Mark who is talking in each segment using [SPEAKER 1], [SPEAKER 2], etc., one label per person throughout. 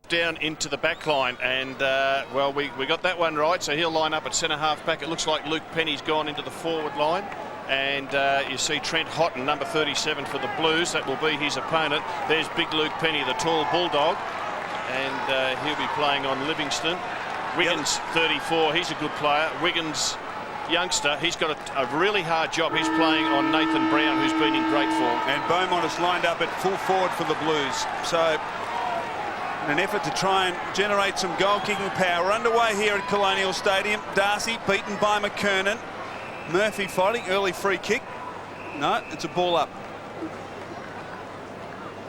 [SPEAKER 1] down into the back line, and well, we got that one right, so he'll line up at centre half back. It looks like Luke Penny's gone into the forward line, and you see Trent Houghton, number 37 for the Blues. That will be his opponent. There's big Luke Penny, the tall Bulldog, and he'll be playing on Livingston. Wiggins, 34, he's a good player. Wiggins, youngster, he's got a really hard job. He's playing on Nathan Brown, who's been in great form.
[SPEAKER 2] And Beaumont is lined up at full forward for the Blues. So in an effort to try and generate some goal-kicking power underway here at Colonial Stadium. Darcy beaten by McKernan. Murphy fighting, early free kick. No, it's a ball up.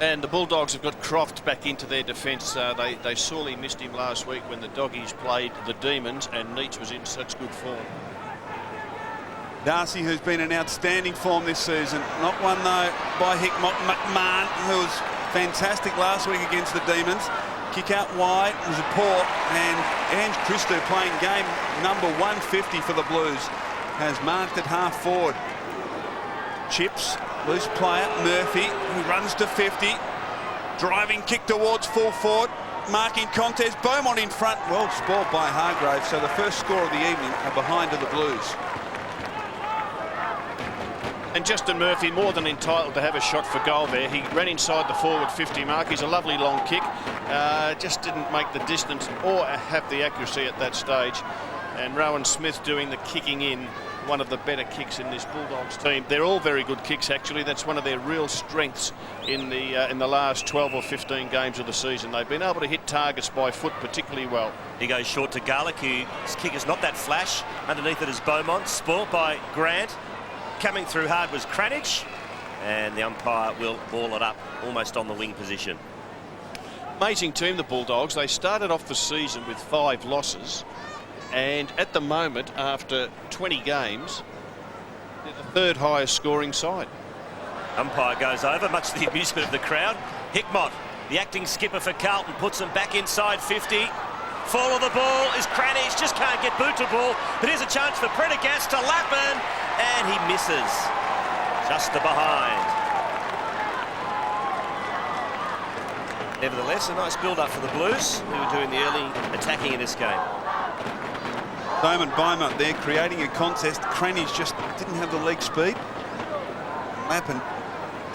[SPEAKER 1] And the Bulldogs have got Croft back into their defence. They sorely missed him last week when the Doggies played the Demons, and Neitz was in such good form.
[SPEAKER 2] Darcy, who's been in outstanding form this season. Not one, though, by McMahon, who was fantastic last week against the Demons. Kick out wide was a poor, and Ange Christou, playing game number 150 for the Blues, has marked at half forward. Chips, loose player, Murphy, who runs to 50. Driving kick towards full forward. Marking contest, Beaumont in front. Well spoiled by Hargrave, so the first score of the evening are behind to the Blues.
[SPEAKER 1] And Justin Murphy more than entitled to have a shot for goal there. He ran inside the forward 50 mark. He's a lovely long kick. Just didn't make the distance or have the accuracy at that stage. And Rowan Smith doing the kicking in, one of the better kicks in this Bulldogs team. They're all very good kicks, actually. That's one of their real strengths in the last 12 or 15 games of the season. They've been able to hit targets by foot particularly well.
[SPEAKER 3] He goes short to Garlick, whose kick is not that flash. Underneath it is Beaumont, spoilt by Grant. Coming through hard was Cranich, and the umpire will ball it up almost on the wing position.
[SPEAKER 1] Amazing team, the Bulldogs. They started off the season with 5 losses, and at the moment, after 20 games, they're the 3rd highest scoring side.
[SPEAKER 3] Umpire goes over, much to the amusement of the crowd. Hickmott, the acting skipper for Carlton, puts them back inside 50. Fall of the ball is Cranich, just can't get boot to ball, but here's a chance for Prendergast to Lappin, and he misses just to behind. Nevertheless, a nice build-up for the Blues, who were doing the early attacking in this game.
[SPEAKER 2] Bowman, Beaumont there creating a contest. Cranich just didn't have the leg speed. Lappin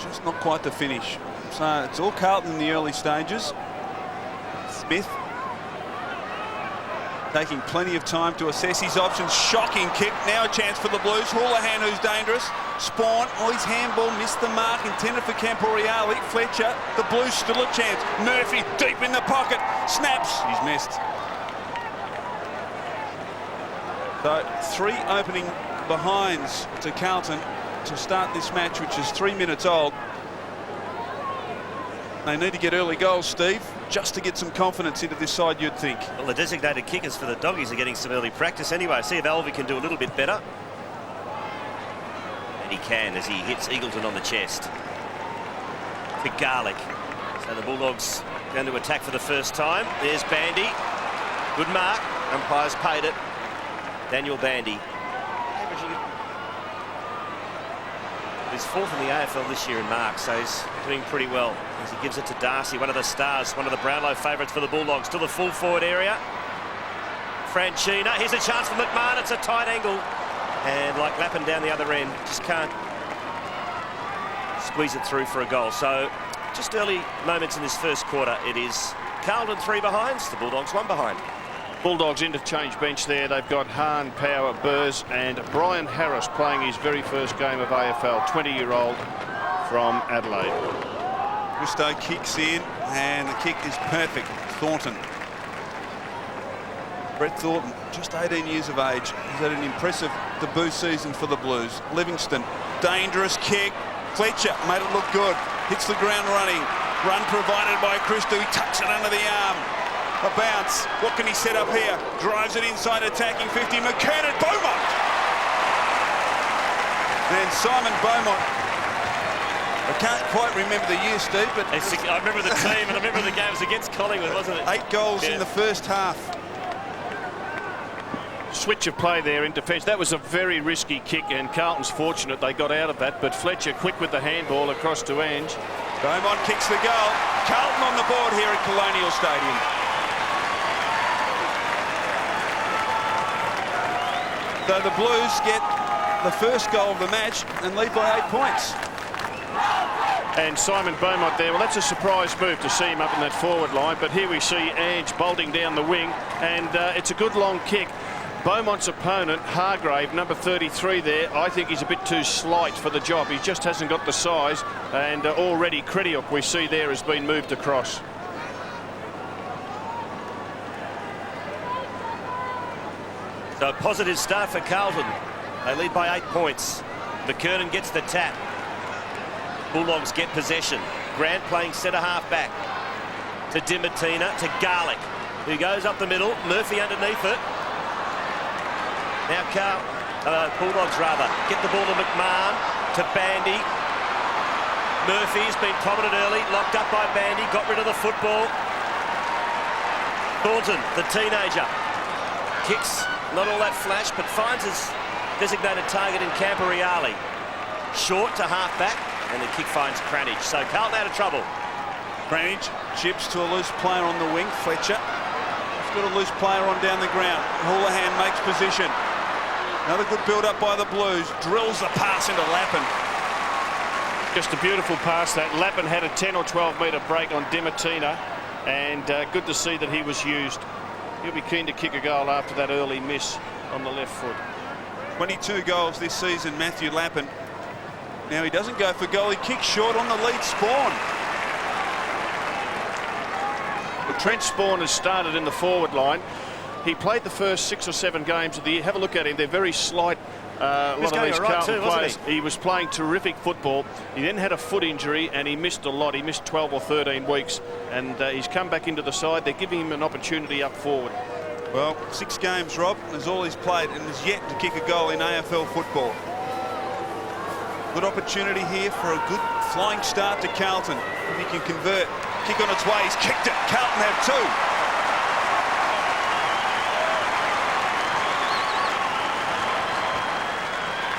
[SPEAKER 2] just not quite the finish. So it's all Carlton in the early stages. Smith taking plenty of time to assess his options. Shocking kick. Now a chance for the Blues. Houlihan, who's dangerous. Spawn. Oh, his handball missed the mark. Intended for Camporeale. Fletcher. The Blues still a chance. Murphy deep in the pocket. Snaps. He's missed. So 3 opening behinds to Carlton to start this match, which is 3 minutes old. They need to get early goals, Steve, just to get some confidence into this side, you'd think.
[SPEAKER 3] Well, the designated kickers for the Doggies are getting some early practice anyway. See if Alvey can do a little bit better. And he can, as he hits Eagleton on the chest. To Garlick. So the Bulldogs going to attack for the first time. There's Bandy. Good mark. Umpires paid it. Daniel Bandy. He's 4th in the AFL this year in marks, so he's doing pretty well as he gives it to Darcy, one of the stars, one of the Brownlow favourites for the Bulldogs, to the full forward area. Franchina, here's a chance for McMahon. It's a tight angle, and like Lappin down the other end, just can't squeeze it through for a goal. So just early moments in this first quarter. It is Carlton 3 behinds, the Bulldogs 1 behind.
[SPEAKER 1] Bulldogs interchange bench there. They've got Hahn, Power, Burrs and Brian Harris playing his very first game of AFL, 20-year-old from Adelaide.
[SPEAKER 2] Christou kicks in, and the kick is perfect. Thornton. Brett Thornton, just 18 years of age. He's had an impressive debut season for the Blues. Livingston, dangerous kick. Fletcher made it look good. Hits the ground running. Run provided by Christou. He tucks it under the arm. A bounce. What can he set up here? Drives it inside, attacking 50. McKernan, Beaumont. And Simon Beaumont. I can't quite remember the year, Steve, but
[SPEAKER 3] I remember the team, and I remember the games against Collingwood, wasn't it?
[SPEAKER 2] 8 goals in the first half.
[SPEAKER 1] Switch of play there in defence. That was a very risky kick, and Carlton's fortunate they got out of that, but Fletcher quick with the handball across to Ange.
[SPEAKER 2] Beaumont kicks the goal. Carlton on the board here at Colonial Stadium. So the Blues get the first goal of the match and lead by 8 points.
[SPEAKER 1] And Simon Beaumont there, well, that's a surprise move to see him up in that forward line, but here we see Ange bolting down the wing, and it's a good long kick. Beaumont's opponent, Hargrave, number 33 there, I think he's a bit too slight for the job. He just hasn't got the size, and already Crediuk we see there has been moved across.
[SPEAKER 3] So a positive start for Carlton. They lead by 8 points. McKernan gets the tap. Bulldogs get possession. Grant playing centre half back to Dimatina, to Garlick, who goes up the middle. Murphy underneath it. Now Bulldogs rather get the ball to McMahon, to Bandy. Murphy's been prominent early, locked up by Bandy, got rid of the football. Thornton, the teenager, kicks, not all that flash, but finds his designated target in Camporeale. Short to half back, and the kick finds Cranage. So Carlton out of trouble.
[SPEAKER 2] Cranage chips to a loose player on the wing, Fletcher. He's got a loose player on down the ground. Houlihan makes position. Another good build-up by the Blues. Drills the pass into Lappin.
[SPEAKER 1] Just a beautiful pass that. Lappin had a 10 or 12 metre break on Dimatina, and good to see that he was used. He'll be keen to kick a goal after that early miss on the left foot. 22
[SPEAKER 2] goals this season, Matthew Lappin. Now he doesn't go for goal, he kicks short on the lead spawn.
[SPEAKER 1] Well, Trent Spawn has started in the forward line. He played the first 6 or 7 games of the year. Have a look at him. They're very slight, a lot of these Carlton players. He was playing terrific football. He then had a foot injury and he missed a lot. He missed 12 or 13 weeks, and he's come back into the side. They're giving him an opportunity up forward.
[SPEAKER 2] Well, 6 games, Rob, is all he's played, and has yet to kick a goal in AFL football. Good opportunity here for a good flying start to Carlton. If he can convert, kick on its way, he's kicked it. Carlton have 2.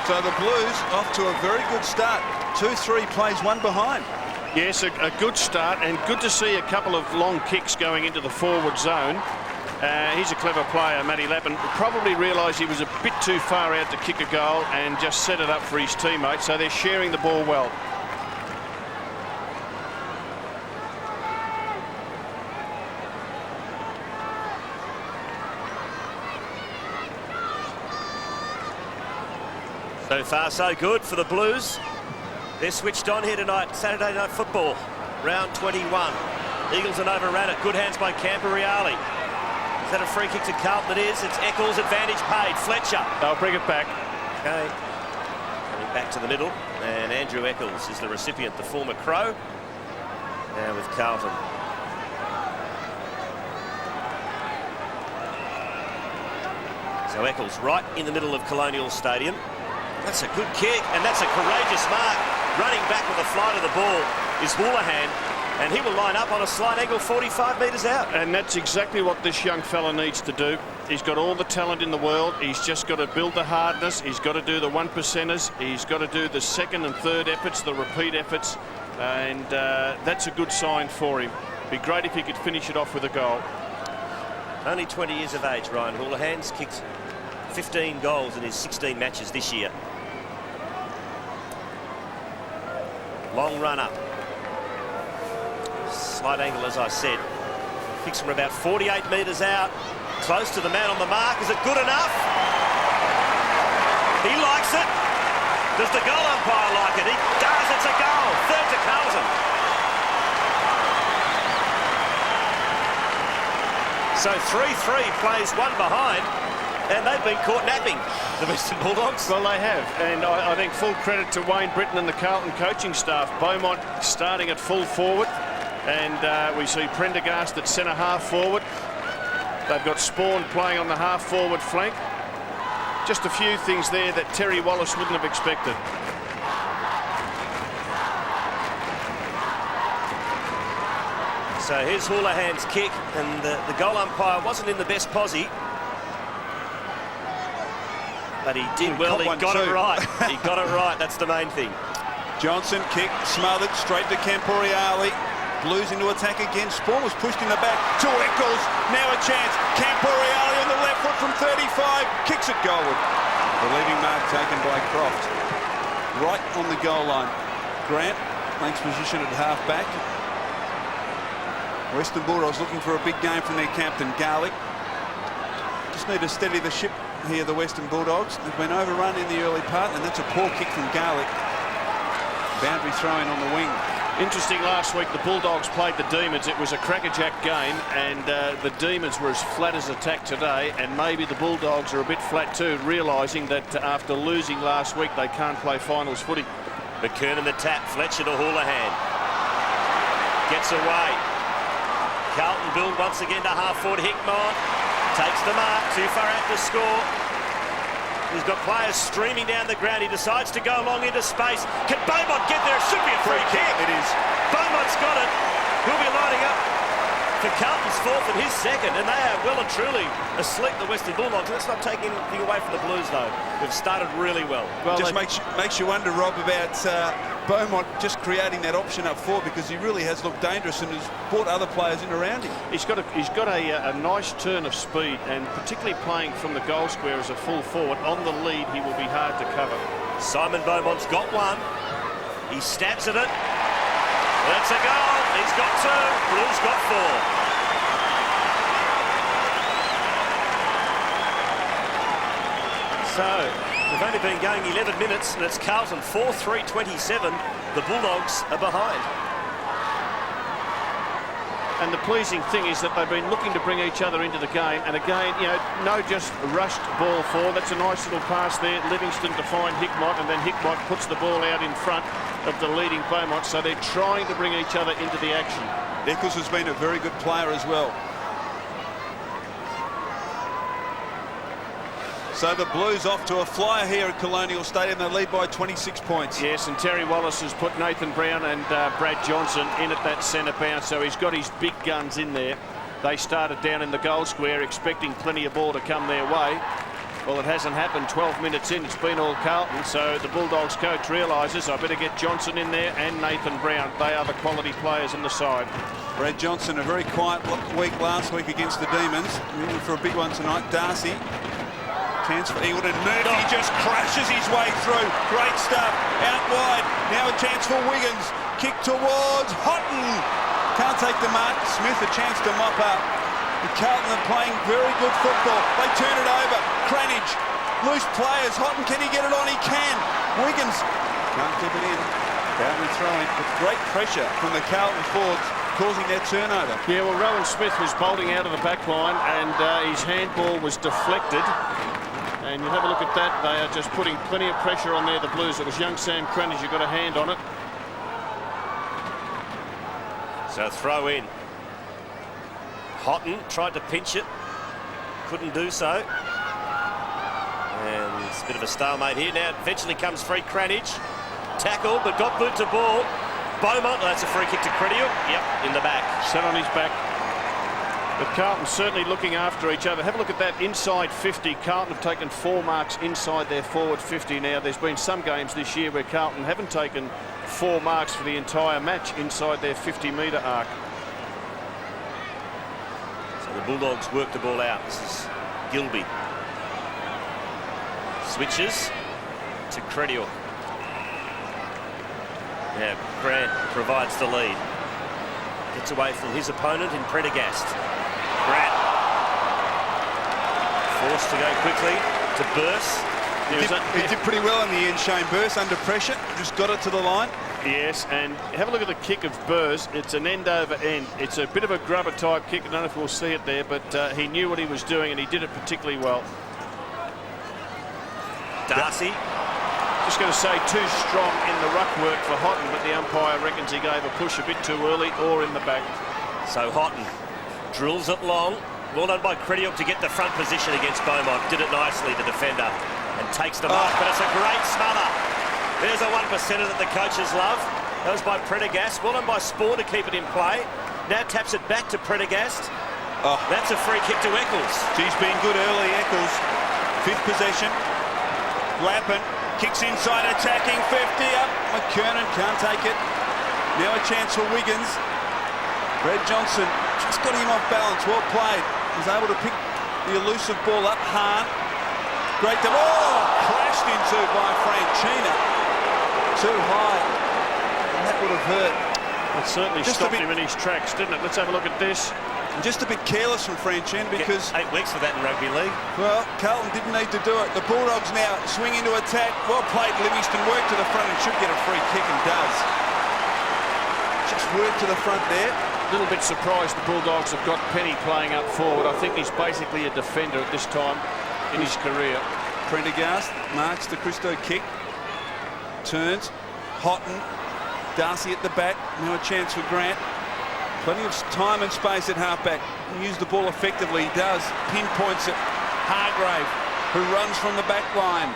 [SPEAKER 2] So the Blues off to a very good start. 2-3 plays, 1 behind.
[SPEAKER 1] Yes, a good start, and good to see a couple of long kicks going into the forward zone. He's a clever player, Matty Lappin. Probably realised he was a bit too far out to kick a goal and just set it up for his teammates, so they're sharing the ball well.
[SPEAKER 3] So far, so good for the Blues. They're switched on here tonight. Saturday Night Football, round 21. Eagles and overran it. Good hands by Camporeale. Is that a free kick to Carlton? It is. It's Eccles, advantage paid. Fletcher.
[SPEAKER 1] They'll bring it back.
[SPEAKER 3] Okay. Coming back to the middle. And Andrew Eccles is the recipient, the former Crow. Now with Carlton. So Eccles right in the middle of Colonial Stadium. That's a good kick, and that's a courageous mark. Running back with the flight of the ball is Houlihan, and he will line up on a slight angle 45 metres out.
[SPEAKER 1] And that's exactly what this young fella needs to do. He's got all the talent in the world. He's just got to build the hardness. He's got to do the 1%ers. He's got to do the second and third efforts, the repeat efforts, and that's a good sign for him. Be great if he could finish it off with a goal.
[SPEAKER 3] Only 20 years of age, Ryan Houlihan's kicked 15 goals in his 16 matches this year. Long run up. Slight angle, as I said. Kicks from about 48 metres out. Close to the man on the mark. Is it good enough? He likes it. Does the goal umpire like it? He does. It's a goal. Third to Carlton. So 3-3 plays 1 behind. And they've been caught napping, the Western Bulldogs.
[SPEAKER 1] Well, they have, and I think full credit to Wayne Britton and the Carlton coaching staff. Beaumont starting at full forward, and we see Prendergast at centre half forward. They've got Spawn playing on the half forward flank. Just a few things there that Terry Wallace wouldn't have expected.
[SPEAKER 3] So here's Houlihan's kick, and the goal umpire wasn't in the best posse. But he did well, he got it right. He got it right, that's the main thing.
[SPEAKER 2] Johnson kick, smothered, straight to Camporiali. Blues into attack again. Spawn was pushed in the back to Eccles. Now a chance. Camporiali on the left foot from 35. Kicks it goalward. The leading mark taken by Croft. Right on the goal line. Grant makes position at half-back. Western Bulldogs looking for a big game from their captain, Garlick. Just need to steady the ship here, the Western Bulldogs. They've been overrun in the early part, and that's a poor kick from Garlick. Boundary throwing on the wing.
[SPEAKER 1] Interesting, last week the Bulldogs played the Demons. It was a crackerjack game, and the Demons were as flat as a tack today, and maybe the Bulldogs are a bit flat too, realising that after losing last week they can't play finals footy.
[SPEAKER 3] McKernan the tap, Fletcher to Houlihan. Gets away. Carlton build once again to half-forward. Hickmott takes the mark, too far out to score. He's got players streaming down the ground. He decides to go long into space. Can Beaumont get there? It should be a free kick.
[SPEAKER 2] It is.
[SPEAKER 3] Beaumont's got it. He'll be lining up for Carlton's fourth and his second, and they are well and truly asleep, the Western Bulldogs. Let's not take anything away from the Blues, though. They've started really well.
[SPEAKER 2] Just makes you wonder, Rob, about Beaumont just creating that option up forward, because he really has looked dangerous and has brought other players in around him.
[SPEAKER 1] He's got a nice turn of speed, and particularly playing from the goal square as a full forward. On the lead, he will be hard to cover.
[SPEAKER 3] Simon Beaumont's got one. He stabs at it. That's a goal. He's got two. Blues got four. So, they've only been going 11 minutes, and it's Carlton 4-3-27. The Bulldogs are behind.
[SPEAKER 1] And the pleasing thing is that they've been looking to bring each other into the game. And again, you know, no just rushed ball forward. That's a nice little pass there. Livingston to find Hickmott, and then Hickmott puts the ball out in front of the leading Beaumont. So they're trying to bring each other into the action.
[SPEAKER 2] Eccles has been a very good player as well. So the Blues off to a flyer here at Colonial Stadium. They lead by 26 points.
[SPEAKER 1] Yes, and Terry Wallace has put Nathan Brown and Brad Johnson in at that centre bounce, so he's got his big guns in there. They started down in the goal square expecting plenty of ball to come their way. Well, it hasn't happened. 12 minutes in, it's been all Carlton, so the Bulldogs coach realises I better get Johnson in there and Nathan Brown. They are the quality players in the side.
[SPEAKER 2] Brad Johnson, a very quiet week last week against the Demons. Looking for a big one tonight. Darcy. Chance for Eagleton. Murphy just crashes his way through. Great stuff. Out wide. Now a chance for Wiggins. Kick towards Houghton. Can't take the mark. Smith a chance to mop up. The Carlton are playing very good football. They turn it over. Cranage. Loose players. Houghton, can he get it on? He can. Wiggins can't keep it in. Boundary throwing with great pressure from the Carlton forwards, causing that turnover.
[SPEAKER 1] Yeah, well, Rowan Smith was bolting out of the back line, and his handball was deflected. And you have a look at that. They are just putting plenty of pressure on there, the Blues. It was young Sam Cranage who got a hand on it.
[SPEAKER 3] So throw in. Houghton tried to pinch it. Couldn't do so. And it's a bit of a stalemate here. Now eventually comes free. Cranage. Tackled, but got boot to ball. Beaumont, that's a free kick to Colonial. Yep, in the back.
[SPEAKER 1] Sat on his back. But Carlton certainly looking after each other. Have a look at that inside 50. Carlton have taken 4 marks inside their forward 50 now. There's been some games this year where Carlton haven't taken 4 marks for the entire match inside their 50-metre arc.
[SPEAKER 3] So the Bulldogs work the ball out. This is Gilby. Switches to Colonial. Now Grant provides the lead. Gets away from his opponent in Prendergast. Grant forced to go quickly to Burse.
[SPEAKER 2] He did pretty well in the end, Shane Burse, under pressure. Just got it to the line.
[SPEAKER 1] Yes, and have a look at the kick of Burse. It's an end over end. It's a bit of a grubber type kick. I don't know if we'll see it there, but he knew what he was doing and he did it particularly well.
[SPEAKER 3] Darcy.
[SPEAKER 1] Just going to say too strong in the ruck work for Houghton, but the umpire reckons he gave a push a bit too early or in the back.
[SPEAKER 3] So Houghton drills it long. Well done by Colonial to get the front position against Beaumont. Did it nicely, the defender, and takes the mark, but it's a great smother. There's a 1%er that the coaches love. That was by Prendergast. Well done by Spawn to keep it in play. Now taps it back to Prendergast. That's a free kick to Eccles.
[SPEAKER 2] He's been good early, Eccles. 5th possession. Lappin Kicks inside, attacking 50 up. McKernan can't take it. Now a chance for Wiggins. Brad Johnson just got him off balance. Well played. He's able to pick the elusive ball up. Hahn. Great. Crashed into by Franchina. Too high. And that would have hurt.
[SPEAKER 1] It certainly stopped him in his tracks, didn't it? Let's have a look at this.
[SPEAKER 2] Just a bit careless from Franchina because...
[SPEAKER 3] 8 weeks for that in rugby league.
[SPEAKER 2] Well, Carlton didn't need to do it. The Bulldogs now swing into attack. Well played, Livingston. Work to the front and should get a free kick and does. Just work to the front there.
[SPEAKER 1] A little bit surprised the Bulldogs have got Penny playing up forward. I think he's basically a defender at this time in his career.
[SPEAKER 2] Prendergast marks the Christo kick. Turns. Houghton. Darcy at the back. Now a chance for Grant. Plenty of time and space at halfback. Use the ball effectively. He does. Pinpoints it. Hargrave, who runs from the back line.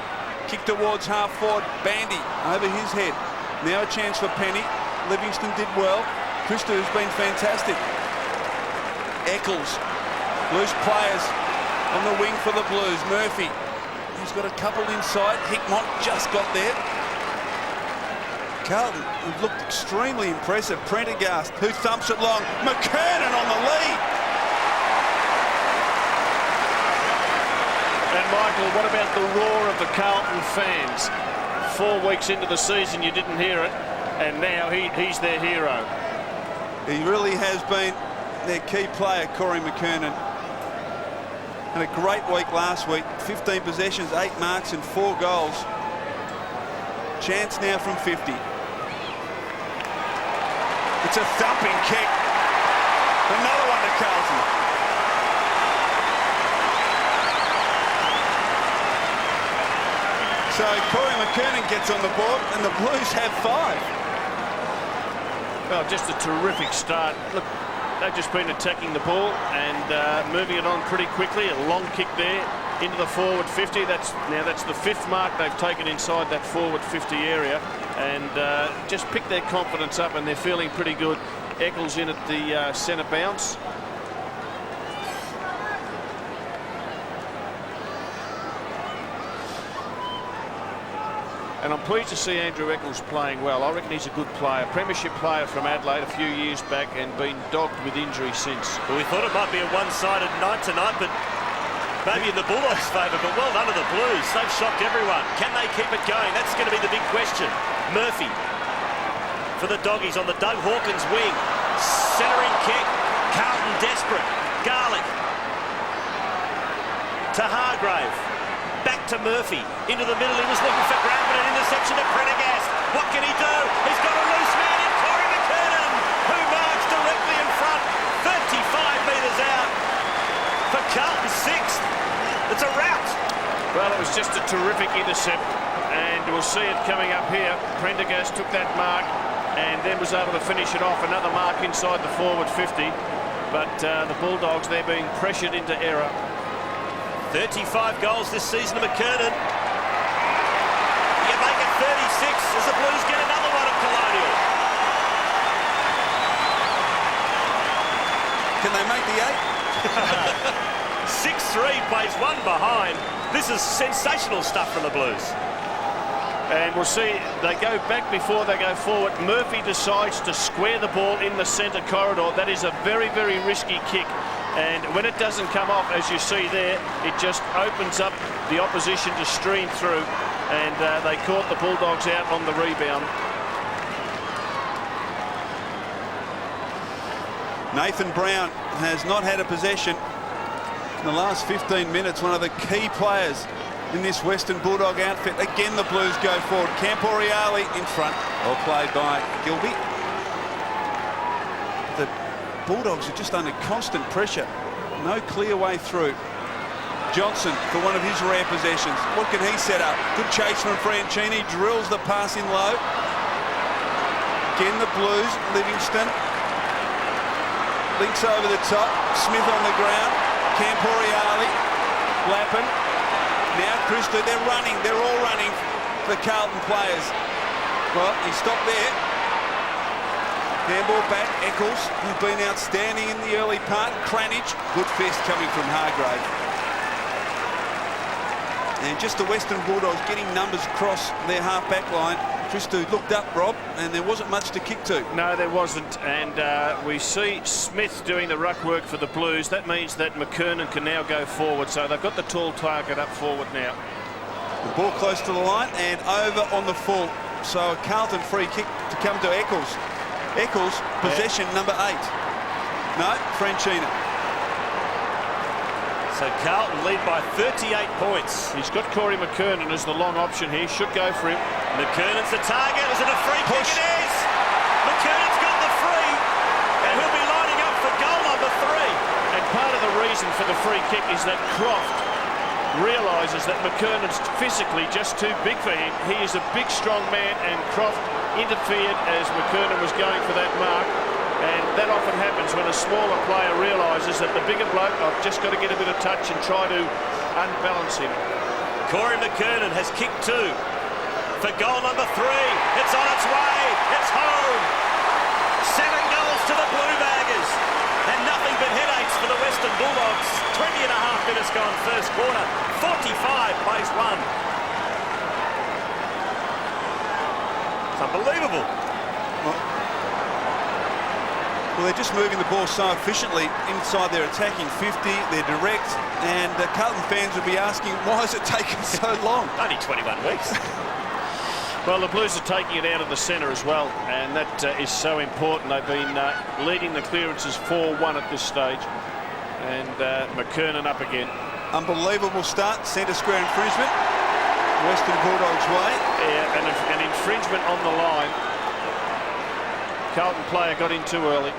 [SPEAKER 2] Kick towards half forward. Bandy over his head. Now a chance for Penny. Livingston did well. Christo has been fantastic. Eccles. Loose players on the wing for the Blues. Murphy. He's got a couple inside. Hickmott just got there. Carlton have looked extremely impressive. Prendergast, who thumps it long. McKernan on the lead.
[SPEAKER 1] And Michael, what about the roar of the Carlton fans? 4 weeks into the season, you didn't hear it, and now he's their hero.
[SPEAKER 2] He really has been their key player, Corey McKernan. Had a great week last week. 15 possessions, 8 marks and 4 goals. Chance now from 50. It's a thumping kick. Another one to Carlton. So Corey McKernan gets on the board and the Blues have 5.
[SPEAKER 1] Well, just a terrific start. Look, they've just been attacking the ball and moving it on pretty quickly. A long kick there into the forward 50. That's the 5th mark they've taken inside that forward 50 area, and just picked their confidence up, and they're feeling pretty good. Eccles in at the centre bounce. And I'm pleased to see Andrew Eccles playing well. I reckon he's a good player. Premiership player from Adelaide a few years back and been dogged with injury since.
[SPEAKER 3] Well, we thought it might be a one-sided night tonight, but maybe in the Bulldogs' favour. But well done to the Blues. They've shocked everyone. Can they keep it going? That's going to be the big question. Murphy for the Doggies on the Doug Hawkins wing. Centering kick. Carlton desperate. Garlick to Hargrave. Back to Murphy. Into the middle. He was looking for Grant, but an interception to Prendergast. What can he do? He's got a loose man in Corey McKernan, who marks directly in front. 35 metres out for Carlton 6th. It's a rout.
[SPEAKER 1] Well, it was just a terrific intercept, and we'll see it coming up here. Prendergast took that mark and then was able to finish it off. Another mark inside the forward 50, but the Bulldogs, they're being pressured into error.
[SPEAKER 3] 35 goals this season to McKernan. You make it 36 as the Blues get another one at Colonial.
[SPEAKER 2] Can they make the 8?
[SPEAKER 3] 6-3 plays one behind. This is sensational stuff from the Blues.
[SPEAKER 1] And we'll see, they go back before they go forward. Murphy decides to square the ball in the centre corridor. That is a very, very risky kick. And when it doesn't come off, as you see there, it just opens up the opposition to stream through. And they caught the Bulldogs out on the rebound.
[SPEAKER 2] Nathan Brown has not had a possession in the last 15 minutes. One of the key players in this Western Bulldog outfit. Again, the Blues go forward. Camporeale in front. Well played by Gilby. The Bulldogs are just under constant pressure. No clear way through. Johnson for one of his rare possessions. What can he set up? Good chase from Franchini. Drills the pass in low. Again, the Blues. Livingston links over the top. Smith on the ground. Camporeale. Lappin. Now Christo. They're running. They're all running. The Carlton players. Well, he stopped there. Handball back. Eccles, who's been outstanding in the early part. Cranage. Good fist coming from Hargrave. And just the Western Bulldogs getting numbers across their half-back line. Christou looked up, Rob, and there wasn't much to kick to.
[SPEAKER 1] No, there wasn't. And we see Smith doing the ruck work for the Blues. That means that McKernan can now go forward. So they've got the tall target up forward now.
[SPEAKER 2] The ball close to the line and over on the full. So a Carlton free kick to come to Eccles. Eccles, possession number 8. No, Franchina.
[SPEAKER 3] So Carlton lead by 38 points.
[SPEAKER 1] He's got Corey McKernan as the long option here. Should go for him.
[SPEAKER 3] McKernan's the target. Is it a free kick? It is! McKernan's got the free, and he'll be lining up for goal number 3.
[SPEAKER 1] And part of the reason for the free kick is that Croft realises that McKernan's physically just too big for him. He is a big, strong man, and Croft interfered as McKernan was going for that mark. And that often happens when a smaller player realises that the bigger bloke, I've just got to get a bit of touch and try to unbalance him.
[SPEAKER 3] Corey McKernan has kicked 2 for goal number 3. It's on its way. It's home. 7 goals to the Blue Baggers. And nothing but headaches for the Western Bulldogs. 20 and a half minutes gone first quarter. 45 plays 1. It's unbelievable.
[SPEAKER 2] Well, they're just moving the ball so efficiently inside their attacking 50. They're direct, and the Carlton fans would be asking, why has it taken so long?
[SPEAKER 3] Only 21 weeks.
[SPEAKER 1] Well, the Blues are taking it out of the centre as well, and that is so important. They've been leading the clearances 4-1 at this stage, and McKernan up again.
[SPEAKER 2] Unbelievable start, centre square infringement. Western Bulldogs way.
[SPEAKER 1] Yeah, and an infringement on the line. Carlton player got in too early.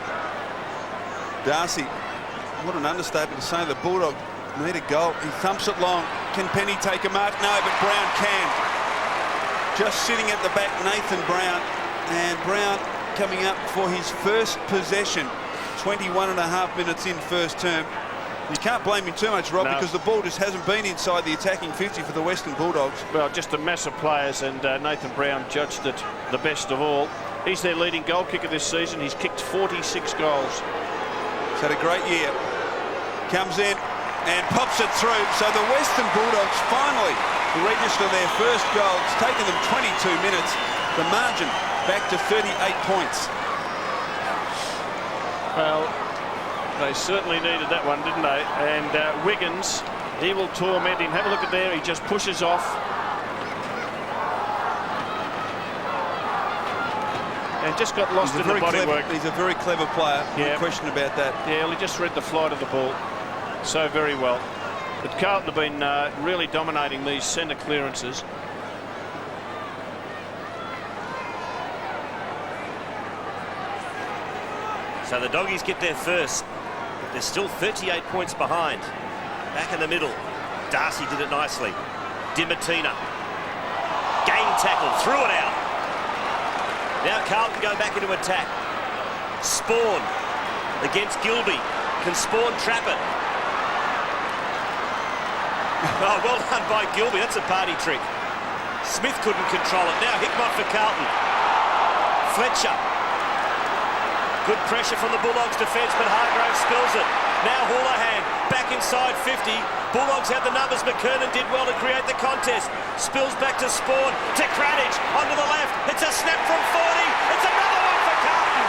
[SPEAKER 2] Darcy, what an understatement to say the Bulldog need a goal. He thumps it long. Can Penny take a mark? No, but Brown can. Just sitting at the back, Nathan Brown. And Brown coming up for his first possession. 21 and a half minutes in first term. You can't blame him too much, Rob,
[SPEAKER 1] no,
[SPEAKER 2] because the ball just hasn't been inside the attacking 50 for the Western Bulldogs.
[SPEAKER 1] Well, just a mass of players, and Nathan Brown judged it the best of all. He's their leading goal kicker this season. He's kicked 46 goals.
[SPEAKER 2] He's had a great year. Comes in and pops it through. So the Western Bulldogs finally register their first goal. It's taken them 22 minutes. The margin back to 38 points.
[SPEAKER 1] Well, they certainly needed that one, didn't they? And Wiggins, he will torment him. Have a look at there. He just pushes off. And just got lost in the bodywork.
[SPEAKER 2] He's a very clever player.
[SPEAKER 1] Yeah.
[SPEAKER 2] No question about that.
[SPEAKER 1] Yeah, well, he just read the flight of the ball so very well. But Carlton have been really dominating these centre clearances.
[SPEAKER 3] So the Doggies get there first, but they're still 38 points behind. Back in the middle, Darcy did it nicely. Dimatina, game tackle, threw it out. Now Carlton go back into attack. Spawn against Gilby. Can Spawn trap it? Oh, well done by Gilby. That's a party trick. Smith couldn't control it. Now Hickmott for Carlton. Fletcher. Good pressure from the Bulldogs defence, but Hargrave spills it. Now Houlihan back inside 50. Bulldogs have the numbers. McKernan did well to create the contest. Spills back to Spawn, to Kranich, onto the left. It's a snap from 40. It's another one for Carlton.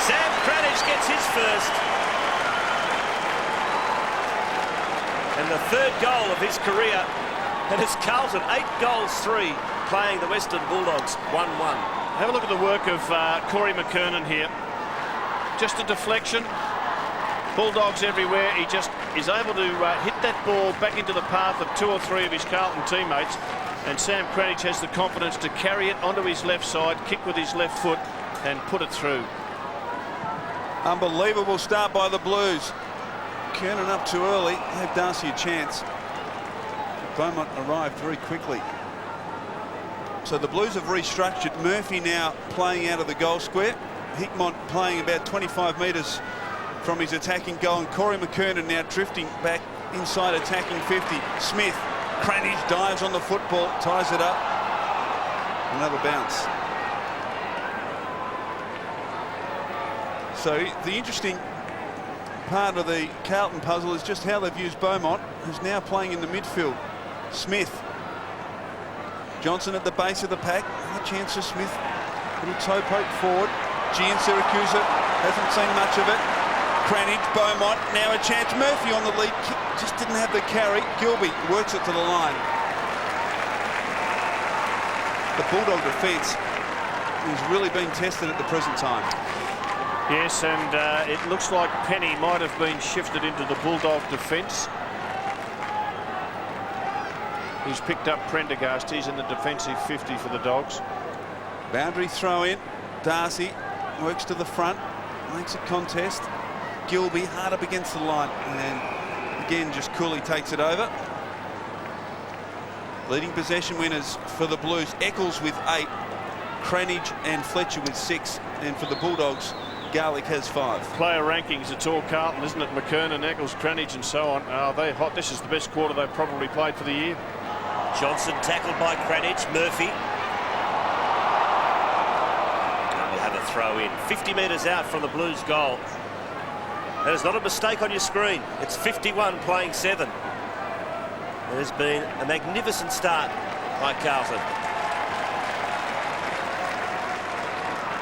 [SPEAKER 3] Sam Kranich gets his first. And the third goal of his career. And it's Carlton, 8 goals, 3, playing the Western Bulldogs 1-1.
[SPEAKER 1] Have a look at the work of Corey McKernan here. Just a deflection. Bulldogs everywhere. He just is able to hit that ball back into the path of 2 or 3 of his Carlton teammates. And Sam Kranich has the confidence to carry it onto his left side, kick with his left foot, and put it through.
[SPEAKER 2] Unbelievable start by the Blues. Kernan up too early. Have Darcy a chance. Beaumont arrived very quickly. So the Blues have restructured. Murphy now playing out of the goal square. Hickmott playing about 25 metres from his attacking goal. And Corey McKernan now drifting back inside attacking 50. Smith, Kranich dives on the football, ties it up. Another bounce. So the interesting part of the Carlton puzzle is just how they've used Beaumont, who's now playing in the midfield. Smith. Johnson at the base of the pack. Another chance for Smith. Little toe poke forward. Gian Syracuse hasn't seen much of it. Cranage, Beaumont, now a chance. Murphy on the lead kick, just didn't have the carry. Gilby works it to the line. The Bulldog defence has really been tested at the present time.
[SPEAKER 1] Yes, and it looks like Penny might have been shifted into the Bulldog defence. He's picked up Prendergast. He's in the defensive 50 for the Dogs.
[SPEAKER 2] Boundary throw in. Darcy works to the front, makes a contest. Gilby hard up against the line, and again just coolly takes it over. Leading possession winners for the Blues, Eccles with 8, Cranage and Fletcher with 6, and for the Bulldogs, Garlick has 5.
[SPEAKER 1] Player rankings, it's all Carlton, isn't it? McKernan, Eccles, Cranage and so on. They're hot. This is the best quarter they've probably played for the year.
[SPEAKER 3] Johnson tackled by Cranage. Murphy. And we'll have a throw in. 50 metres out from the Blues goal. That is not a mistake on your screen. It's 51 playing 7. It has been a magnificent start by Carlton.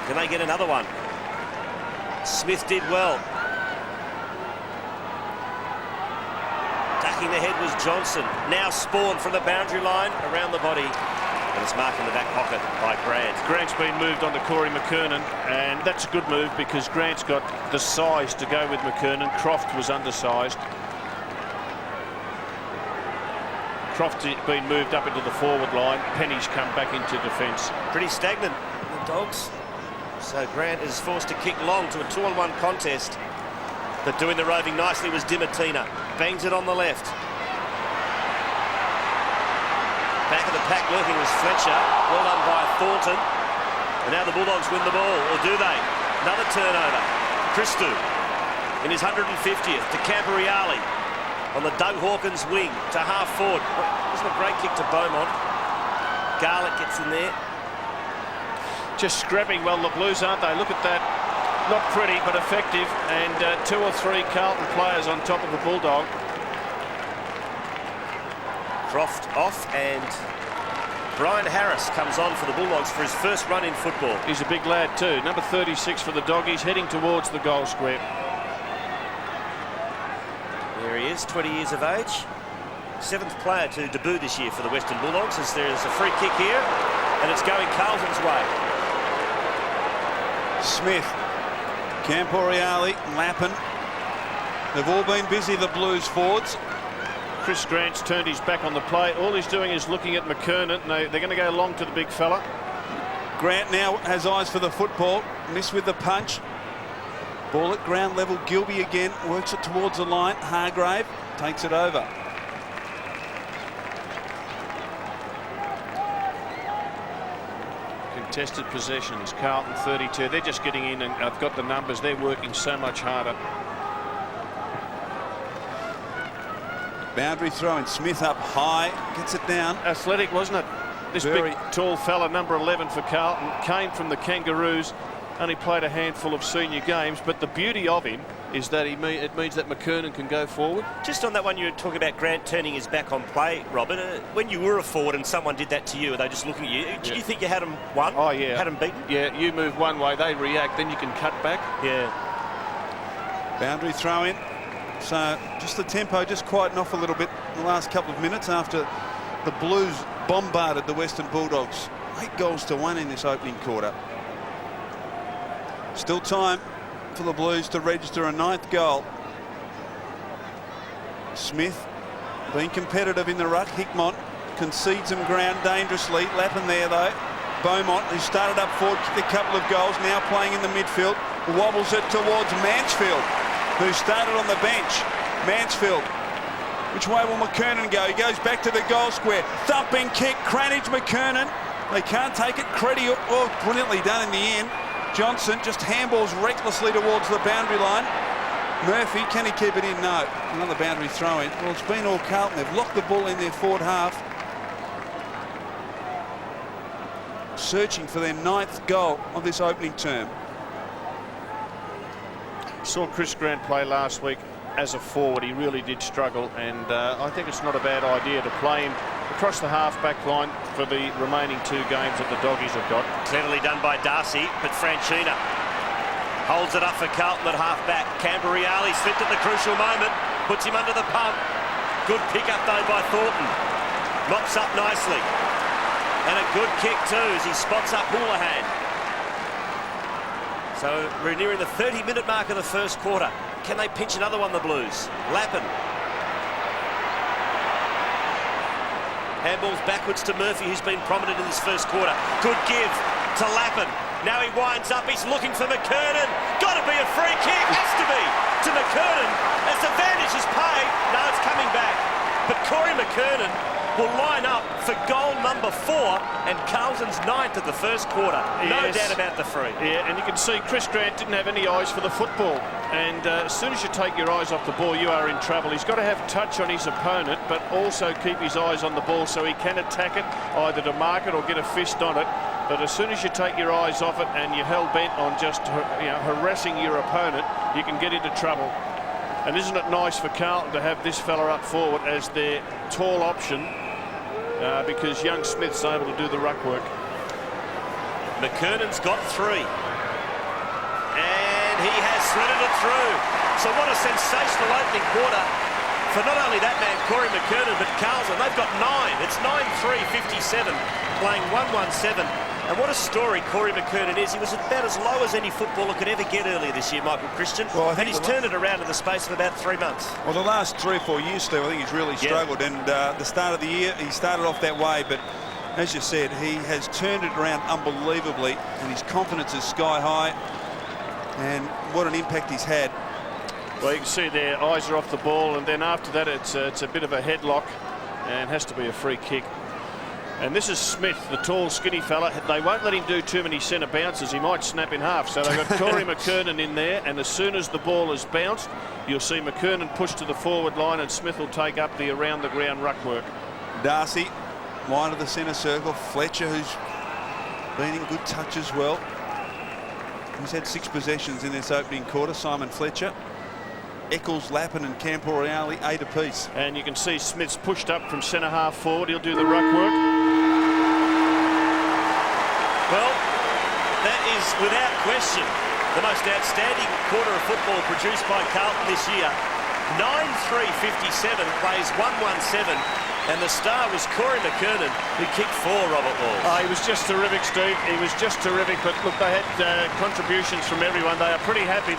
[SPEAKER 3] Can they get another one? Smith did well. Ducking the head was Johnson. Now Spawn from the boundary line around the body. And it's marked in the back pocket by Grant.
[SPEAKER 1] Grant's been moved on to Corey McKernan, and that's a good move because Grant's got the size to go with McKernan. Croft was undersized. Croft's been moved up into the forward line. Penny's come back into defence.
[SPEAKER 3] Pretty stagnant, the Dogs. So Grant is forced to kick long to a 2-on-1 contest. But doing the roving nicely was Dimatina. Bangs it on the left. Back of the pack lurking was Fletcher. Well done by Thornton. And now the Bulldogs win the ball, or do they? Another turnover. Christou in his 150th to Camporeale on the Doug Hawkins wing to half forward. Wasn't a great kick to Beaumont. Garlick gets in there.
[SPEAKER 1] Just scrapping well, the Blues, aren't they? Look at that. Not pretty, but effective. And 2 or 3 Carlton players on top of the Bulldog.
[SPEAKER 3] Croft off, and Brian Harris comes on for the Bulldogs for his first run in football.
[SPEAKER 1] He's a big lad too. Number 36 for the Doggies, heading towards the goal square.
[SPEAKER 3] There he is, 20 years of age. 7th player to debut this year for the Western Bulldogs, as there is a free kick here, and it's going Carlton's way.
[SPEAKER 2] Smith, Camporeale, Lappin. They've all been busy, the Blues forwards.
[SPEAKER 1] Chris Grant's turned his back on the play. All he's doing is looking at McKernan. They're going to go long to the big fella.
[SPEAKER 2] Grant now has eyes for the football. Miss with the punch. Ball at ground level. Gilby again works it towards the line. Hargrave takes it over.
[SPEAKER 1] Contested possessions. Carlton 32. They're just getting in, and I've got the numbers. They're working so much harder.
[SPEAKER 2] Boundary throw in. Smith up high, gets it down.
[SPEAKER 1] Athletic, wasn't it? This big, tall fella, number 11 for Carlton, came from the Kangaroos, only played a handful of senior games, but the beauty of him is that it means that McKernan can go forward.
[SPEAKER 3] Just on that one, you were talking about Grant turning his back on play, Robert. When you were a forward and someone did that to you, are they just looking at you? Did you think you had them won?
[SPEAKER 1] Oh, yeah.
[SPEAKER 3] Had them beaten?
[SPEAKER 1] Yeah, you move one way, they react, then you can cut back.
[SPEAKER 3] Yeah.
[SPEAKER 2] Boundary throw in. So just the tempo just quietened off a little bit in the last couple of minutes after the Blues bombarded the Western Bulldogs. 8 goals to 1 in this opening quarter. Still time for the Blues to register a 9th goal. Smith being competitive in the ruck. Hickmott concedes some ground dangerously. Lappin there though. Beaumont, who started up forward, kicked a couple of goals, now playing in the midfield, wobbles it towards Mansfield, who started on the bench. Mansfield, which way will McKernan go? He goes back to the goal square. Thumping kick, Cranage, McKernan. They can't take it. Creddy, oh, brilliantly done in the end. Johnson just handballs recklessly towards the boundary line. Murphy, can he keep it in? No. Another boundary throw in. Well, it's been all Carlton. They've locked the ball in their forward half. Searching for their 9th goal of this opening term.
[SPEAKER 1] Saw Chris Grant play last week as a forward. He really did struggle, and I think it's not a bad idea to play him across the half-back line for the remaining 2 games that the Doggies have got.
[SPEAKER 3] Cleverly done by Darcy, but Franchina holds it up for Carlton at half-back. Camberreale slipped at the crucial moment, puts him under the pump. Good pick-up, though, by Thornton. Mops up nicely. And a good kick, too, as he spots up Houlihan. So we're nearing the 30-minute mark of the first quarter. Can they pinch another one, the Blues? Lappin. Handballs backwards to Murphy, who's been prominent in this first quarter. Good give to Lappin. Now he winds up, he's looking for McKernan. Got to be a free kick, has to be, to McKernan. As the vantage is paid, no, it's coming back. But Corey McKernan will line up for goal number 4 and Carlton's 9th of the first quarter. No doubt about the free.
[SPEAKER 1] Yeah, and you can see Chris Grant didn't have any eyes for the football. And as soon as you take your eyes off the ball, you are in trouble. He's got to have touch on his opponent, but also keep his eyes on the ball so he can attack it, either to mark it or get a fist on it. But as soon as you take your eyes off it and you're hell-bent on just harassing your opponent, you can get into trouble. And isn't it nice for Carlton to have this fella up forward as their tall option, because young Smith's able to do the ruck work.
[SPEAKER 3] McKernan's got 3. And he has threaded it through. So what a sensational opening quarter for not only that man, Corey McKernan, but Carlton. They've got 9. It's 9-3-57, playing 1-1-7. And what a story Corey McKernan is. He was about as low as any footballer could ever get earlier this year, Michael Christian. Well, and he's turned it around in the space of about 3 months.
[SPEAKER 2] Well, the last 3 or 4 years, Steve, I think he's really struggled. And the start of the year, he started off that way. But as you said, he has turned it around unbelievably. And his confidence is sky high. And what an impact he's had.
[SPEAKER 1] Well, you can see their eyes are off the ball. And then after that, it's a bit of a headlock. And has to be a free kick. And this is Smith, the tall, skinny fella. They won't let him do too many centre bounces. He might snap in half. So they've got Corey McKernan in there. And as soon as the ball is bounced, you'll see McKernan push to the forward line and Smith will take up the around-the-ground ruck work.
[SPEAKER 2] Darcy, wide of the centre circle. Fletcher, who's been in good touch as well. He's had 6 possessions in this opening quarter, Simon Fletcher. Eccles, Lappin and Camberreale 8 apiece.
[SPEAKER 1] And you can see Smith's pushed up from centre half forward. He'll do the ruck work.
[SPEAKER 3] Well, that is without question the most outstanding quarter of football produced by Carlton this year. 9-3-57, plays 1-1-7. And the star was Corey McKernan, who kicked 4, Robert Walls.
[SPEAKER 1] Oh, he was just terrific, Steve. He was just terrific. But look, they had contributions from everyone. They are pretty happy.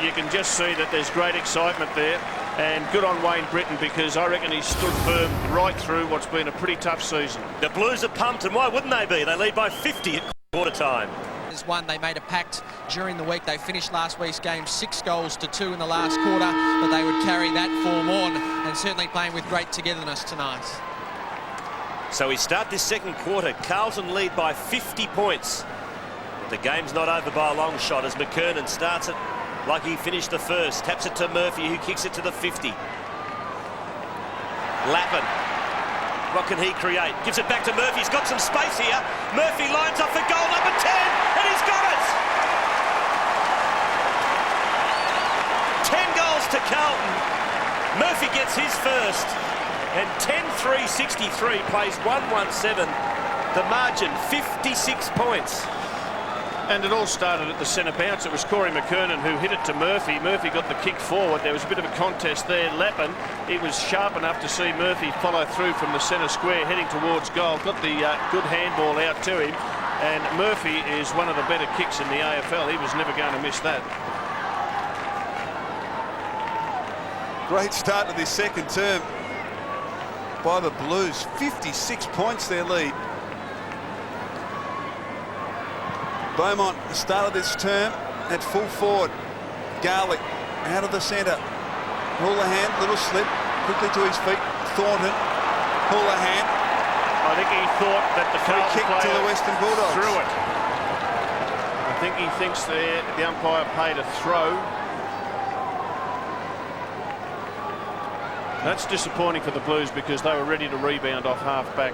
[SPEAKER 1] You can just see that there's great excitement there. And good on Wayne Britton, because I reckon he stood firm right through what's been a pretty tough season.
[SPEAKER 3] The Blues are pumped, and why wouldn't they be? They lead by 50 at quarter time.
[SPEAKER 4] One, they made a pact during the week. They finished last week's game 6-2 in the last quarter, that they would carry that form on, and certainly playing with great togetherness tonight.
[SPEAKER 3] So we start this second quarter. Carlton lead by 50 points. But the game's not over by a long shot as McKernan starts it like he finished the first. Taps it to Murphy, who kicks it to the 50. Lappin. What can he create? Gives it back to Murphy. He's got some space here. Murphy lines up for goal number 10, and he's got it! 10 goals to Carlton. Murphy gets his first, and 10-3-63, plays 1-1-7. The margin, 56 points.
[SPEAKER 1] And it all started at the centre bounce. It was Corey McKernan who hit it to Murphy. Murphy got the kick forward. There was a bit of a contest there. Lappin, he was sharp enough to see Murphy follow through from the centre square heading towards goal. Got the good handball out to him. And Murphy is one of the better kicks in the AFL. He was never going to miss that.
[SPEAKER 2] Great start to this second term by the Blues. 56 points their lead. Beaumont, the start of this term, at full forward. Garlick out of the centre. Houlihan, little slip, quickly to his feet. Thornton, Houlihan.
[SPEAKER 1] I think he thought that the
[SPEAKER 2] Free kick to the Western Bulldogs.
[SPEAKER 1] Threw it. I think he thinks the umpire paid a throw. That's disappointing for the Blues because they were ready to rebound off half back.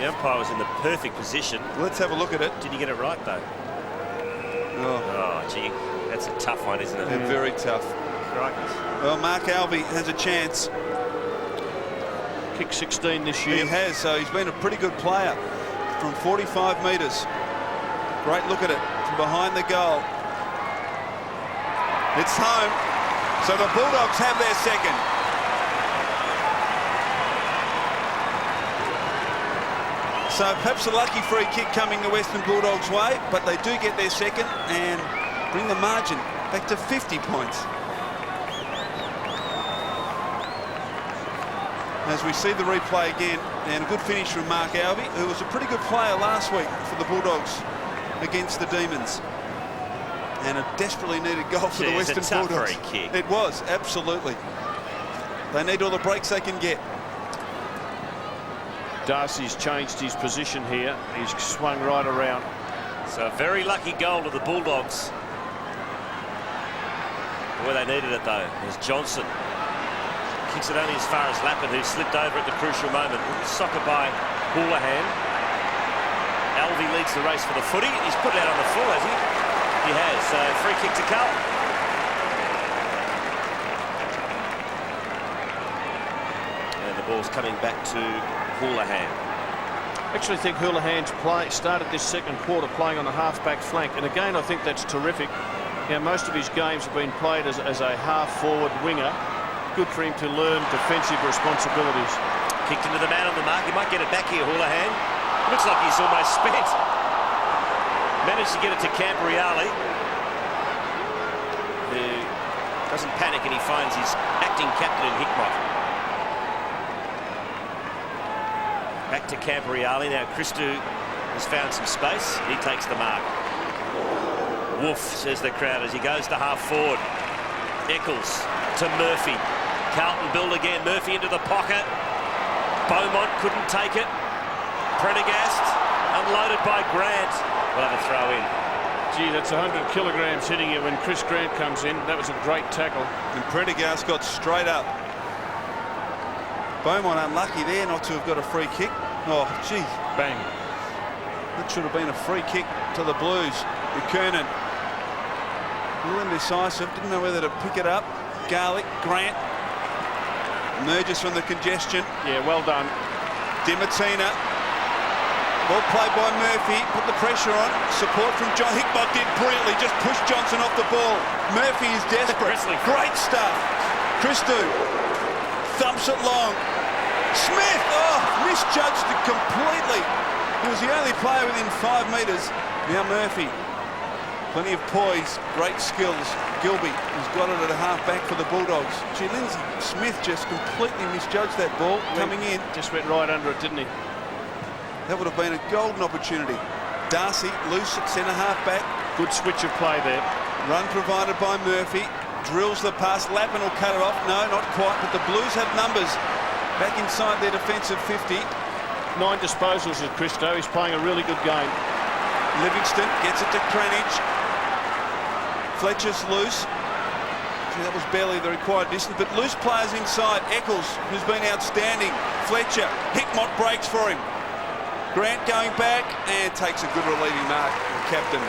[SPEAKER 3] The umpire was in the perfect position.
[SPEAKER 2] Let's have a look at it.
[SPEAKER 3] Did he get it right, though?
[SPEAKER 2] Oh,
[SPEAKER 3] Gee, that's a tough one, isn't it?
[SPEAKER 2] they're very tough.
[SPEAKER 3] Crikey.
[SPEAKER 2] Well, Mark Alvey has a chance.
[SPEAKER 1] Kick 16 this year.
[SPEAKER 2] He has, so he's been a pretty good player from 45 metres. Great look at it from behind the goal. It's home, so the Bulldogs have their second. So perhaps a lucky free kick coming the Western Bulldogs' way, but they do get their second and bring the margin back to 50 points. As we see the replay again, and a good finish from Mark Alvey, who was a pretty good player last week for the Bulldogs against the Demons. And a desperately needed goal for the Western Bulldogs.
[SPEAKER 3] Free kick.
[SPEAKER 2] It was, absolutely. They need all the breaks they can get.
[SPEAKER 1] Darcy's changed his position here. He's swung right around.
[SPEAKER 3] So a very lucky goal to the Bulldogs. Where they needed it, though, is Johnson. Kicks it only as far as Lappin, who slipped over at the crucial moment. Soccer by Houlihan. Alvey leads the race for the footy. He's put it out on the full, has he? He has. So free kick to Carlton. And the ball's coming back to Houlihan.
[SPEAKER 1] I actually think Houlihan's started this second quarter playing on the half-back flank, and again I think that's terrific. Now most of his games have been played as a half-forward winger. Good for him to learn defensive responsibilities.
[SPEAKER 3] Kicked into the man on the mark. He might get it back here, Houlihan. Looks like he's almost spent. Managed to get it to Cambriali, who doesn't panic, and he finds his acting captain in Hickmott. Back to Cambriali. Now Christou has found some space. He takes the mark. Woof, says the crowd as he goes to half forward. Eccles to Murphy. Carlton build again. Murphy into the pocket. Beaumont couldn't take it. Prendergast unloaded by Grant. We'll have a throw in.
[SPEAKER 1] Gee, that's 100 kilograms hitting you when Chris Grant comes in. That was a great tackle.
[SPEAKER 2] And Prendergast got straight up. Beaumont unlucky there not to have got a free kick. Oh, gee.
[SPEAKER 1] Bang.
[SPEAKER 2] That should have been a free kick to the Blues. McKernan. A little indecisive. Didn't know whether to pick it up. Garlick. Grant. Emerges from the congestion.
[SPEAKER 1] Yeah, well done.
[SPEAKER 2] Dimatina. Ball played by Murphy. Put the pressure on. Support from John. Hickmott did brilliantly. Just pushed Johnson off the ball. Murphy is desperate. Great stuff. Christou. Thumps it long. Smith, misjudged it completely. He was the only player within 5 metres. Now Murphy, plenty of poise, great skills. Gilby has got it at a half back for the Bulldogs. Gee, Lindsay Smith just completely misjudged that ball coming in.
[SPEAKER 1] Just went right under it, didn't he?
[SPEAKER 2] That would have been a golden opportunity. Darcy loose at centre half back.
[SPEAKER 1] Good switch of play there.
[SPEAKER 2] Run provided by Murphy. Drills the pass. Lappin will cut it off. No, not quite, but the Blues have numbers. Back inside their defensive 50.
[SPEAKER 1] 9 disposals of Christou. He's playing a really good game.
[SPEAKER 2] Livingston gets it to Cranage. Fletcher's loose. Gee, that was barely the required distance, but loose players inside. Eccles, who's been outstanding. Fletcher. Hickmott breaks for him. Grant going back and takes a good relieving mark. The captain.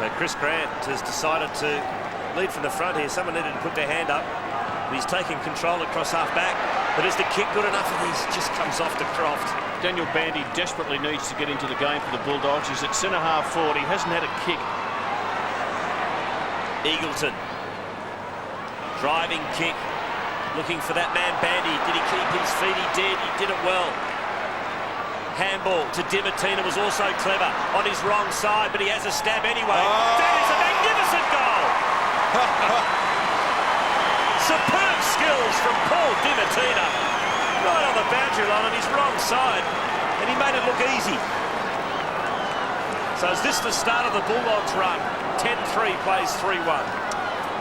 [SPEAKER 3] So Chris Grant has decided to lead from the front here. Someone needed to put their hand up. He's taking control across half back. But is the kick good enough? And he just comes off to Croft.
[SPEAKER 1] Daniel Bandy desperately needs to get into the game for the Bulldogs. He's at centre half forward. He hasn't had a kick.
[SPEAKER 3] Eagleton. Driving kick. Looking for that man Bandy. Did he keep his feet? He did. He did it well. Handball to Dimatina was also clever on his wrong side, but he has a stab anyway. That is a magnificent goal! Superb skills from Paul Dimatina. Right on the boundary line on his wrong side, and he made it look easy. So is this the start of the Bulldogs run? 10-3 plays 3-1.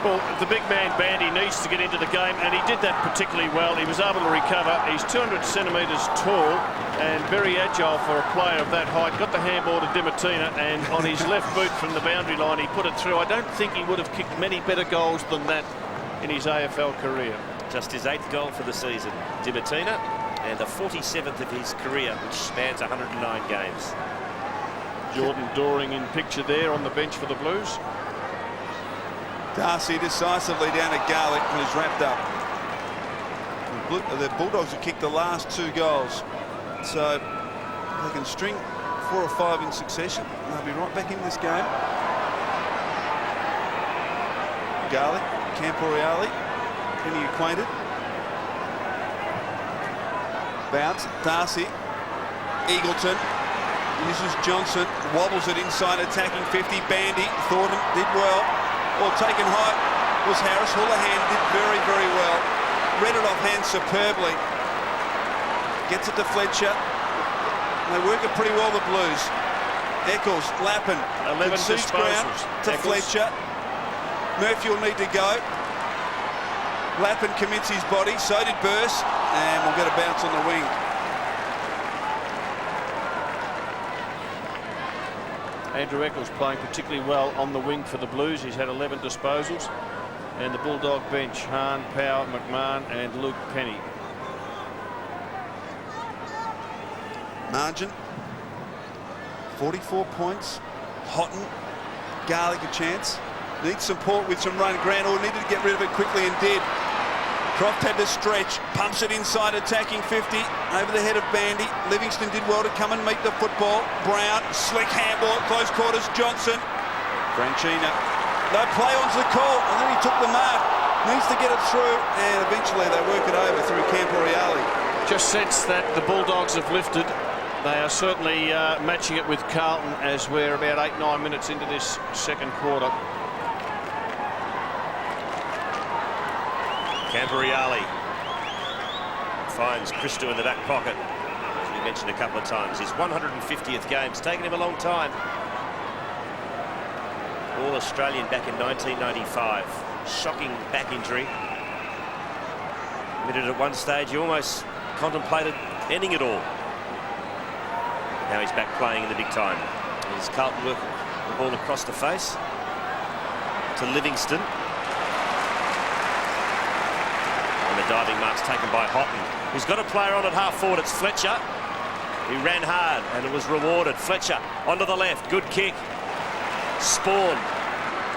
[SPEAKER 1] Well, the big man Bandy needs to get into the game, and he did that particularly well. He was able to recover. He's 200 centimetres tall and very agile for a player of that height. Got the handball to Dimatina, and on his left boot from the boundary line, he put it through. I don't think he would have kicked many better goals than that in his AFL career.
[SPEAKER 3] Just his 8th goal for the season. Dimatina and the 47th of his career, which spans 109 games.
[SPEAKER 1] Jordan Doring in picture there on the bench for the Blues.
[SPEAKER 2] Darcy decisively down to Garlick, who's wrapped up. The Bulldogs have kicked the last 2 goals, so they can string 4 or 5 in succession, and they'll be right back in this game. Garlick, Camporeale, getting acquainted. Bounce, Darcy, Eagleton, uses Johnson, wobbles it inside, attacking 50. Bandy, Thornton did well, or taken high was Harris. Houlihan did very, very well. Read it offhand superbly. Gets it to Fletcher. And they work it pretty well, the Blues. Eccles, Lappin,
[SPEAKER 1] 11
[SPEAKER 2] concedes ground
[SPEAKER 1] disposals.
[SPEAKER 2] to
[SPEAKER 1] Eccles.
[SPEAKER 2] Fletcher. Murphy will need to go. Lappin commits his body, so did Burse, and we'll get a bounce on the wing.
[SPEAKER 1] Andrew Eccles playing particularly well on the wing for the Blues. He's had 11 disposals. And the Bulldog bench, Hahn, Power, McMahon and Luke Penny.
[SPEAKER 2] Margin, 44 points. Houghton, Garlick a chance. Needs support with some run. Grant needed to get rid of it quickly and did. Croft had to stretch, pumps it inside, attacking 50, over the head of Bandy. Livingston did well to come and meet the football. Brown, slick handball, close quarters, Johnson. Franchina, no play on's the call, and then he took the mark. Needs to get it through, and eventually they work it over through Camporeale.
[SPEAKER 1] Just sense that the Bulldogs have lifted. They are certainly matching it with Carlton as we're about 8-9 minutes into this second quarter.
[SPEAKER 3] Camporeale finds Christo in the back pocket, as we mentioned a couple of times. His 150th game. It's taken him a long time. All-Australian back in 1995. Shocking back injury. Admitted at one stage he almost contemplated ending it all. Now he's back playing in the big time. Here's Carlton working the ball across the face to Livingston. Diving marks taken by Houghton. He's got a player on at half forward. It's Fletcher. He ran hard and it was rewarded. Fletcher onto the left. Good kick. Spawn.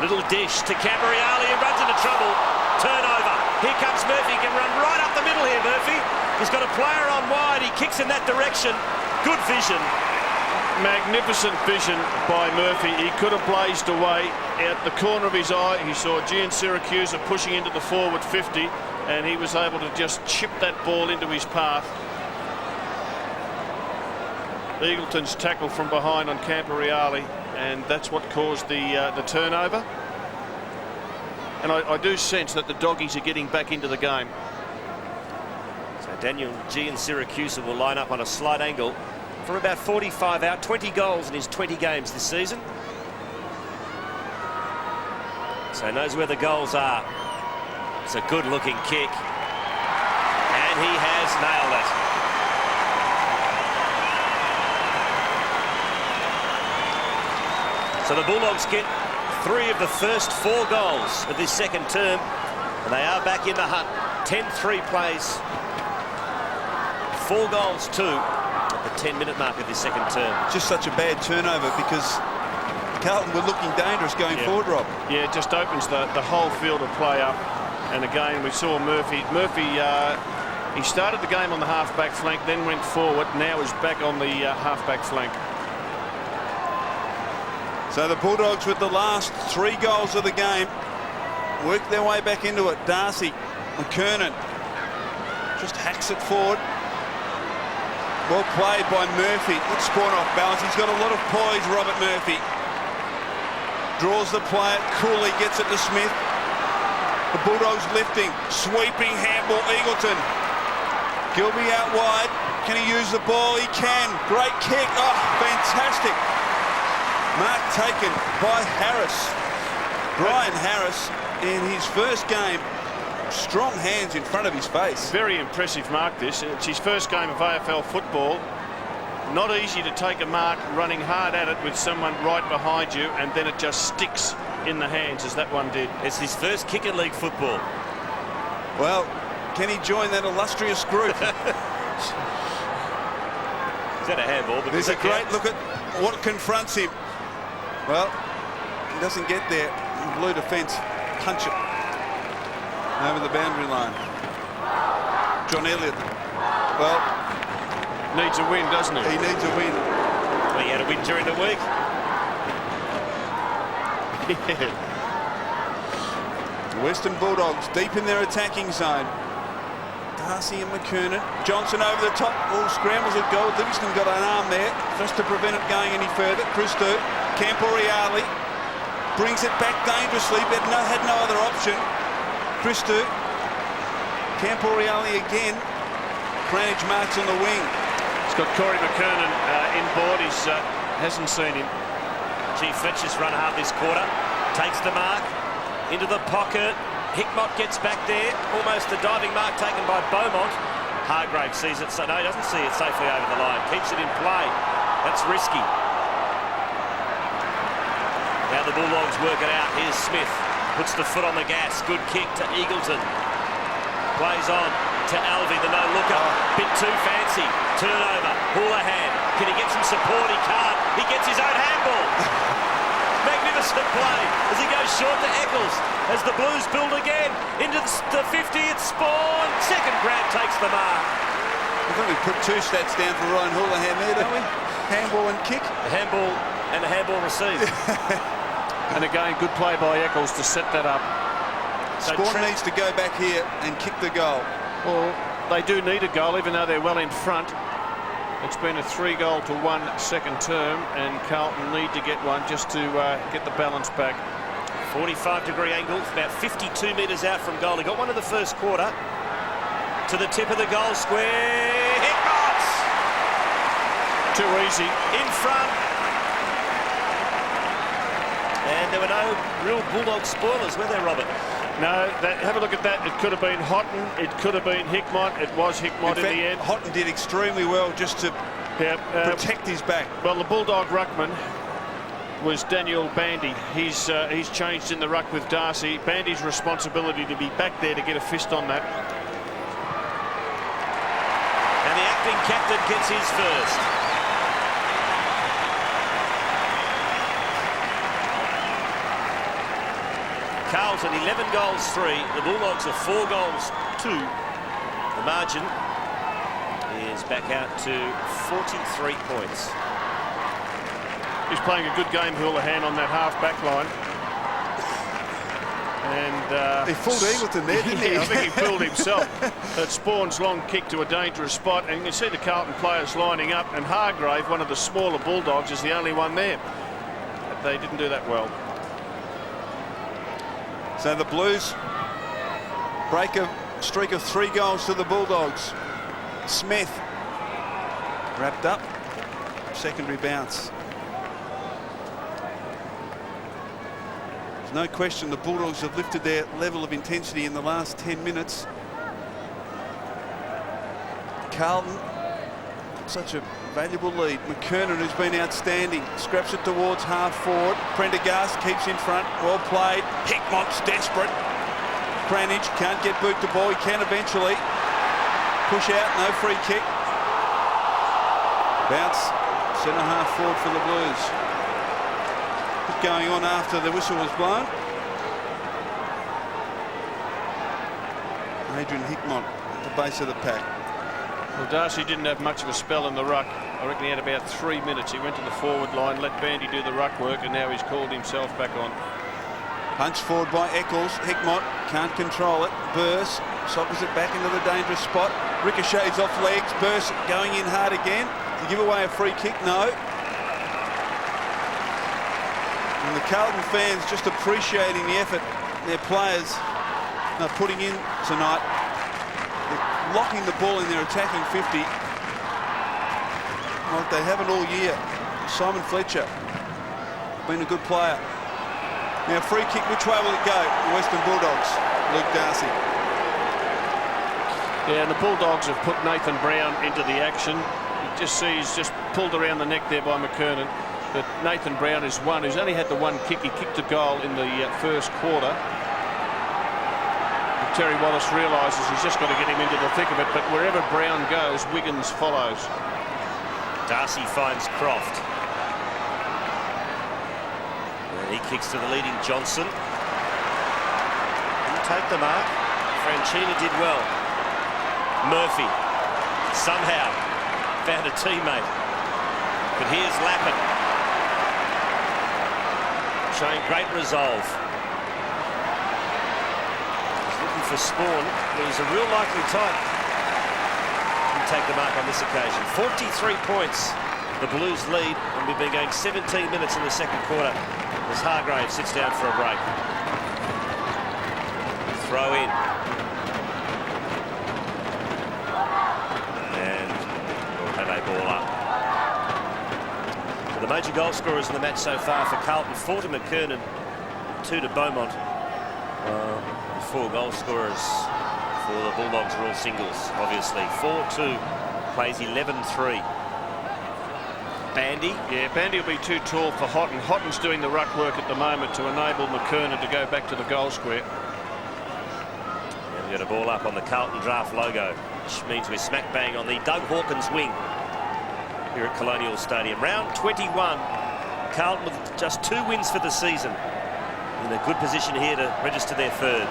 [SPEAKER 3] Little dish to Camporeale, who runs into trouble. Turnover. Here comes Murphy. He can run right up the middle here, Murphy. He's got a player on wide. He kicks in that direction. Good vision.
[SPEAKER 1] Magnificent vision by Murphy. He could have blazed away. Out the corner of his eye, he saw Gian Syracuse pushing into the forward 50. And he was able to just chip that ball into his path. Eagleton's tackle from behind on Camporeale, and that's what caused the turnover. And I do sense that the doggies are getting back into the game.
[SPEAKER 3] So Daniel Gian Syracuse will line up on a slight angle for about 45 out, 20 goals in his 20 games this season. So he knows where the goals are. It's a good-looking kick, and he has nailed it. So the Bulldogs get 3 of the first 4 goals of this second term, and they are back in the hunt. 10-3 plays, 4 goals, 2 at the 10-minute mark of this second term.
[SPEAKER 2] Just such a bad turnover because Carlton were looking dangerous going forward, Rob.
[SPEAKER 1] Yeah, it just opens the whole field of play up. And again, we saw Murphy. He started the game on the half-back flank, then went forward. Now is back on the half-back flank.
[SPEAKER 2] So the Bulldogs with the last 3 goals of the game work their way back into it. Darcy and Kernan just hacks it forward. Well played by Murphy. Good spawn off balance. He's got a lot of poise, Robert Murphy. Draws the play, coolly gets it to Smith. The Bulldogs lifting, sweeping handball, Eagleton. Gilby out wide. Can he use the ball? He can. Great kick. Oh, fantastic. Mark taken by Harris. Brian Harris in his first game. Strong hands in front of his face.
[SPEAKER 1] Very impressive mark this. It's his first game of AFL football. Not easy to take a mark running hard at it with someone right behind you, and then it just sticks in the hands as that one did.
[SPEAKER 3] It's his first kick in league football.
[SPEAKER 2] Well, can he join that illustrious group?
[SPEAKER 3] Is that a handball? But
[SPEAKER 2] there's a great look at what confronts him. Well, he doesn't get there. Blue defence punch it over the boundary line. John Elliott, well,
[SPEAKER 1] needs a win, doesn't he?
[SPEAKER 2] He needs a win.
[SPEAKER 3] Well, he had a win during the week.
[SPEAKER 2] Western Bulldogs deep in their attacking zone. Darcy and McKernan. Johnson over the top. All scrambles at goal. Livingston got an arm there just to prevent it going any further. Christo. Camporiali brings it back dangerously, but had no other option. Christo. Camporiali again. Cranage marks on the wing.
[SPEAKER 1] He's got Corey McKernan inboard. He hasn't seen him.
[SPEAKER 3] Chief Fletcher's run hard this quarter. Takes the mark. Into the pocket. Hickmott gets back there. Almost a diving mark taken by Beaumont. Hargrave sees it. So no, he doesn't see it safely over the line. Keeps it in play. That's risky. Now the Bulldogs work it out. Here's Smith. Puts the foot on the gas. Good kick to Eagleton. Plays on to Alvey, the no-looker. Bit too fancy. Turnover. Houlihan. Can he get some support? He can't. He gets his own handball. Magnificent play as he goes short to Eccles. As the Blues build again into the 50, it's Spawn. Second grab takes the mark.
[SPEAKER 2] I think we put two stats down for Ryan Houlihan there, don't we? Handball and kick.
[SPEAKER 3] A handball and a handball received.
[SPEAKER 1] And again, good play by Eccles to set that up.
[SPEAKER 3] So
[SPEAKER 2] Spawn needs to go back here and kick the goal.
[SPEAKER 1] Well, they do need a goal, even though they're well in front. It's been a 3-goal to 1 second term, and Carlton need to get one just to get the balance back.
[SPEAKER 3] 45-degree angle, about 52 metres out from goal. He got one in the first quarter. To the tip of the goal square. Hickmott!
[SPEAKER 1] Too easy.
[SPEAKER 3] In front. And there were no real Bulldog spoilers, were there, Robert?
[SPEAKER 1] No, have a look at that. It could have been Houghton. It could have been Hickmott. It was Hickmott in the end.
[SPEAKER 2] Houghton did extremely well just to protect his back.
[SPEAKER 1] Well, the Bulldog ruckman was Daniel Bandy. He's changed in the ruck with Darcy. Bandy's responsibility to be back there to get a fist on that.
[SPEAKER 3] And the acting captain gets his first. Carlton 11 goals 3. The Bulldogs are 4 goals 2. The margin is back out to 43 points.
[SPEAKER 1] He's playing a good game, Houlihan, on that half-back line. And
[SPEAKER 2] he fooled Eagleton there, didn't he?
[SPEAKER 1] I think he fooled himself. That Spawn's long kick to a dangerous spot, and you can see the Carlton players lining up, and Hargrave, one of the smaller Bulldogs, is the only one there. But they didn't do that well.
[SPEAKER 2] So the Blues break a streak of 3 goals to the Bulldogs. Smith wrapped up. Secondary bounce. There's no question the Bulldogs have lifted their level of intensity in the last 10 minutes. Carlton, such a valuable lead. McKernan, who's been outstanding, scraps it towards half forward. Prendergast keeps in front. Well played. Hickmott's desperate. Cranage can't get boot the ball. He can eventually. Push out, no free kick. Bounce, centre half forward for the Blues. What's going on after the whistle was blown? Adrian Hickmott at the base of the pack.
[SPEAKER 1] Well, Darcy didn't have much of a spell in the ruck. I reckon he had about 3 minutes. He went to the forward line, let Bandy do the ruck work, and now he's called himself back on.
[SPEAKER 2] Punch forward by Eccles. Hickmott can't control it. Burse sockers it back into the dangerous spot. Ricochets off legs. Burse going in hard again. To give away a free kick? No. And the Carlton fans just appreciating the effort their players are putting in tonight. They're locking the ball in their attacking 50 like they haven't all year. Simon Fletcher been a good player. Now free kick, which way will it go? The Western Bulldogs. Luke Darcy.
[SPEAKER 1] Yeah, and the Bulldogs have put Nathan Brown into the action. You just see he's just pulled around the neck there by McKernan. But Nathan Brown is one who's only had the one kick. He kicked a goal in the first quarter. The Terry Wallace realises he's just got to get him into the thick of it, but wherever Brown goes, Wiggins follows.
[SPEAKER 3] Darcy finds Croft. And he kicks to the leading Johnson. Didn't take the mark. Franchina did well. Murphy somehow found a teammate. But here's Lappin, showing great resolve. He's looking for Spawn, but he's a real likely type. Didn't take the mark on this occasion. 43 points. The Blues lead, and we've been going 17 minutes in the second quarter as Hargrave sits down for a break. Throw in. And we'll have a ball up. The major goal scorers in the match so far for Carlton, 4 to McKernan, 2 to Beaumont. The 4 goal scorers for the Bulldogs are all singles, obviously. 4-2 plays 11-3. Bandy?
[SPEAKER 1] Yeah, Bandy will be too tall for Houghton. Houghton's doing the ruck work at the moment to enable McKernan to go back to the goal square.
[SPEAKER 3] And we got a ball up on the Carlton draft logo, which means we're smack bang on the Doug Hawkins wing here at Colonial Stadium. Round 21. Carlton with just 2 wins for the season. In a good position here to register their 3rd.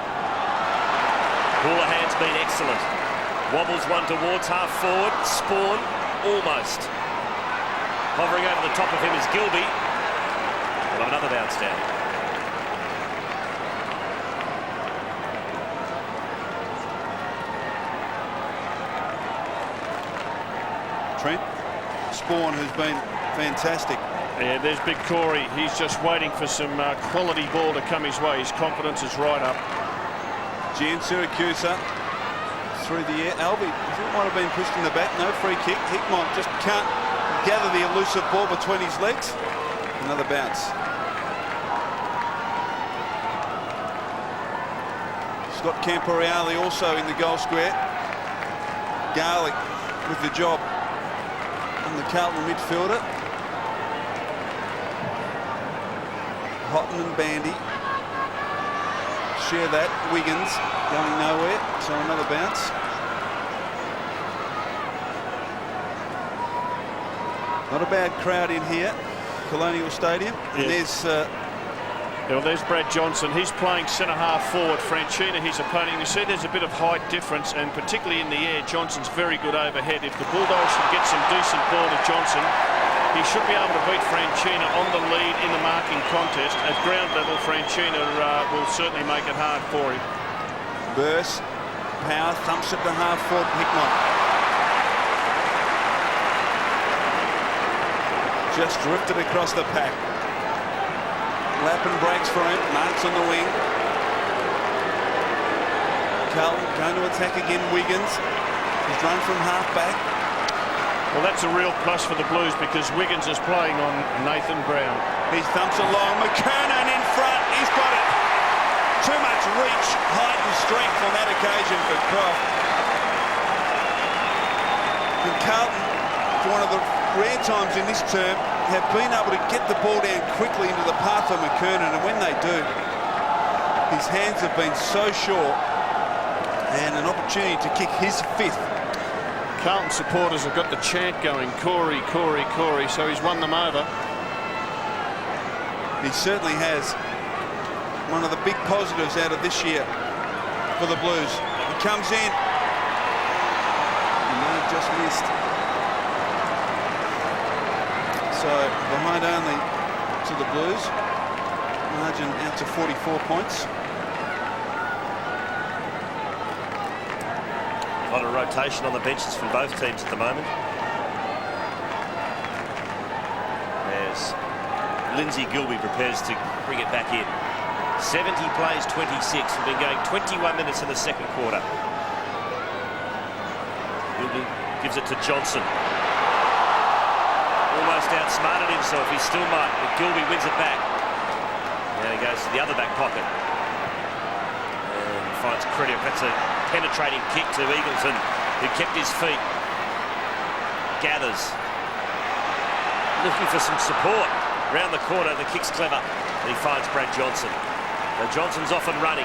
[SPEAKER 3] Houlihan's been excellent. Wobbles one towards half forward. Spawn, almost. Hovering over the top of him is Gilby. We'll have another bounce down.
[SPEAKER 2] Trent. Spawn, who's been fantastic.
[SPEAKER 1] Yeah, there's big Corey. He's just waiting for some quality ball to come his way. His confidence is right up.
[SPEAKER 2] Gian Siracusa through the air. Albie, I think might have been pushed in the back. No free kick. Hickmont just can't gather the elusive ball between his legs. Another bounce. Scott Camporeale also in the goal square. Garlic with the job on the Carlton midfielder. Houghton and Bandy share that. Wiggins going nowhere, so another bounce. Not a bad crowd in here, Colonial Stadium. And
[SPEAKER 1] there's Brad Johnson. He's playing centre-half forward. Franchina, his opponent. You see there's a bit of height difference, and particularly in the air, Johnson's very good overhead. If the Bulldogs can get some decent ball to Johnson, he should be able to beat Franchina on the lead in the marking contest. At ground level, Franchina will certainly make it hard for him.
[SPEAKER 2] Burst, power, thumps it to half forward, Hickmont. Just drifted across the pack. Lappin breaks for him, marks on the wing. Carlton going to attack again, Wiggins. He's run from half back.
[SPEAKER 1] Well, that's a real plus for the Blues because Wiggins is playing on Nathan Brown.
[SPEAKER 2] He thumps along, McKernan in front, he's got it. Too much reach, height and strength on that occasion for Croft. And Carlton, for one of the rare times in this term, have been able to get the ball down quickly into the path of McKernan, and when they do, his hands have been so short, and an opportunity to kick his 5th.
[SPEAKER 1] Carlton supporters have got the chant going, Corey, Corey, Corey, so he's won them over.
[SPEAKER 2] He certainly has. One of the big positives out of this year for the Blues. He comes in. No, just missed. So behind only to the Blues. Margin out to 44 points.
[SPEAKER 3] A lot of rotation on the benches from both teams at the moment. As Lindsay Gilby prepares to bring it back in. 70 plays 26. We've been going 21 minutes in the second quarter. Gilby gives it to Johnson. Almost outsmarted himself. He still might, but Gilby wins it back. Now he goes to the other back pocket. And finds Credit. That's a penetrating kick to Eagleton, who kept his feet. Gathers. Looking for some support. Round the corner, the kick's clever. And he finds Brad Johnson. So Johnson's off and running.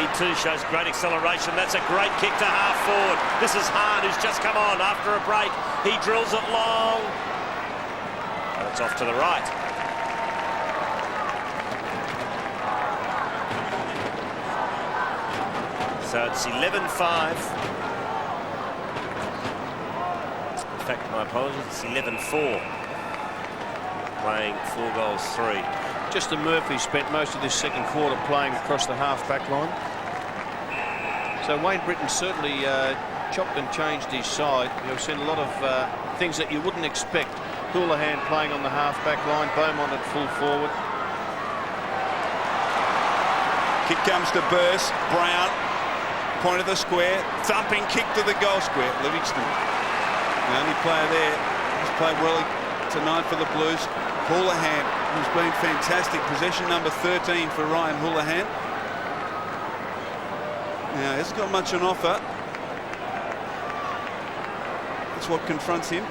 [SPEAKER 3] He too shows great acceleration. That's a great kick to half forward. This is Hahn, who's just come on after a break. He drills it long. And it's off to the right. So it's 11-5. In fact, my apologies, it's 11-4. Playing 4 goals 3.
[SPEAKER 1] Justin Murphy spent most of this second quarter playing across the half-back line. So Wayne Britton certainly chopped and changed his side. You've seen a lot of things that you wouldn't expect. Houlihan playing on the half-back line, Beaumont at full forward.
[SPEAKER 2] Kick comes to Burse. Brown, point of the square, thumping kick to the goal square. Livingston, the only player there who's played well tonight for the Blues. Houlihan, who's been fantastic. Possession number 13 for Ryan Houlihan. Now, he hasn't got much on offer. That's what confronts him.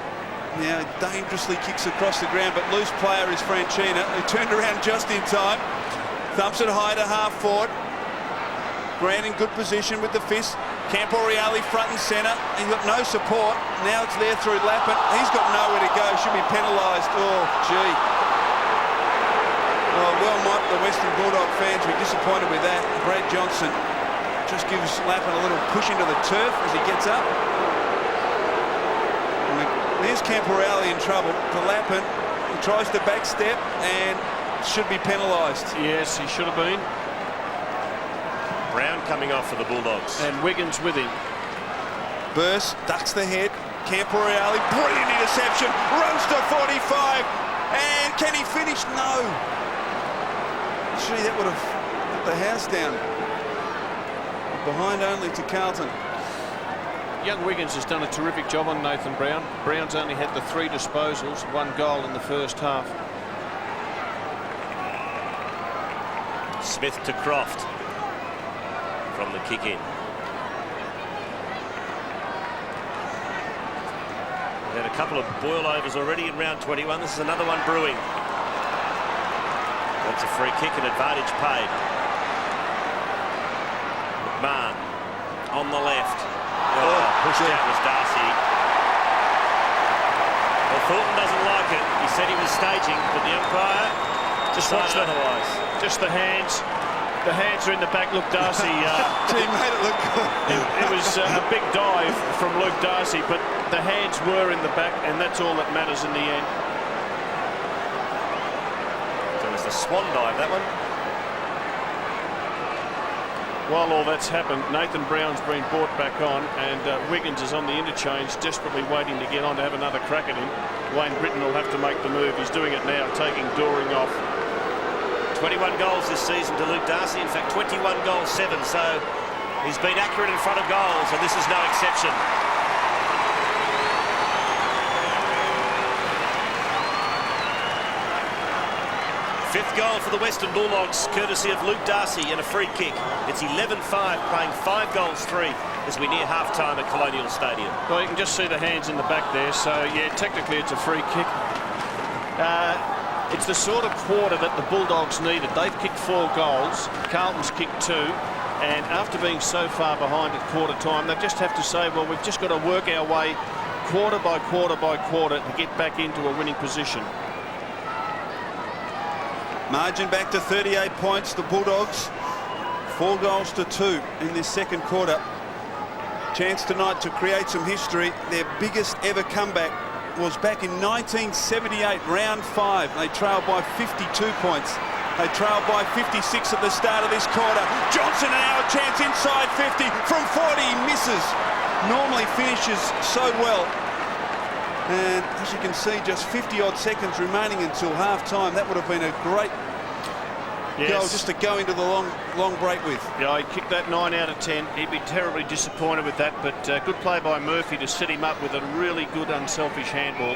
[SPEAKER 2] Now, dangerously kicks across the ground, but loose player is Franchina, who turned around just in time. Thumps it high to half forward. Grant in good position with the fist. Camporeale front and centre. He's got no support. Now it's there through Lappin. He's got nowhere to go. Should be penalised. Oh, gee. Well, might the Western Bulldog fans be disappointed with that. Brad Johnson just gives Lappin a little push into the turf as he gets up. And there's Camporeale in trouble for Lappin. He tries to backstep and should be penalised.
[SPEAKER 1] Yes, he should have been.
[SPEAKER 3] Brown coming off for the Bulldogs.
[SPEAKER 1] And Wiggins with him.
[SPEAKER 2] Burse ducks the head. Camporeale, brilliant interception. Runs to 45. And can he finish? No. Gee, that would have put the house down. Behind only to Carlton.
[SPEAKER 1] Young Wiggins has done a terrific job on Nathan Brown. Brown's only had the 3 disposals, 1 goal in the first half.
[SPEAKER 3] Smith to Croft from the kick in. We've had a couple of boil overs already in round 21. This is another one brewing. That's a free kick and advantage paid. McMahon on the left. Pushed out was Darcy. Well, Thornton doesn't like it. He said he was staging, but the umpire
[SPEAKER 1] Just watch that.
[SPEAKER 3] otherwise.
[SPEAKER 1] Just the hands. The hands are in the back. Look, Darcy.
[SPEAKER 2] He made it look good.
[SPEAKER 1] It was a big dive from Luke Darcy, but the hands were in the back, and that's all that matters in the end.
[SPEAKER 3] So it was the swan dive, that one.
[SPEAKER 1] While all that's happened, Nathan Brown's been brought back on, and Wiggins is on the interchange, desperately waiting to get on to have another crack at him. Wayne Britton will have to make the move. He's doing it now, taking Doring off.
[SPEAKER 3] 21 goals this season to Luke Darcy. In fact, 21 goals, 7. So he's been accurate in front of goals, and this is no exception. Fifth goal for the Western Bulldogs, courtesy of Luke Darcy and a free kick. It's 11-5, playing 5 goals 3 as we near half-time at Colonial Stadium.
[SPEAKER 1] Well, you can just see the hands in the back there, so yeah, technically it's a free kick. It's the sort of quarter that the Bulldogs needed. They've kicked 4 goals, Carlton's kicked 2, and after being so far behind at quarter time, they just have to say, well, we've just got to work our way quarter by quarter by quarter to get back into a winning position.
[SPEAKER 2] Margin back to 38 points. The Bulldogs 4 goals to 2 in this second quarter. Chance tonight to create some history. Their biggest ever comeback was back in 1978, round 5. They trailed by 52 points. They trailed by 56 at the start of this quarter. Johnson now a chance inside 50 from 40, misses. Normally finishes so well. And as you can see, just 50-odd seconds remaining until half-time. That would have been a great goal just to go into the long break with.
[SPEAKER 1] Yeah, he kicked that 9 out of 10. He'd be terribly disappointed with that, but good play by Murphy to set him up with a really good, unselfish handball.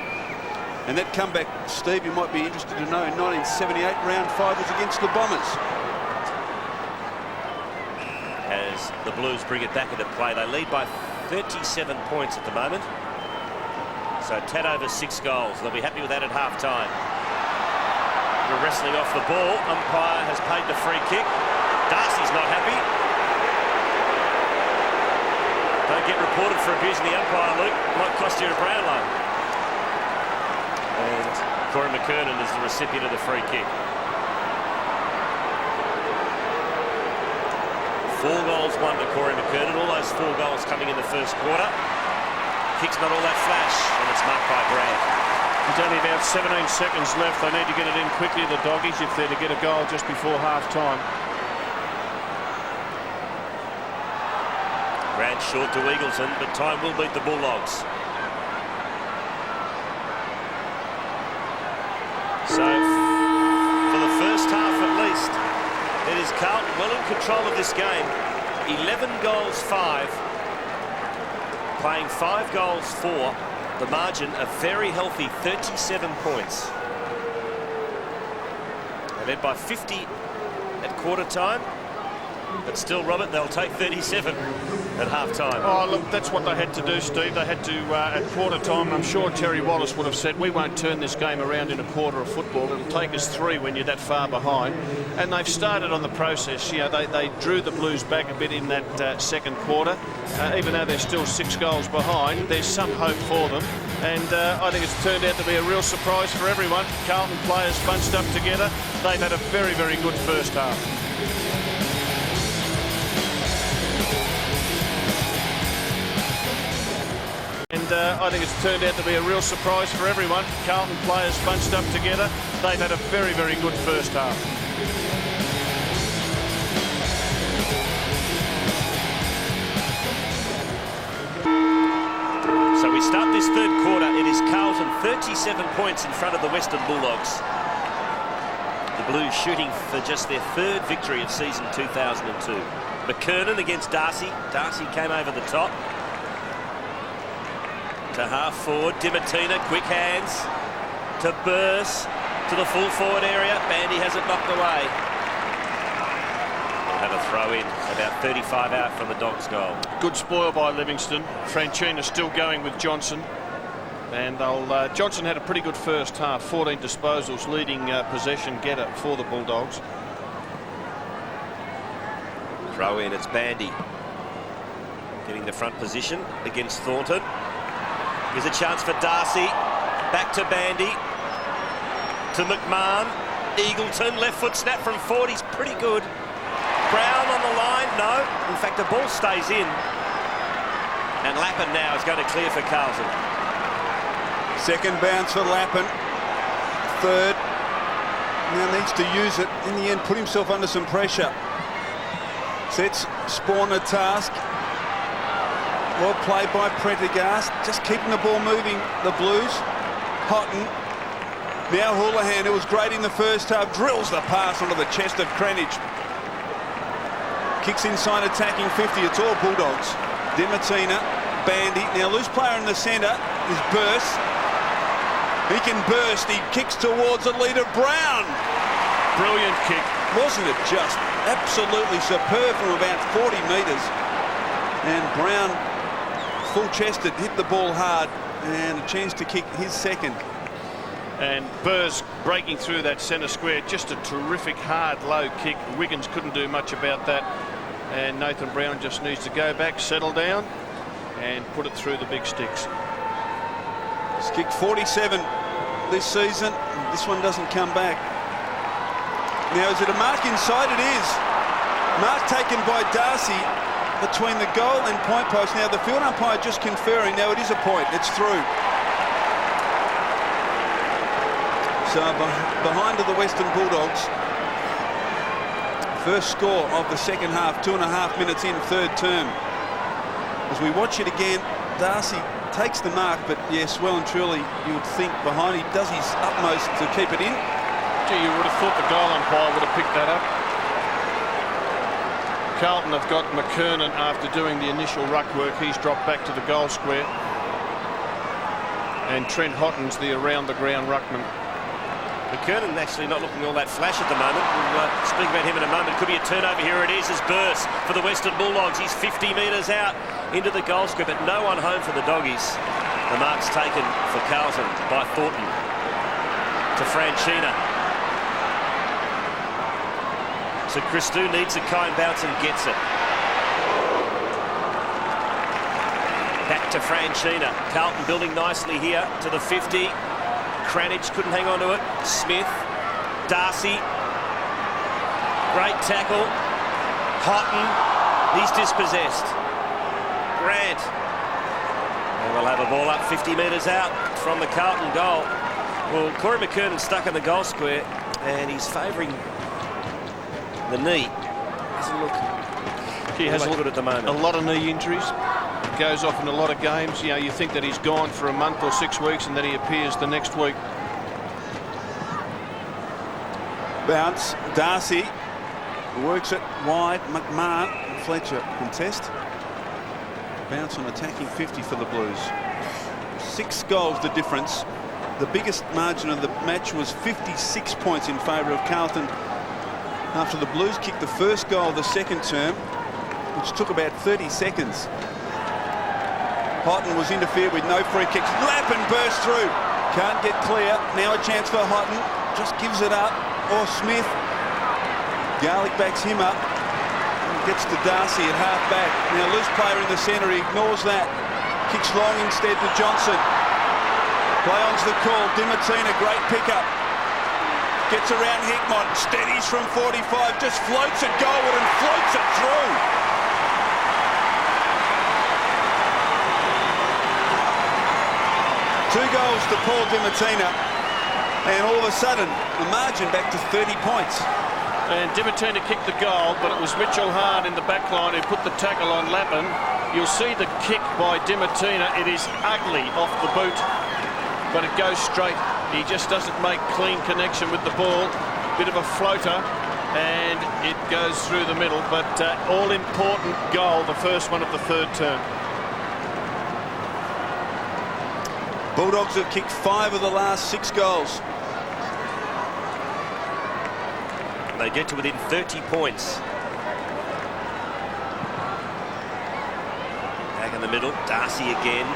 [SPEAKER 2] And that comeback, Steve, you might be interested to know, in 1978, round 5 was against the Bombers.
[SPEAKER 3] As the Blues bring it back into play, they lead by 37 points at the moment. So tad over 6 goals. They'll be happy with that at half-time. We're wrestling off the ball. Umpire has paid the free kick. Darcy's not happy. get reported for abusing the umpire, Luke. Might cost you a Brownlow. And Corey McKernan is the recipient of the free kick. 4 goals won to Corey McKernan. All those 4 goals coming in the first quarter. Kick's not all that flash, and it's marked by Grant.
[SPEAKER 1] There's only about 17 seconds left. They need to get it in quickly, the Doggies, if they're to get a goal just before half-time.
[SPEAKER 3] Grant short to Eagleton, but time will beat the Bulldogs. So, for the first half at least, it is Carlton well in control of this game. 11 goals, 5. Playing 5 goals, 4. The margin a very healthy 37 points. They're led by 50 at quarter time. But still, Robert, they'll take 37 at half-time.
[SPEAKER 1] Oh, look, that's what they had to do, Steve. They had to, at quarter time, I'm sure Terry Wallace would have said, we won't turn this game around in a quarter of football. It'll take us 3 when you're that far behind. And they've started on the process. You know, they drew the Blues back a bit in that second quarter. Even though they're still 6 goals behind, there's some hope for them. And I think it's turned out to be a real surprise for everyone. Carlton players bunched up together. They've had a very, very good first half. And I think it's turned out to be a real surprise for everyone. Carlton players bunched up together. They've had a very, very good first half.
[SPEAKER 3] So we start this third quarter. It is Carlton 37 points in front of the Western Bulldogs. The Blues shooting for just their 3rd victory of season 2002. McKernan against Darcy. Darcy came over the top. To half forward, Dimatina, quick hands. To Burse, to the full forward area. Bandy has it knocked away. They'll have a throw in, about 35 out from the Dogs' goal.
[SPEAKER 1] Good spoil by Livingston. Franchina still going with Johnson. And they'll, Johnson had a pretty good first half, 14 disposals, leading possession getter for the Bulldogs.
[SPEAKER 3] Throw in, it's Bandy. Getting the front position against Thornton. Here's a chance for Darcy. Back to Bandy. To McMahon. Eagleton, left foot snap from 40. He's pretty good. Brown on the line. No. In fact, the ball stays in. And Lappin now is going to clear for Carlton.
[SPEAKER 2] Second bounce for Lappin. Third. Now needs to use it. In the end, put himself under some pressure. Sets Spawn a task. Well played by Prendergast, just keeping the ball moving, the Blues. Houghton, now Houlihan, who was great in the first half, drills the pass onto the chest of Cranage. Kicks inside, attacking 50, it's all Bulldogs. Dimatina, Bandy, now loose player in the centre is Burse. He can burst, he kicks towards the leader, Brown.
[SPEAKER 1] Brilliant kick.
[SPEAKER 2] Wasn't it just absolutely superb from about 40 metres. And Brown, full-chested, hit the ball hard, and a chance to kick his second.
[SPEAKER 1] And Burrs breaking through that centre square, just a terrific hard low kick. Wiggins couldn't do much about that, and Nathan Brown just needs to go back, settle down, and put it through the big sticks.
[SPEAKER 2] He's kicked 47 this season. This one doesn't come back. Now, is it a mark inside? It is. Mark taken by Darcy between the goal and point post. Now the field umpire just conferring. Now it is a point. It's through. So behind are the Western Bulldogs. First score of the second half, 2.5 minutes in, third term. As we watch it again, Darcy takes the mark, but yes, well and truly, you would think behind, he does his utmost to keep it in.
[SPEAKER 1] Gee, you would have thought the goal umpire would have picked that up. Carlton have got McKernan after doing the initial ruck work. He's dropped back to the goal square. And Trent Houghton's the around-the-ground ruckman.
[SPEAKER 3] McKernan actually not looking all that flash at the moment. We'll speak about him in a moment. Could be a turnover. Here it is as Burse for the Western Bulldogs. He's 50 metres out into the goal square, but no one home for the Doggies. The mark's taken for Carlton by Thornton to Franchina. So Christou needs a kind bounce and gets it. back to Franchina. Carlton building nicely here to the 50. Cranage couldn't hang on to it. Smith, Darcy, great tackle. Houghton, he's dispossessed. Grant, and we'll have a ball up 50 metres out from the Carlton goal. Well, Corey McKernan stuck in the goal square, and he's favouring the knee. Doesn't look
[SPEAKER 1] he has
[SPEAKER 3] good at the moment.
[SPEAKER 1] A lot of knee injuries. Goes off in a lot of games. You know, you think that he's gone for a month or 6 weeks, and then he appears the next week.
[SPEAKER 2] Bounce. Darcy works it wide. McMahon and Fletcher contest. Bounce on attacking 50 for the Blues. 6 goals the difference. The biggest margin of the match was 56 points in favour of Carlton after the Blues kicked the first goal of the second term, which took about 30 seconds. Houghton was interfered with, no free kicks. Lappin bursts through. Can't get clear. Now a chance for Houghton. Just gives it up. Or Smith. Garlick backs him up. And gets to Darcy at half back. Now loose player in the centre. He ignores that. Kicks long instead to Johnson. Play on's the call. Dimatina, great pickup. Gets around Hickmott. Steadies from 45. Just floats it goalward and floats it through. Two goals to Paul Dimatina, and all of a sudden the margin back to 30 points.
[SPEAKER 1] And Dimatina kicked the goal, but it was Mitchell Hart in the back line who put the tackle on Lappin. You'll see the kick by Dimatina. It is ugly off the boot, but it goes straight. He just doesn't make clean connection with the ball. Bit of a floater, and it goes through the middle. But all-important goal, the first one of the third term.
[SPEAKER 2] Bulldogs have kicked 5 of the last 6 goals.
[SPEAKER 3] They get to within 30 points. Back in the middle, Darcy again.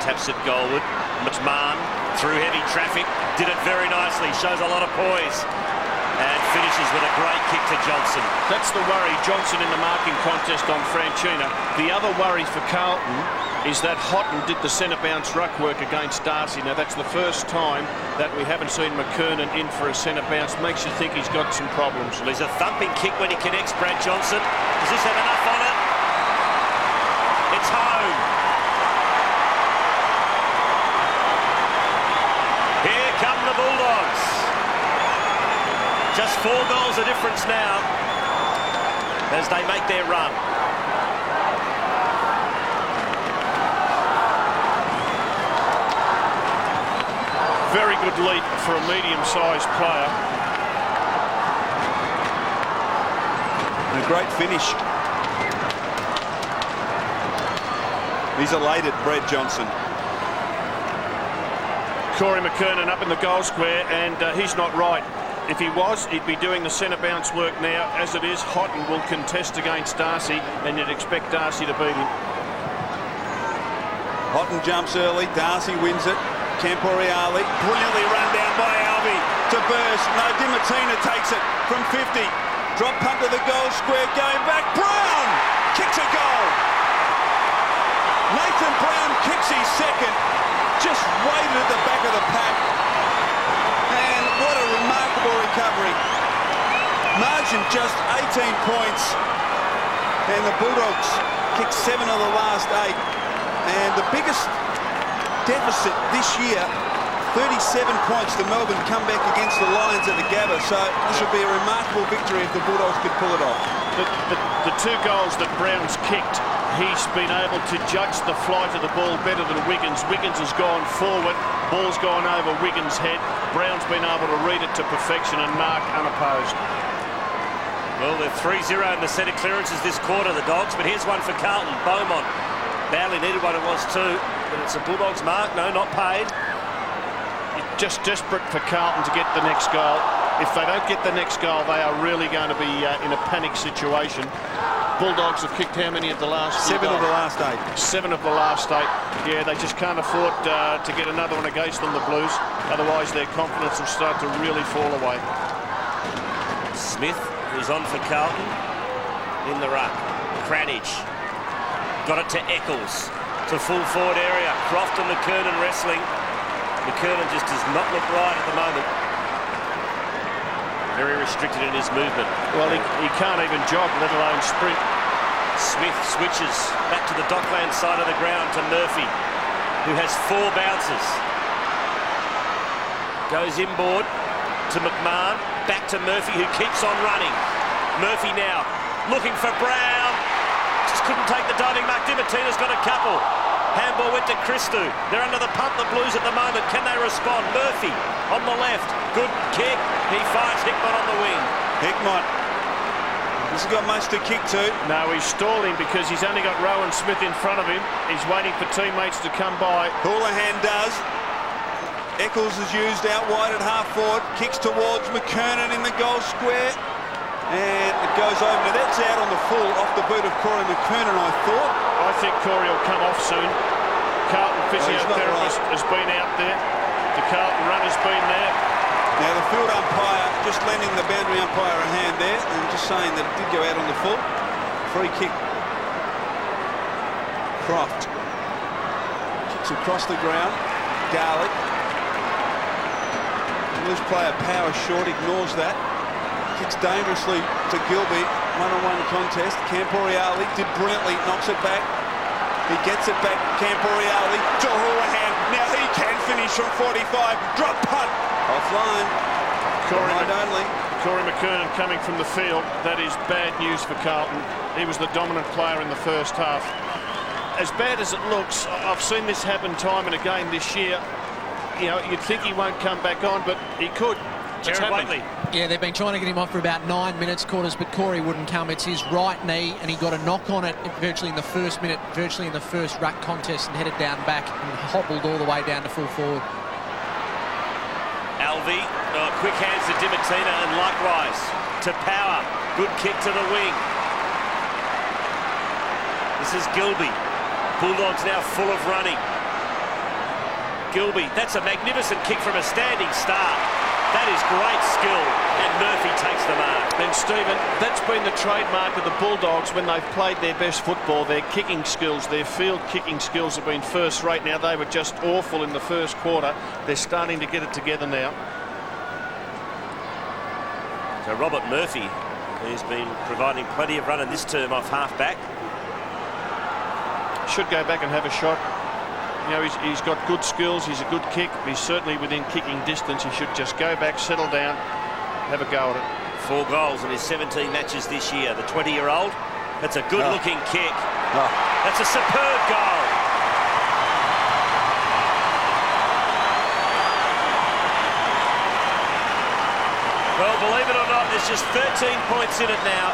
[SPEAKER 3] Taps it goalward. McMahon through heavy traffic. Did it very nicely. Shows a lot of poise. And finishes with a great kick to Johnson.
[SPEAKER 1] That's the worry, Johnson in the marking contest on Franchina. The other worry for Carlton is that Houghton did the centre bounce ruck work against Darcy. Now that's the first time that we haven't seen McKernan in for a centre bounce. Makes you think he's got some problems.
[SPEAKER 3] Well, he's a thumping kick when he connects, Brad Johnson. Does this have enough on it? It's home. Here come the Bulldogs. Just 4 goals of difference now as they make their run.
[SPEAKER 1] Very good leap for a medium-sized player.
[SPEAKER 2] And a great finish. He's elated, Brad Johnson.
[SPEAKER 1] Corey McKernan up in the goal square, and he's not right. If he was, he'd be doing the centre bounce work now. As it is, Houghton will contest against Darcy, and you'd expect Darcy to beat him.
[SPEAKER 2] Houghton jumps early. Darcy wins it. Camporiali, brilliantly run down by Alvey to burst. No, Dimatina takes it from 50. Drop punt to the goal square, going back. Brown kicks a goal. Nathan Brown kicks his second. Just waited at the back of the pack. And what a remarkable recovery. Margin just 18 points. And the Bulldogs kicked 7 of the last 8. And the biggest deficit this year, 37 points to Melbourne, come back against the Lions at the Gabba. So this would be a remarkable victory if the Bulldogs could pull it off.
[SPEAKER 1] The 2 goals that Brown's kicked, he's been able to judge the flight of the ball better than Wiggins. Wiggins has gone forward, ball's gone over Wiggins' head. Brown's been able to read it to perfection and mark unopposed.
[SPEAKER 3] Well, they're 3-0 in the centre clearances this quarter, the Dogs, but here's one for Carlton. Beaumont badly needed one, it was too. But it's a Bulldogs mark, no, not paid.
[SPEAKER 1] Just desperate for Carlton to get the next goal. If they don't get the next goal, they are really going to be in a panic situation. Bulldogs have kicked how many of the last
[SPEAKER 2] 7
[SPEAKER 1] goals?
[SPEAKER 2] of the last 8.
[SPEAKER 1] 7 of the last 8. Yeah, they just can't afford to get another one against them, the Blues. Otherwise, their confidence will start to really fall away.
[SPEAKER 3] Smith, who's on for Carlton, in the ruck. Cranage got it to Eccles. to full forward area. Croft and McKernan wrestling. McKernan just does not look right at the moment. Very restricted in his movement.
[SPEAKER 1] Well, he can't even jog, let alone sprint.
[SPEAKER 3] Smith switches back to the Dockland side of the ground to Murphy, who has 4 bounces. Goes inboard to McMahon, back to Murphy, who keeps on running. Murphy now looking for Brown. Just couldn't take the diving mark. Dimatina's got a couple. Handball went to Christou. They're under the pump, the Blues at the moment. Can they respond? Murphy on the left. Good kick. He fires Hickmott on the wing.
[SPEAKER 2] Hickmott. This has got much to kick to.
[SPEAKER 1] No, he's stalling because he's only got Rowan Smith in front of him. He's waiting for teammates to come by.
[SPEAKER 2] Houlihan does. Eccles is used out wide at half forward. Kicks towards McKernan in the goal square. And it goes over. Now that's out on the full off the boot of Corey McKernan, I thought.
[SPEAKER 1] I think Corey will come off soon. Carlton physiotherapist has been out there. The Carlton runner's been there.
[SPEAKER 2] Now the field umpire just lending the boundary umpire a hand there and just saying that it did go out on the full. Free kick. Croft kicks across the ground. Garlic. Blues player power short, ignores that. Kicks dangerously to Gilby. One-on-one contest. Camporiali did brilliantly, knocks it back. He gets it back. Camporiali to Houlihan. Now he can finish from 45. Drop punt. Offline.
[SPEAKER 1] Corey McKernan coming from the field. That is bad news for Carlton. He was the dominant player in the first half. As bad as it looks, I've seen this happen time and again this year. You know, you'd think he won't come back on, but he could.
[SPEAKER 3] Jared Waitley.
[SPEAKER 4] Yeah, they've been trying to get him off for about 9 minutes, quarters, but Corey wouldn't come. It's his right knee, and he got a knock on it virtually in the first minute, virtually in the first ruck contest, and headed down back and hobbled all the way down to full forward.
[SPEAKER 3] Alvey, quick hands to Dimatina, and likewise to Power. Good kick to the wing. This is Gilby. Bulldogs now full of running. Gilby, that's a magnificent kick from a standing start. That is great skill, and Murphy takes the mark.
[SPEAKER 1] And Stephen, that's been the trademark of the Bulldogs when they've played their best football. Their kicking skills, their field kicking skills have been first rate. Now they were just awful in the first quarter. They're starting to get it together now.
[SPEAKER 3] So Robert Murphy, who's been providing plenty of run in this term off half-back.
[SPEAKER 1] Should go back and have a shot. You know, he's got good skills, he's a good kick, he's certainly within kicking distance. He should just go back, settle down, have a go at it.
[SPEAKER 3] 4 goals in his 17 matches this year. The 20-year-old, that's a good-looking kick. That's a superb goal. Well, believe it or not, there's just 13 points in it now.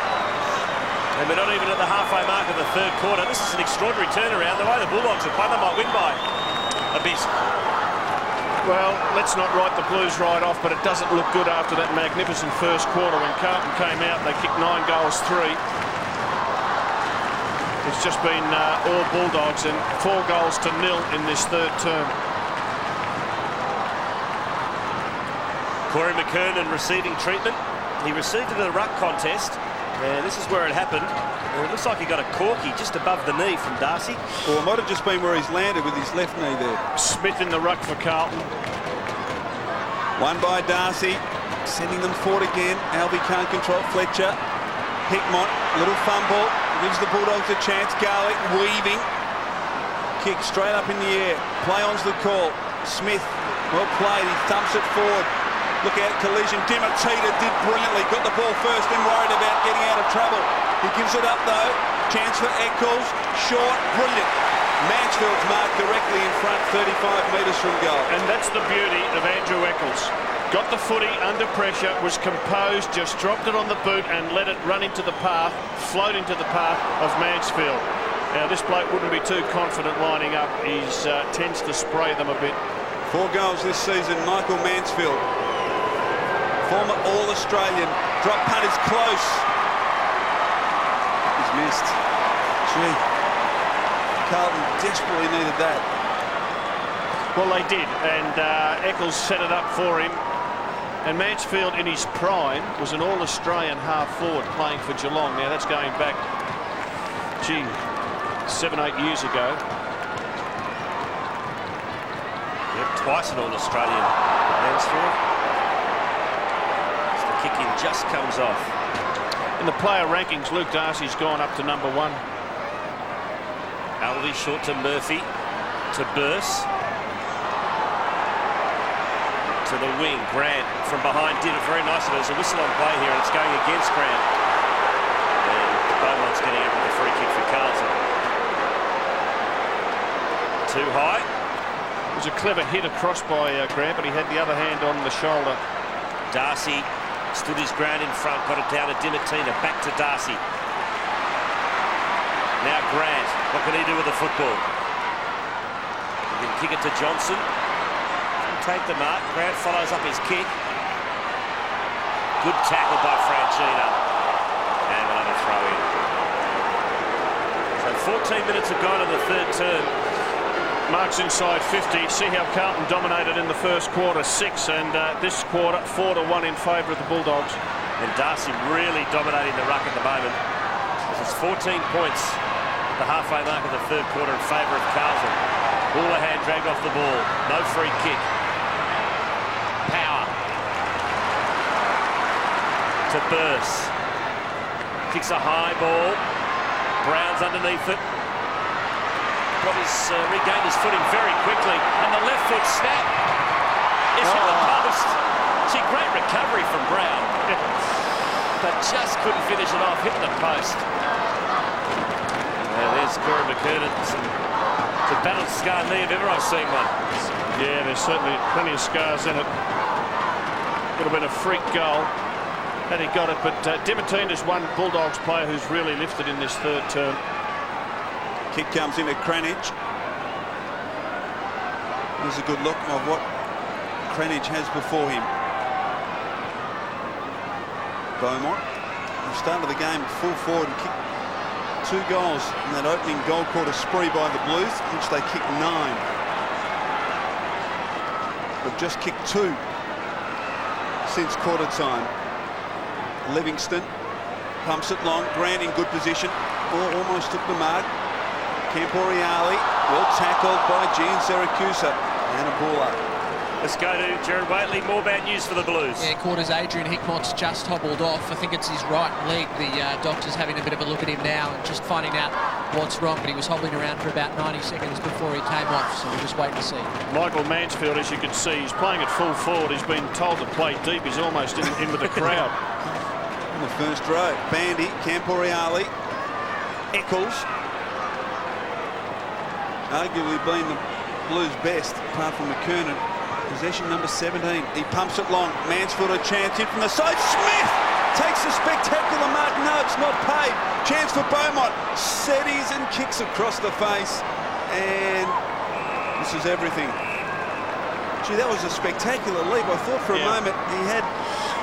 [SPEAKER 3] And we're not even at the halfway mark of the third quarter. This is an extraordinary turnaround. The way the Bulldogs have played, they might win by a bit.
[SPEAKER 1] Well, let's not write the Blues right off, but it doesn't look good after that magnificent first quarter. When Carlton came out, they kicked 9 goals, 3. It's just been all Bulldogs and 4 goals to 0 in this third term.
[SPEAKER 3] Corey McKernan receiving treatment. He received it in the ruck contest. And this is where it happened. Well, it looks like he got a corky just above the knee from Darcy.
[SPEAKER 2] Or it might have just been where he's landed with his left knee there.
[SPEAKER 1] Smith in the ruck for Carlton.
[SPEAKER 2] One by Darcy, sending them forward again. Alvey can't control Fletcher. Hickmott, little fumble, gives the Bulldogs a chance. Garlic weaving. Kick straight up in the air. Play on's the call. Smith, well played, he thumps it forward. Look out, collision. Dimatina did brilliantly. Got the ball first, then worried about getting out of trouble. He gives it up though. Chance for Eccles. Short, brilliant. Mansfield's marked directly in front, 35 metres from goal.
[SPEAKER 1] And that's the beauty of Andrew Eccles. Got the footy under pressure, was composed, just dropped it on the boot and let it run into the path, float into the path of Mansfield. Now this bloke wouldn't be too confident lining up. He tends to spray them a bit.
[SPEAKER 2] 4 goals this season, Michael Mansfield. Former All-Australian. Drop punt is close. He's missed. Gee. Carlton desperately needed that.
[SPEAKER 1] Well, they did, and Eccles set it up for him. And Mansfield, in his prime, was an All-Australian half-forward playing for Geelong. Now, that's going back, 7-8 years ago.
[SPEAKER 3] twice an All-Australian Mansfield. As the kick in just comes off.
[SPEAKER 1] In the player rankings, Luke Darcy's gone up to number 1.
[SPEAKER 3] Alvey short to Murphy, to Burse. To the wing, Grant from behind did it very nicely. There's a whistle on play here and it's going against Grant. And Beaumont's getting it with the free kick for Carlton. Too high.
[SPEAKER 1] It was a clever hit across by Grant, but he had the other hand on the shoulder.
[SPEAKER 3] Darcy stood his ground in front, got it down to Dimatina, back to Darcy. Now Grant, what can he do with the football? He can kick it to Johnson. Take the mark. Grant follows up his kick. Good tackle by Franchina. And we'll have a throw in. So 14 minutes have gone in the third term.
[SPEAKER 1] Marks inside 50. See how Carlton dominated in the first quarter, 6, and this quarter 4-1 in favour of the Bulldogs.
[SPEAKER 3] And Darcy really dominating the ruck at the moment. This is 14 points at the halfway mark of the third quarter in favour of Carlton. Houlihan dragged off the ball. No free kick. Power to Burse. Kicks a high ball. Brown's underneath it. He's regained his footing very quickly, and the left foot snap is from the post. Gee, great recovery from Brown, but just couldn't finish it off, hitting the post. And there's Corey McKernan. It's a balanced scar knee if ever I've seen one.
[SPEAKER 1] Yeah, there's certainly plenty of scars in it. Would have been a freak goal had he got it, but Dimatina's one Bulldogs player who's really lifted in this third term.
[SPEAKER 2] Kick comes in at Cranage. There's a good look of what Cranage has before him. Beaumont, who started the game full forward and kicked 2 goals in that opening goal quarter spree by the Blues, which they kicked 9. They've just kicked 2 since quarter time. Livingston pumps it long. Grant in good position. Ball almost took the mark. Camporiali, well tackled by Gian Siracusa, and a ball up.
[SPEAKER 3] Let's go to Jared Waitley. More bad news for the Blues.
[SPEAKER 4] Yeah, quarters Adrian Hickmott's just hobbled off. I think it's his right leg. The doctor's having a bit of a look at him now and just finding out what's wrong, but he was hobbling around for about 90 seconds before he came off, so we'll just wait to see.
[SPEAKER 1] Michael Mansfield, as you can see, he's playing at full forward. He's been told to play deep. He's almost in with the crowd.
[SPEAKER 2] In the first row, Bandy, Camporiali, Eccles. Arguably been the Blues' best, apart from McKernan. Possession number 17. He pumps it long. Mansfield a chance in from the side. Smith takes a spectacular mark. No, it's not paid. Chance for Beaumont. Setties and kicks across the face. And this is everything. Gee, that was a spectacular leap. I thought for a moment he had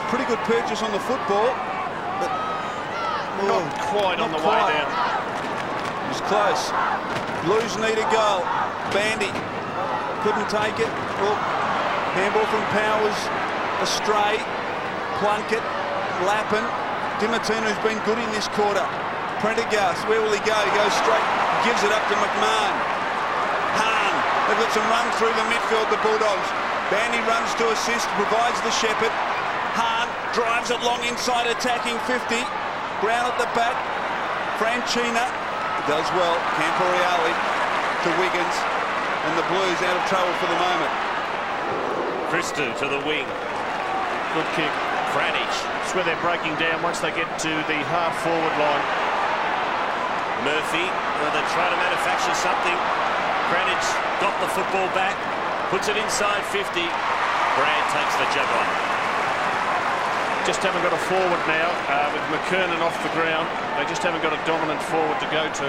[SPEAKER 2] pretty good purchase on the football, but
[SPEAKER 1] not quite on the way down.
[SPEAKER 2] It was close. Blues need a goal. Bandy couldn't take it. Well, handball from Powers, astray. Plunkett, Lappin. Dimatina, who's been good in this quarter. Prendergast, where will he go? He goes straight, gives it up to McMahon. Hahn, they've got some run through the midfield, the Bulldogs. Bandy runs to assist, provides the Shepherd. Hahn drives it long inside, attacking 50. Brown at the back. Franchina does well. Camporiali to Wiggins, and the Blues out of trouble for the moment.
[SPEAKER 3] Christou to the wing.
[SPEAKER 1] Good kick.
[SPEAKER 3] Cranage.
[SPEAKER 1] That's where they're breaking down once they get to the half-forward line.
[SPEAKER 3] Murphy, they're trying to manufacture something. Cranage got the football back, puts it inside 50. Grant takes the juggler.
[SPEAKER 1] Just haven't got a forward now with McKernan off the ground. They just haven't got a dominant forward to go to.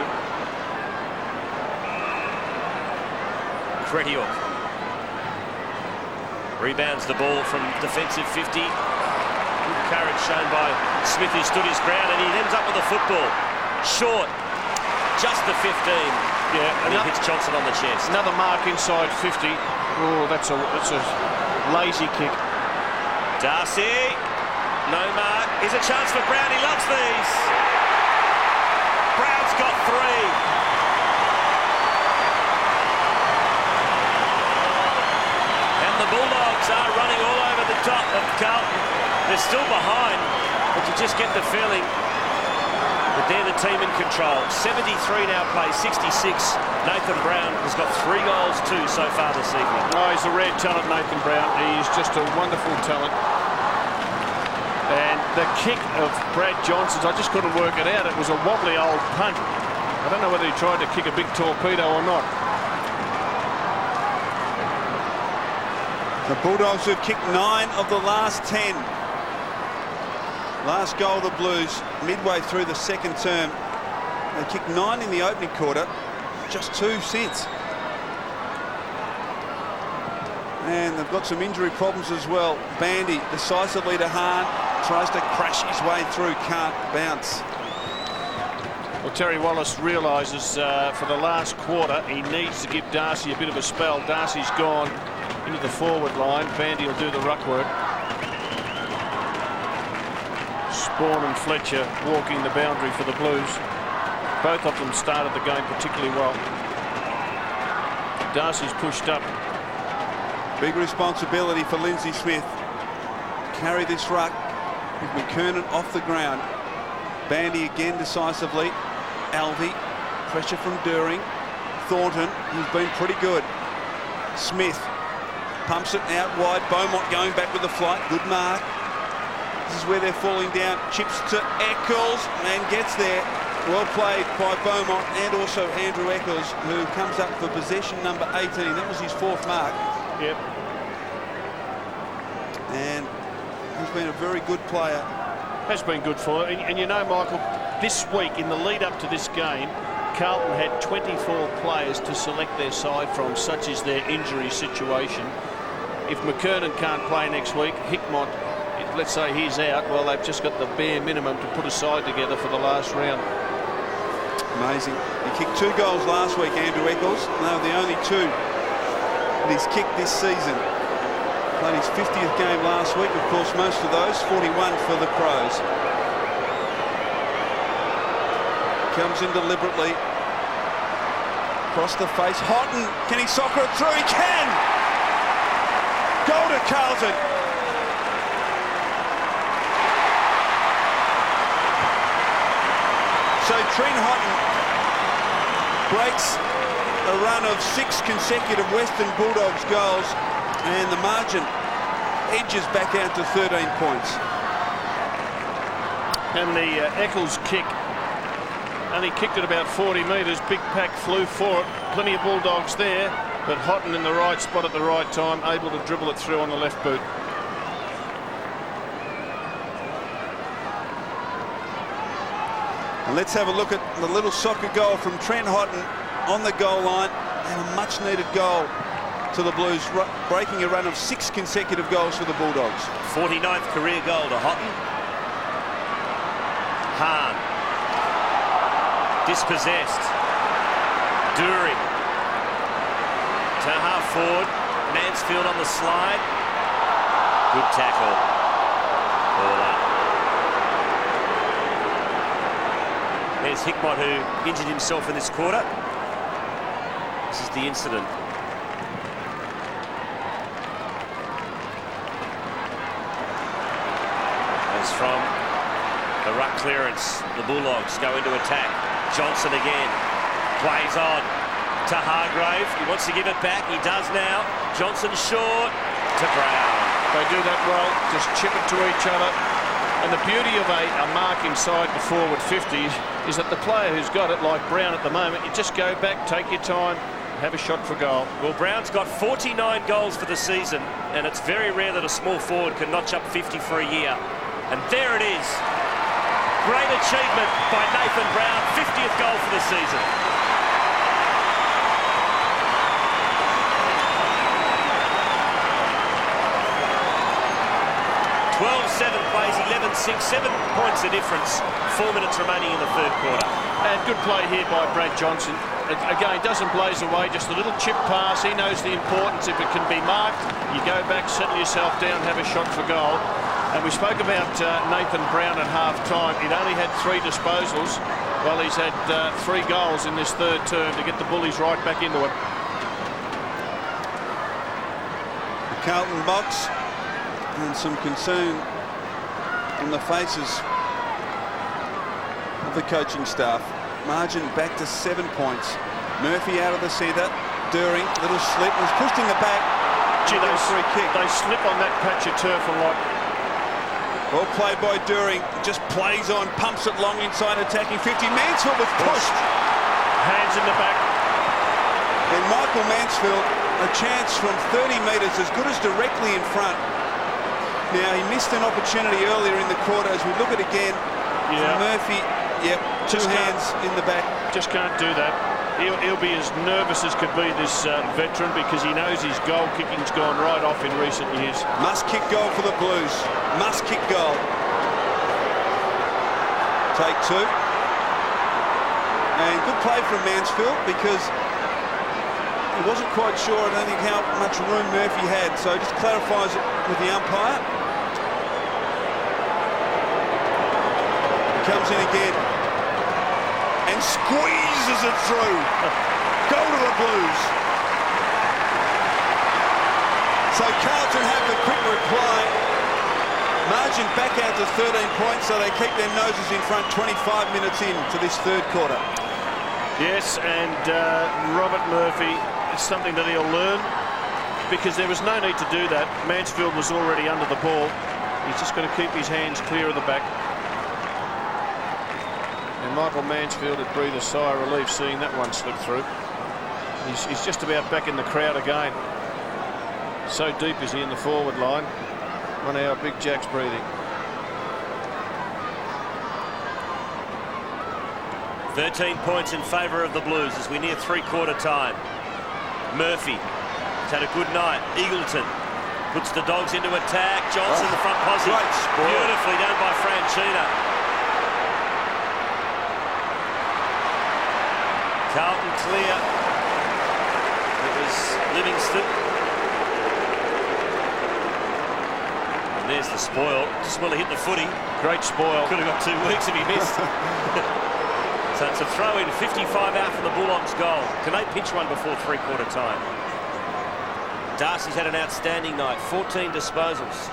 [SPEAKER 3] Kretiuk rebounds the ball from defensive 50. Good courage shown by Smith, who stood his ground, and he ends up with the football. Short, just the 15.
[SPEAKER 1] Yeah,
[SPEAKER 3] and he hits Johnson on the chest.
[SPEAKER 1] Another mark inside 50. Oh, that's a lazy kick.
[SPEAKER 3] Darcy. No mark. Here's a chance for Brown. He loves these. Brown's got 3. the Bulldogs are running all over the top of Carlton. They're still behind, but you just get the feeling that they're the team in control. 73 now play, 66. Nathan Brown has got 3 goals too so far this evening.
[SPEAKER 1] Oh, he's a rare talent, Nathan Brown. He's just a wonderful talent. And the kick of Brad Johnson's, I just couldn't work it out. It was a wobbly old punt. I don't know whether he tried to kick a big torpedo or not.
[SPEAKER 2] The Bulldogs have kicked 9 of the last 10. Last goal of the Blues midway through the second term. They kicked 9 in the opening quarter, just 2 since. And they've got some injury problems as well. Bandy decisively to Hahn, tries to crash his way through, can't bounce.
[SPEAKER 1] Well, Terry Wallace realises for the last quarter he needs to give Darcy a bit of a spell. Darcy's gone into the forward line. Bandy will do the ruck work. Spawn and Fletcher walking the boundary for the Blues. Both of them started the game particularly well. Darcy's pushed up.
[SPEAKER 2] Big responsibility for Lindsay Smith. Carry this ruck with McKernan off the ground. Bandy again decisively. Alvey, pressure from During. Thornton, who's been pretty good. Smith pumps it out wide. Beaumont going back with the flight. Good mark. This is where they're falling down. Chips to Eccles and gets there. Well played by Beaumont and also Andrew Eccles, who comes up for possession number 18. That was his 4th mark.
[SPEAKER 1] Yep.
[SPEAKER 2] And he's been a very good player.
[SPEAKER 1] Has been good for him. And you know, Michael, this week in the lead up to this game, Carlton had 24 players to select their side from, such is their injury situation. If McKernan can't play next week, Hickmott, let's say he's out, well, they've just got the bare minimum to put a side together for the last round.
[SPEAKER 2] Amazing. He kicked 2 goals last week, Andrew Eccles. No, the only 2 that he's kicked this season. Played his 50th game last week, of course, most of those, 41 for the Crows. Comes in deliberately. Across the face. Houghton, can he soccer it through? He can! Goal to Carlton. So Trent Houghton breaks a run of 6 consecutive Western Bulldogs goals, and the margin edges back out to 13 points.
[SPEAKER 1] And the Eccles kick, only kicked it about 40 metres. Big pack flew for it. Plenty of Bulldogs there, but Houghton in the right spot at the right time, able to dribble it through on the left boot.
[SPEAKER 2] And let's have a look at the little soccer goal from Trent Houghton on the goal line, and a much needed goal to the Blues, breaking a run of 6 consecutive goals for the Bulldogs.
[SPEAKER 3] 49th career goal to Houghton. Hahn. Dispossessed. During. To half forward. Mansfield on the slide. Good tackle. All up. There's Hickmott, who injured himself in this quarter. This is the incident. As from the ruck clearance, the Bulldogs go into attack. Johnson again plays on to Hargrave. He wants to give it back. He does now. Johnson short to Brown.
[SPEAKER 1] They do that well, just chip it to each other. And the beauty of a mark inside the forward 50 is that the player who's got it, like Brown at the moment, you just go back, take your time, have a shot for goal.
[SPEAKER 3] Well, Brown's got 49 goals for the season, and it's very rare that a small forward can notch up 50 for a year. And there it is. Great achievement by Nathan Brown, 50th goal for the season. Plays 11-6, 7 points the difference. 4 minutes remaining in the third quarter.
[SPEAKER 1] And good play here by Brad Johnson. Again, doesn't blaze away, just a little chip pass. He knows the importance. If it can be marked, you go back, settle yourself down, have a shot for goal. And we spoke about Nathan Brown at half-time. He'd only had 3 disposals. Well, he's had 3 goals in this third term to get the Bullies right back into it.
[SPEAKER 2] Carlton box, and some concern on the faces of the coaching staff. Margin back to 7 points. Murphy out of the centre. During, little slip, was pushed in the back.
[SPEAKER 1] Gee,
[SPEAKER 2] Free kick.
[SPEAKER 1] they slip on that patch of turf a lot.
[SPEAKER 2] Well played by During. Just plays on, pumps it long inside attacking 50. Mansfield was pushed.
[SPEAKER 1] Hands in the back.
[SPEAKER 2] And Michael Mansfield, a chance from 30 metres, as good as directly in front. Now, he missed an opportunity earlier in the quarter. As we look at it again,
[SPEAKER 1] Yeah.
[SPEAKER 2] Murphy, yep, two hands in the back.
[SPEAKER 1] Just can't do that. He'll be as nervous as could be, this veteran, because he knows his goal kicking's gone right off in recent years.
[SPEAKER 2] Must kick goal for the Blues. Must kick goal. Take two. And good play from Mansfield, because he wasn't quite sure, I don't think, how much room Murphy had. So just clarifies it with the umpire. Comes in again and squeezes it through. Go to the Blues. So Carlton have the quick reply. Margin back out to 13 points, so they keep their noses in front 25 minutes into this third quarter.
[SPEAKER 1] Yes, and Robert Murphy, it's something that he'll learn, because there was no need to do that. Mansfield was already under the ball. He's just going to keep his hands clear of the back. And Michael Mansfield would breathe a sigh of relief seeing that one slip through. He's just about back in the crowd again. So deep is he in the forward line. Wonder how Big Jack's breathing.
[SPEAKER 3] 13 points in favour of the Blues as we near three-quarter time. Murphy has had a good night. Eagleton puts the Dogs into attack. Johnson, the front posse. Beautifully done by Franchina. Carlton clear. It was Livingston. And there's the spoil. Just want to hit the footy.
[SPEAKER 1] Great spoil.
[SPEAKER 3] Could have got 2 weeks if he missed. So it's a throw in, 55 out from the Bulldogs goal. Can they pinch one before three-quarter time? Darcy's had an outstanding night, 14 disposals.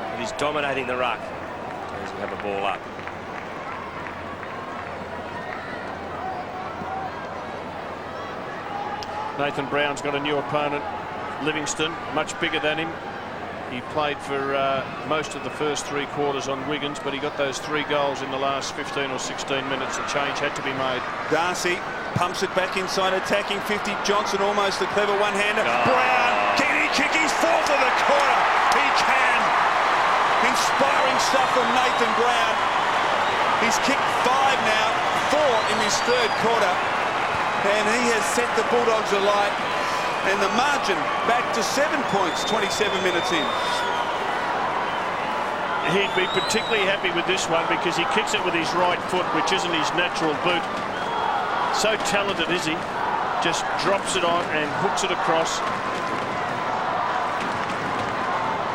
[SPEAKER 3] But he's dominating the ruck as we have a ball up.
[SPEAKER 1] Nathan Brown's got a new opponent, Livingston, much bigger than him. He played for most of the first three quarters on Wiggins, but he got those 3 goals in the last 15 or 16 minutes. A change had to be made.
[SPEAKER 2] Darcy pumps it back inside, attacking 50. Johnson almost a clever one-hander. Brown, can he kick his 4th of the quarter? He can. Inspiring stuff from Nathan Brown. He's kicked 5 now, 4 in this third quarter. And he has set the Bulldogs alight. And the margin back to 7 points, 27 minutes in.
[SPEAKER 1] He'd be particularly happy with this one because he kicks it with his right foot, which isn't his natural boot. So talented is he. Just drops it on and hooks it across.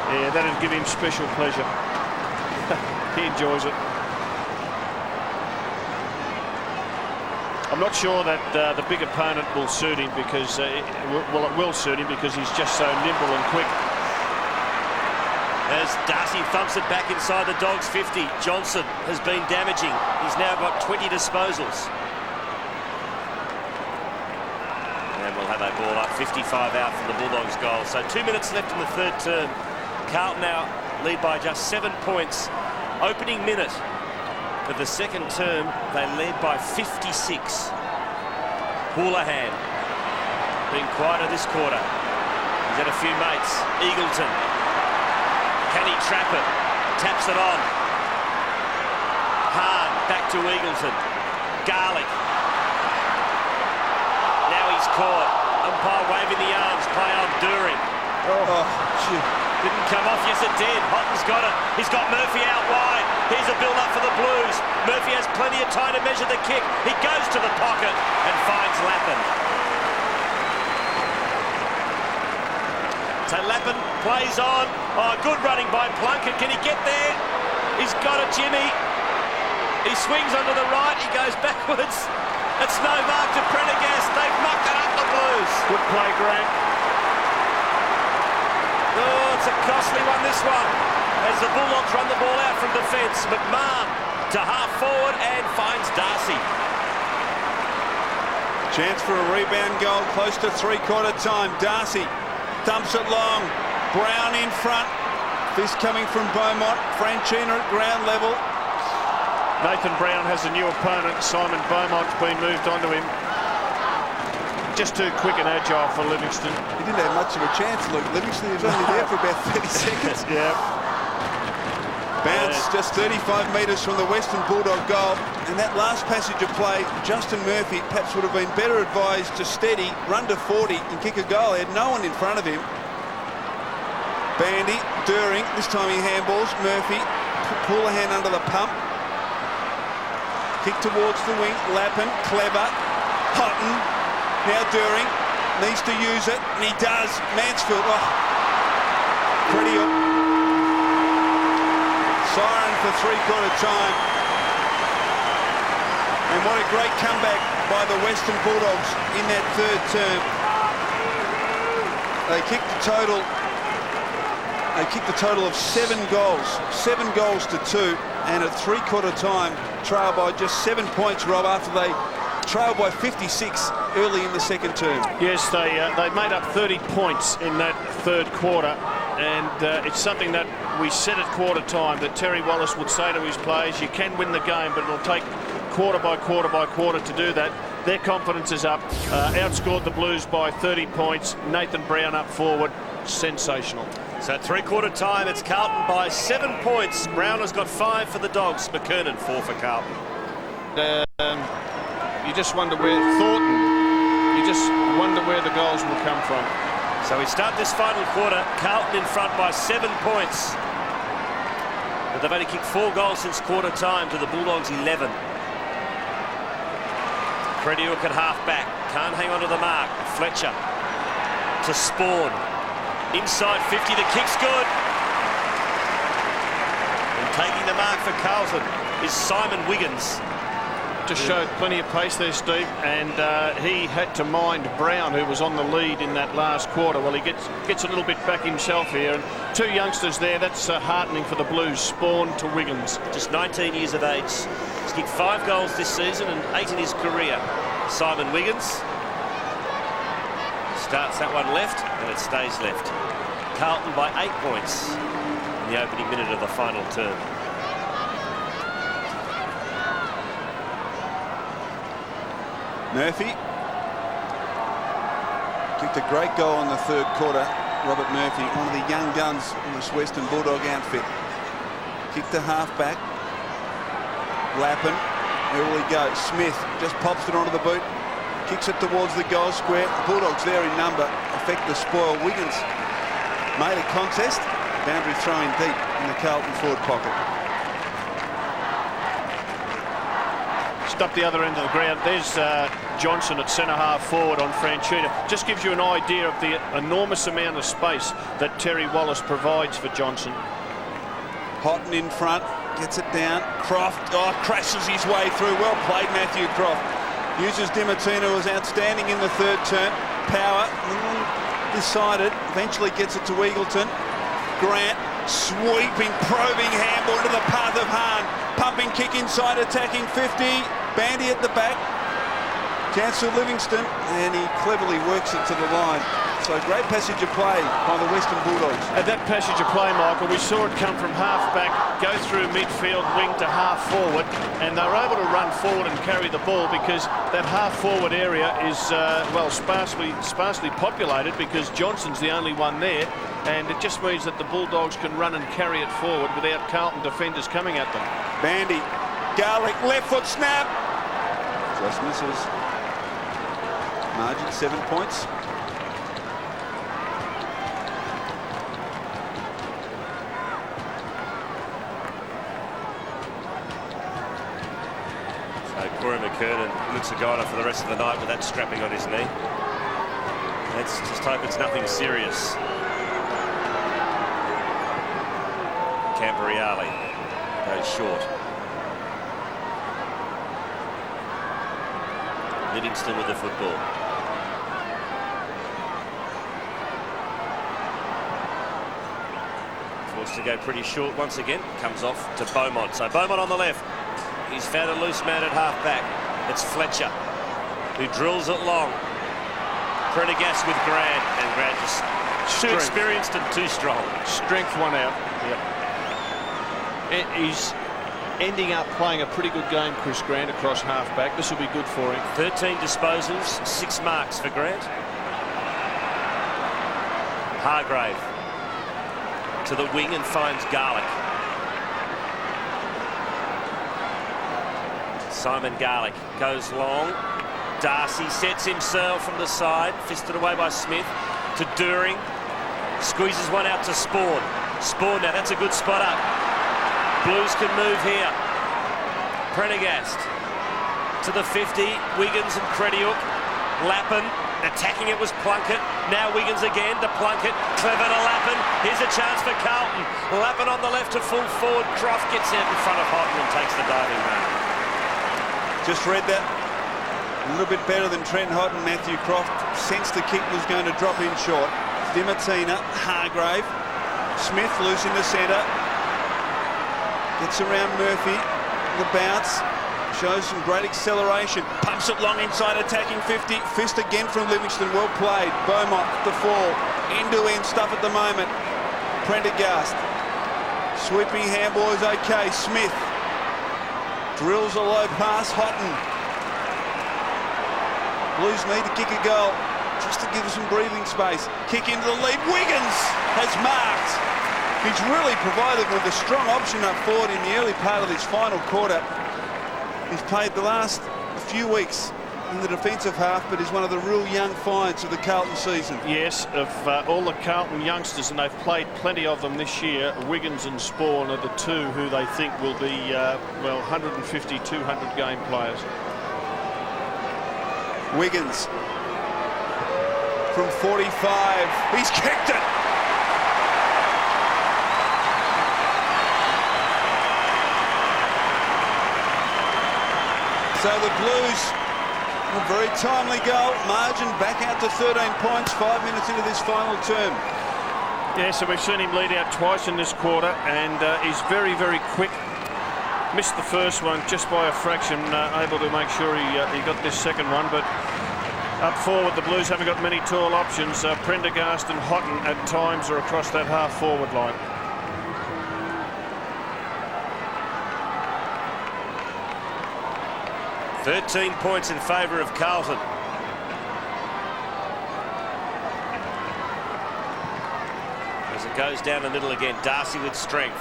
[SPEAKER 1] Yeah, that'd give him special pleasure. He enjoys it. I'm not sure that the big opponent will suit him because, it will suit him because he's just so nimble and quick.
[SPEAKER 3] As Darcy thumps it back inside the Dogs 50. Johnson has been damaging. He's now got 20 disposals. And we'll have a ball up, 55 out from the Bulldogs goal. So 2 minutes left in the third term. Carlton now lead by just 7 points. Opening minute of the second term, they led by 56. Houlihan being quieter this quarter. He's had a few mates. Eagleton. Can he trap it? Taps it on. Hahn back to Eagleton. Garlic. Now he's caught. Umpire waving the arms. Play on During.
[SPEAKER 2] Oh, gee.
[SPEAKER 3] Didn't come off. Yes, it did. Hotton's got it. He's got Murphy out wide. Here's a build-up for the Blues. Murphy has plenty of time to measure the kick. He goes to the pocket and finds Lappin. So Lappin plays on. Oh, good running by Plunkett. Can he get there? He's got it, Jimmy. He swings onto the right. He goes backwards. It's no mark to Prendergast. They've mucked it up, the Blues.
[SPEAKER 1] Good play, Grant.
[SPEAKER 3] It's a costly one, this one, as the Bulldogs run the ball out from defence. McMahon to half forward and finds Darcy.
[SPEAKER 2] Chance for a rebound goal close to three-quarter time. Darcy dumps it long. Brown in front. Fist coming from Beaumont. Franchina at ground level.
[SPEAKER 1] Nathan Brown has a new opponent. Simon Beaumont's been moved onto him. Just too quick and agile for Livingston.
[SPEAKER 2] He didn't have much of a chance, Luke. Livingston, he was only there for about 30 seconds.
[SPEAKER 1] Yeah.
[SPEAKER 2] Bounce just 35 metres from the Western Bulldog goal. And that last passage of play, Justin Murphy perhaps would have been better advised to steady, run to 40 and kick a goal. He had no one in front of him. Bandy, During, this time he handballs. Murphy, pull a hand under the pump. Kick towards the wing. Lappin, clever. Houghton, now During, needs to use it, and he does. Mansfield, Credial. Siren for three-quarter time. And what a great comeback by the Western Bulldogs in that third term. They kicked the total of 7 goals. 7 goals to 2, and at three-quarter time, trailed by just 7 points, Rob, after they trailed by 56 early in the second term.
[SPEAKER 1] Yes, they made up 30 points in that third quarter, and it's something that we said at quarter time that Terry Wallace would say to his players, you can win the game, but it'll take quarter by quarter by quarter to do that. Their confidence is up. Outscored the Blues by 30 points. Nathan Brown up forward. Sensational.
[SPEAKER 3] So at three-quarter time, it's Carlton by 7 points. Brown has got 5 for the Dogs. McKernan 4 for Carlton.
[SPEAKER 1] You just wonder where Thornton, you just wonder where the goals will come from.
[SPEAKER 3] So we start this final quarter, Carlton in front by 7 points. But they've only kicked 4 goals since quarter time to the Bulldogs 11. Crediuk at half-back, can't hang on to the mark. Fletcher to Spawn. Inside 50, the kick's good. And taking the mark for Carlton is Simon Wiggins.
[SPEAKER 1] Just showed plenty of pace there, Steve, and he had to mind Brown, who was on the lead in that last quarter. Well, he gets a little bit back himself here, and 2 youngsters there. That's heartening for the Blues. Spawn to Wiggins.
[SPEAKER 3] Just 19 years of age. He's kicked 5 goals this season and 8 in his career. Simon Wiggins starts that one left, and it stays left. Carlton by 8 points in the opening minute of the final term.
[SPEAKER 2] Murphy kicked a great goal in the third quarter. Robert Murphy, one of the young guns in this Western Bulldog outfit. Kicked to half-back. Lappin, here we go. Smith just pops it onto the boot. Kicks it towards the goal square. The Bulldogs there in number. Affect the spoil. Wiggins made a contest. Boundary throwing deep in the Carlton forward pocket.
[SPEAKER 1] Just up the other end of the ground. There's Johnson at centre-half forward on Franchina. Just gives you an idea of the enormous amount of space that Terry Wallace provides for Johnson.
[SPEAKER 2] Houghton in front, gets it down. Croft, crashes his way through. Well played, Matthew Croft. Uses Dimartino, was outstanding in the third term. Power, decided, eventually gets it to Eagleton. Grant, sweeping, probing handball into the path of Hahn. Pumping kick inside, attacking 50. Bandy at the back. Chance for Livingston, and he cleverly works it to the line. So great passage of play by the Western Bulldogs.
[SPEAKER 1] At that passage of play, Michael, we saw it come from half-back, go through midfield, wing to half-forward, and they were able to run forward and carry the ball because that half-forward area is, well, sparsely populated because Johnson's the only one there, and it just means that the Bulldogs can run and carry it forward without Carlton defenders coming at them.
[SPEAKER 2] Bandy, Garlick, left foot snap. Just misses. Margin 7 points.
[SPEAKER 3] Corey McKernan looks a guy for the rest of the night with that strapping on his knee. Let's just hope it's nothing serious. Camberriali goes short. Livingston with the football. Looks to go pretty short once again. Comes off to Beaumont. So Beaumont on the left. He's found a loose man at half-back. It's Fletcher, who drills it long. Prendergast with Grant, and Grant just too experienced and too strong.
[SPEAKER 1] Strength one out. Yep. He's ending up playing a pretty good game, Chris Grant, across half-back. This will be good for him.
[SPEAKER 3] 13 disposals, 6 marks for Grant. Hargrave to the wing and finds Garlick. Simon Garlick goes long. Darcy sets himself from the side, fisted away by Smith to During. Squeezes one out to Spawn. Spawn now, that's a good spot up. Blues can move here. Prendergast to the 50. Wiggins and Crediuk. Lappin attacking it was Plunkett. Now Wiggins again to Plunkett. Clever to Lappin. Here's a chance for Carlton. Lappin on the left to full forward. Croft gets out in front of Houghton and takes the diving mark.
[SPEAKER 2] Just read that. A little bit better than Trent Houghton. Matthew Croft sensed the kick was going to drop in short. Dimatina, Hargrave. Smith loose in the centre. Gets around Murphy. The bounce. Shows some great acceleration. Pumps it long inside, attacking 50. Fist again from Livingston. Well played. Beaumont, the fall. End-to-end stuff at the moment. Prendergast. Sweeping handball is okay. Smith. Drills a low pass. Houghton. Blues need to kick a goal just to give us some breathing space. Kick into the lead. Wiggins has marked. He's really provided with a strong option up forward in the early part of this final quarter. He's played the last few weeks in the defensive half, but is one of the real young finds of the Carlton season.
[SPEAKER 1] Yes, of all the Carlton youngsters, and they've played plenty of them this year, Wiggins and Spawn are the two who they think will be, well, 150, 200 game players.
[SPEAKER 2] Wiggins from 45. He's kicked it. So the Blues, a very timely goal. Margin back out to 13 points, 5 minutes into this final term.
[SPEAKER 1] Yeah, so we've seen him lead out twice in this quarter, and he's very, very quick. Missed the first one just by a fraction, able to make sure he got this second one, but up forward the Blues haven't got many tall options. Prendergast and Houghton at times are across that half-forward line.
[SPEAKER 3] "13 points in favour of Carlton. As it goes down the middle again, Darcy with strength.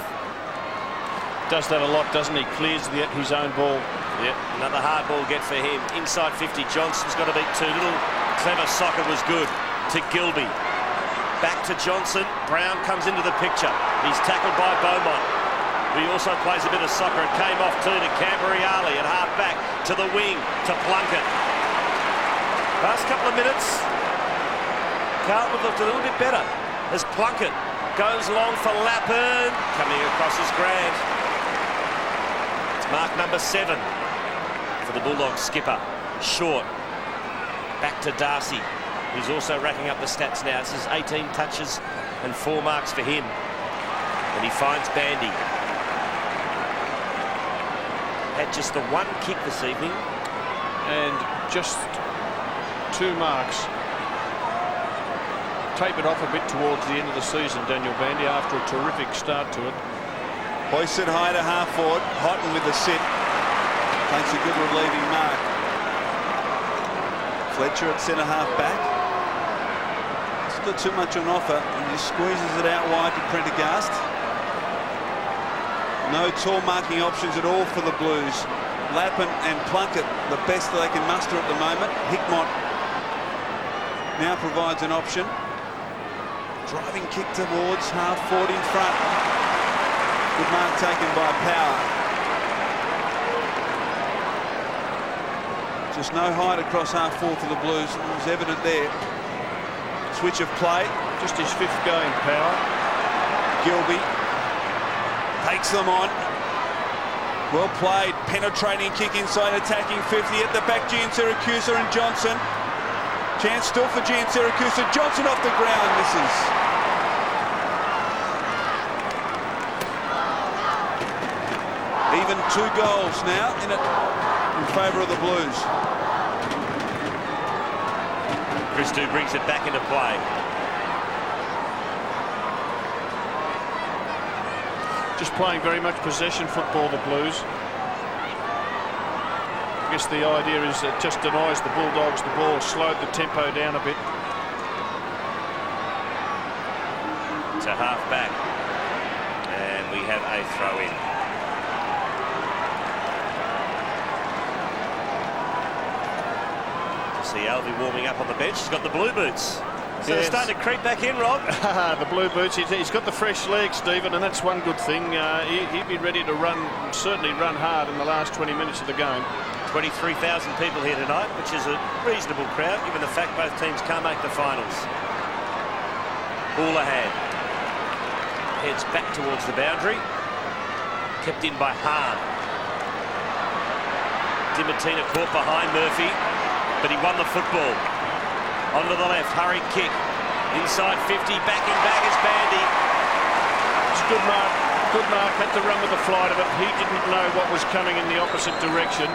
[SPEAKER 1] Does that a lot, doesn't he? Clears his own ball.
[SPEAKER 3] Yep, another hard ball get for him. Inside 50, Johnson's got to beat two. Little clever soccer was good to Gilby. Back to Johnson. Brown comes into the picture. He's tackled by Beaumont. He also plays a bit of soccer. It came off too to Camberry Ali at half back to the wing to Plunkett. Last couple of minutes, Carlton looked a little bit better as Plunkett goes long for Lappin. Coming across his Grant. It's mark number 7 for the Bulldogs skipper. Short. Back to Darcy, who's also racking up the stats now. This is 18 touches and 4 marks for him. And he finds Bandy. Had just the 1 kick this evening.
[SPEAKER 1] And just 2 marks. Tapered off a bit towards the end of the season, Daniel Bandy, after a terrific start to it.
[SPEAKER 2] Hoisted high to half forward. Houghton with the sit. Takes a good relieving mark. Fletcher at centre half back. It's not too much on offer, and he squeezes it out wide to Prendergast. No tall marking options at all for the Blues. Lappin and Plunkett, the best that they can muster at the moment. Hickmott now provides an option. Driving kick towards half forward in front. Good mark taken by Power. Just no height across half forward for the Blues. It was evident there. Switch of play.
[SPEAKER 1] Just his 5th game, Power.
[SPEAKER 2] Gilby takes them on. Well played. Penetrating kick inside, attacking 50 at the back. Giansiracusa and Johnson. Chance still for Giansiracusa. Johnson off the ground, misses. Even 2 goals now in favour of the Blues.
[SPEAKER 3] Christou brings it back into play.
[SPEAKER 1] Just playing very much possession football, the Blues. I guess the idea is it just denies the Bulldogs the ball, slowed the tempo down a bit.
[SPEAKER 3] To half back, and we have a throw in. See Alvey warming up on the bench. He's got the blue boots. So they're starting to creep back in, Rob.
[SPEAKER 1] The blue boots. He's got the fresh legs, Stephen, and that's one good thing. He'd be ready to run, certainly run hard in the last 20 minutes of the game.
[SPEAKER 3] 23,000 people here tonight, which is a reasonable crowd, given the fact both teams can't make the finals. Houlihan heads back towards the boundary. Kept in by Hahn. Dimatina caught behind Murphy, but he won the football. Onto the left, hurried kick. Inside 50, backing back is Bandy.
[SPEAKER 1] It's a good mark. Good mark. Had to run with the flight of it. He didn't know what was coming in the opposite direction.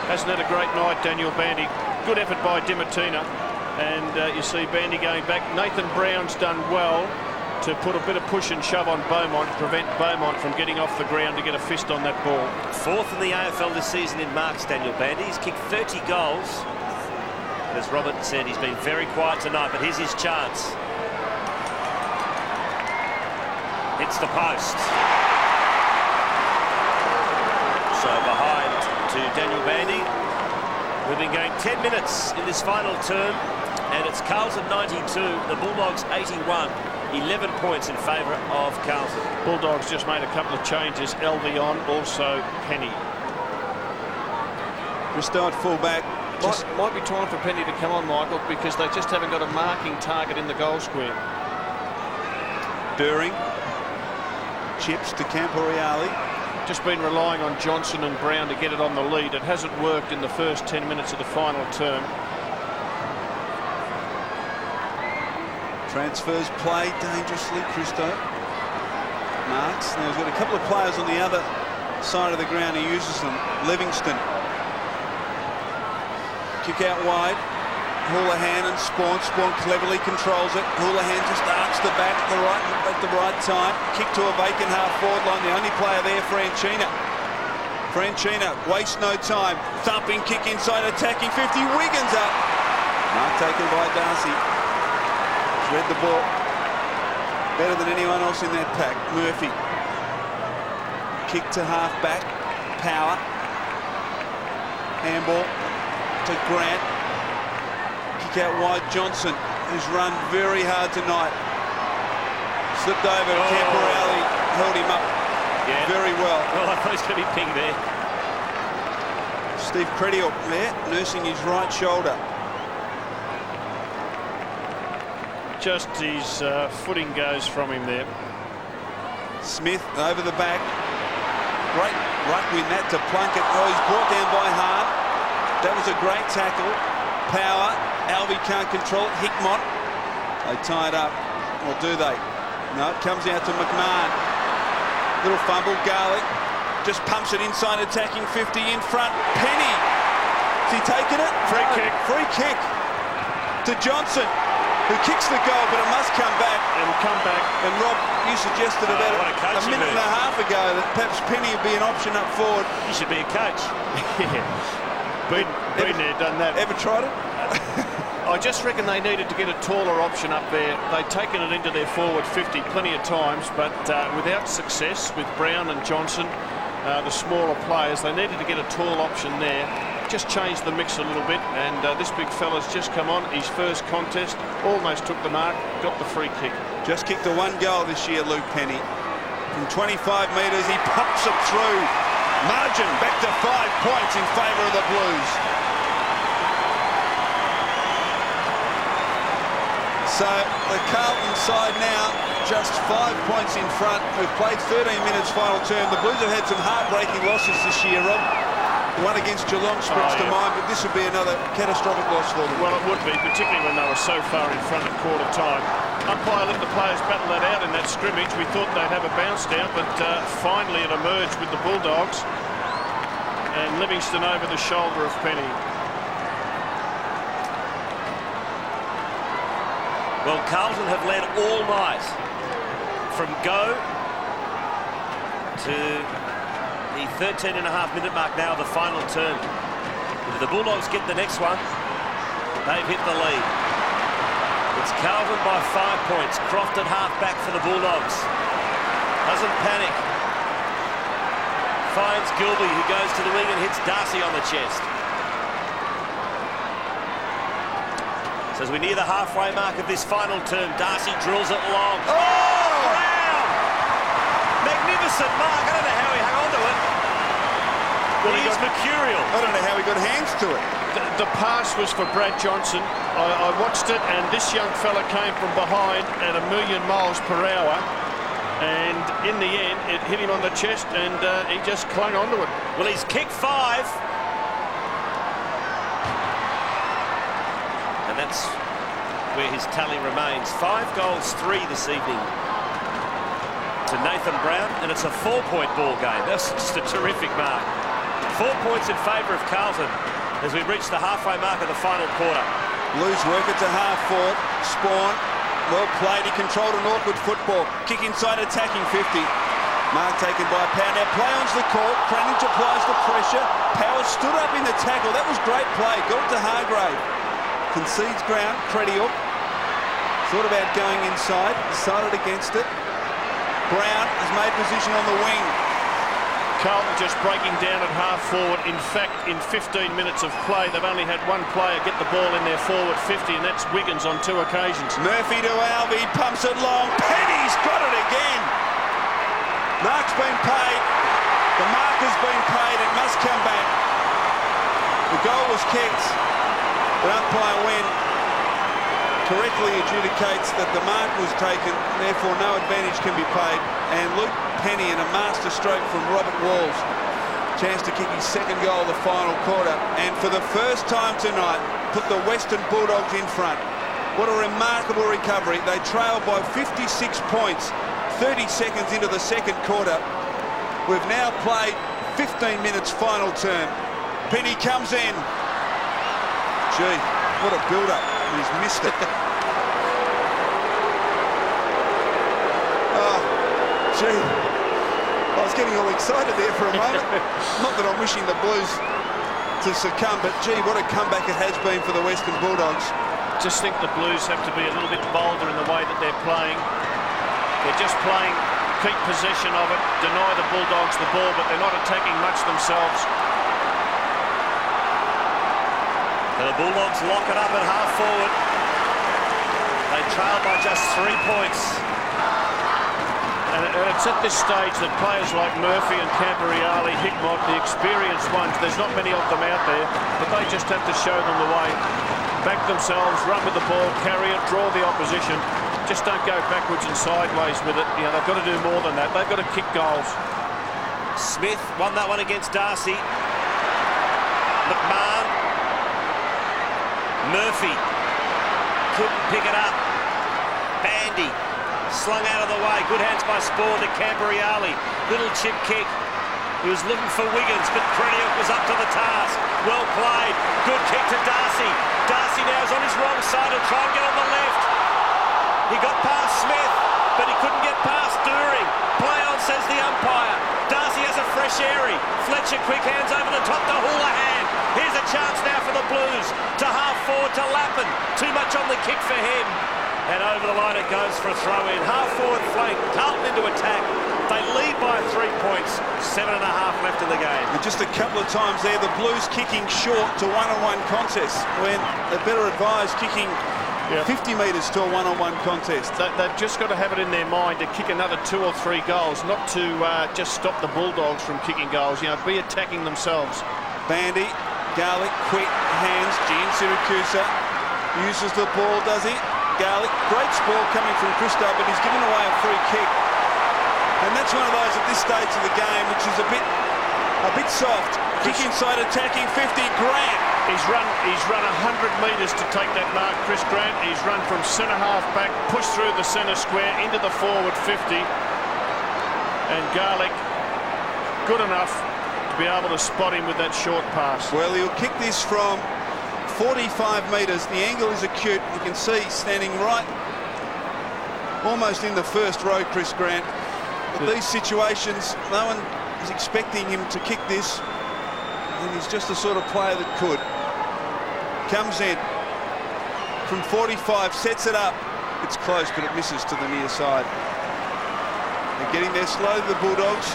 [SPEAKER 1] Hasn't had a great night, Daniel Bandy. Good effort by Dimatina. And you see Bandy going back. Nathan Brown's done well to put a bit of push and shove on Beaumont, prevent Beaumont from getting off the ground to get a fist on that ball.
[SPEAKER 3] 4th in the AFL this season in marks, Daniel Bandy. He's kicked 30 goals. As Robert said, he's been very quiet tonight, but here's his chance. Hits the post. So behind to Daniel Bandy. We've been going 10 minutes in this final term, and it's Carlton 92, the Bulldogs 81. 11 points in favour of Carlton.
[SPEAKER 1] Bulldogs just made a couple of changes. Alvey on, also Penny.
[SPEAKER 2] Christou at full back.
[SPEAKER 1] Might be time for Penny to come on, Michael, because they just haven't got a marking target in the goal square.
[SPEAKER 2] During. Chips to Camporeale.
[SPEAKER 1] Just been relying on Johnson and Brown to get it on the lead. It hasn't worked in the first 10 minutes of the final term.
[SPEAKER 2] Transfers play dangerously, Christou. Marks. Now he's got a couple of players on the other side of the ground. He uses them. Livingston. Kick out wide. Houlihan and Spawn. Spawn cleverly controls it. Houlihan just arcs the back at the right time. Kick to a vacant half-forward line. The only player there, Franchina. Franchina wastes no time. Thumping kick inside, attacking 50. Wiggins up. Mark taken by Darcy. He's read the ball better than anyone else in that pack. Murphy. Kick to half-back. Power. Handball to Grant. Kick out wide, Johnson, who's run very hard tonight. Slipped over, Camporeale held him up very well.
[SPEAKER 3] Well, I thought he was going to be pinged there.
[SPEAKER 2] Steve Crediel there, nursing his right shoulder.
[SPEAKER 1] Just his footing goes from him there.
[SPEAKER 2] Smith over the back. Great ruck win that to Plunkett. Oh, he's brought down by Hart. That was a great tackle. Power. Alvey can't control it. Hickmott. They tie it up. Or do they? No, it comes out to McMahon. Little fumble. Garlic just pumps it inside, attacking 50 in front. Penny. Has he taken it?
[SPEAKER 1] Free kick.
[SPEAKER 2] Free kick to Johnson, who kicks the goal, but it must come back.
[SPEAKER 1] It'll come back.
[SPEAKER 2] And Rob, you suggested about a minute and a half ago that perhaps Penny would be an option up forward.
[SPEAKER 3] You should be a coach.
[SPEAKER 1] Been there, done that.
[SPEAKER 2] Ever tried it?
[SPEAKER 1] I just reckon they needed to get a taller option up there. They'd taken it into their forward 50 plenty of times, but without success with Brown and Johnson, the smaller players. They needed to get a tall option there. Just changed the mix a little bit, and this big fella's just come on. His first contest, almost took the mark, got the free kick.
[SPEAKER 2] Just kicked a 1 goal this year, Luke Penny. From 25 metres, he pops it through. Margin back to 5 points in favour of the Blues. So the Carlton side now just 5 points in front. We've played 13 minutes final term. The Blues have had some heartbreaking losses this year, Rob. The one against Geelong springs to mind, but this would be another catastrophic loss for them.
[SPEAKER 1] Well, it would be, particularly when they were so far in front at quarter time. Umpire let the players battle that out in that scrimmage. We thought they'd have a bounce down, but finally it emerged with the Bulldogs. And Livingston over the shoulder of Penny.
[SPEAKER 3] Well, Carlton have led all night from go to the 13.5-minute mark now of the final term. If the Bulldogs get the next one, they've hit the lead. It's Carlton by 5 points. Croft at half-back for the Bulldogs. Doesn't panic. Finds Gilby, who goes to the wing and hits Darcy on the chest. So as we near the halfway mark of this final term, Darcy drills it long. Oh! Brown! Magnificent mark. I don't know how he hung on to it. Well, he is mercurial.
[SPEAKER 2] I don't know how he got hands to it.
[SPEAKER 1] The pass was for Brad Johnson. I watched it, and this young fella came from behind at 1,000,000 miles per hour. And in the end, it hit him on the chest, and he just clung onto it.
[SPEAKER 3] Well, he's kicked 5. And that's where his tally remains. 5 goals, 3 this evening to Nathan Brown, and it's a 4-point ball game. That's just a terrific mark. 4 points in favour of Carlton as we reach the halfway mark of the final quarter.
[SPEAKER 2] Blues work it to half forward. Spawn, well played. He controlled an awkward football. Kick inside, attacking 50. Mark taken by Power. Now play on's the call. Cranage applies the pressure. Power stood up in the tackle. That was great play. Got it to Hargrave. Concedes ground. Crediuk thought about going inside. Decided against it. Brown has made position on the wing.
[SPEAKER 1] Carlton just breaking down at half forward. In fact, in 15 minutes of play, they've only had one player get the ball in their forward 50, and that's Wiggins on 2 occasions.
[SPEAKER 2] Murphy to Alvey, pumps it long. Penny's got it again. Mark's been paid. The mark has been paid. It must come back. The goal was kicked. The umpire win correctly adjudicates that the mark was taken, therefore no advantage can be paid. And Luke Penny in a master stroke from Robert Walls. Chance to kick his second goal of the final quarter, and for the first time tonight put the Western Bulldogs in front. What a remarkable recovery. They trail by 56 points 30 seconds into the second quarter. We've now played 15 minutes final term. Penny comes in. Gee, what a build-up. He's missed it. Oh, gee. I was getting all excited there for a moment. Not that I'm wishing the Blues to succumb, but gee, what a comeback it has been for the Western Bulldogs.
[SPEAKER 1] Just think the Blues have to be a little bit bolder in the way that they're playing. They're just playing, keep possession of it, deny the Bulldogs the ball, but they're not attacking much themselves.
[SPEAKER 3] And the Bulldogs lock it up at half forward. They trail by just 3 points.
[SPEAKER 1] And it's at this stage that players like Murphy and Camberriali, Hickmott, the experienced ones, there's not many of them out there, but they just have to show them the way. Back themselves, run with the ball, carry it, draw the opposition. Just don't go backwards and sideways with it. You know, they've got to do more than that. They've got to kick goals.
[SPEAKER 3] Smith won that one against Darcy. McMahon. Murphy couldn't pick it up. Bandy slung out of the way. Good hands by Spawn to Camberriali. Little chip kick. He was looking for Wiggins, but Crediuk was up to the task. Well played. Good kick to Darcy. Darcy now is on his wrong side. He'll try and get on the left. He got past Smith, but he couldn't get past During. Play on, says the umpire. Darcy has a fresh airy. Fletcher quick hands over the top to Houlihan. Here's a chance now for the Blues to half forward to Lappin. Too much on the kick for him. And over the line it goes for a throw in. Half forward flank. Carlton into attack. They lead by 3 points. 7.5 left in the game.
[SPEAKER 2] And just a couple of times there, the Blues kicking short to one-on-one contests when they're better advised kicking 50 metres to a one-on-one contest.
[SPEAKER 1] They've just got to have it in their mind to kick another 2 or 3 goals, not to just stop the Bulldogs from kicking goals. You know, be attacking themselves.
[SPEAKER 2] Bandy, Garlic, quick hands. Gian Siracusa uses the ball, does he? Garlic, great ball coming from Christo, but he's given away a free kick. And that's one of those at this stage of the game which is a bit soft. Kick inside, attacking 50. Grant
[SPEAKER 1] He's run 100 metres to take that mark, Chris Grant. He's run from centre-half back, pushed through the centre square into the forward 50. And Garlick, good enough to be able to spot him with that short pass.
[SPEAKER 2] Well, he'll kick this from 45 metres. The angle is acute. You can see standing right almost in the first row, Chris Grant. But these situations, no one is expecting him to kick this, and he's just the sort of player that could. Comes in from 45, sets it up. It's close, but it misses to the near side. They're getting there slow, the Bulldogs.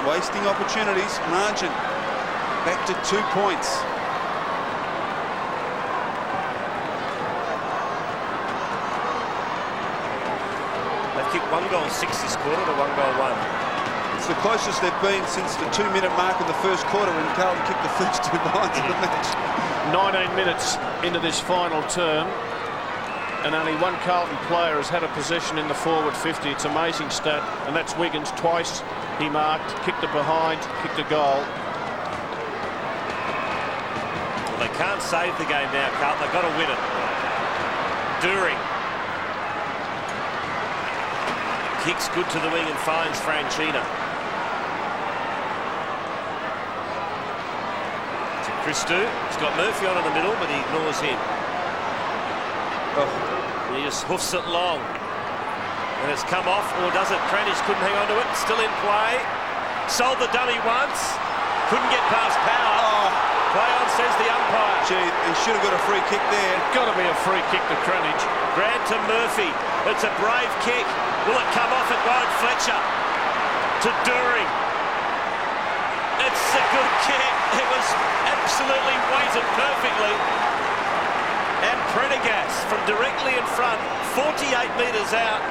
[SPEAKER 2] Wasting opportunities. Margin back to 2 points.
[SPEAKER 3] They've kicked 1 goal 6 this quarter to 1 goal 1.
[SPEAKER 2] It's the closest they've been since the 2-minute mark of the first quarter when Carlton kicked the first 2 lines of the match.
[SPEAKER 1] 19 minutes into this final term, and only one Carlton player has had a possession in the forward 50. It's an amazing stat, and that's Wiggins. Twice he marked, kicked it behind, kicked a goal.
[SPEAKER 3] Well, they can't save the game now, Carlton. They've got to win it. During. Kicks good to the wing and finds Franchina. To Christou. He's got Murphy on in the middle, but he ignores him. And he just hoofs it long. And it's come off, or does it? Kranich couldn't hang on to it. Still in play. Sold the dummy once. Couldn't get past Power. Play on, says the umpire.
[SPEAKER 2] Gee, he should have got a free kick there.
[SPEAKER 1] Got to be a free kick to Kranich.
[SPEAKER 3] Grant to Murphy. It's a brave kick. Will it come off? It won't. Fletcher to During. It's a good kick. It was absolutely weighted perfectly. And Prendergast from directly in front, 48 metres out,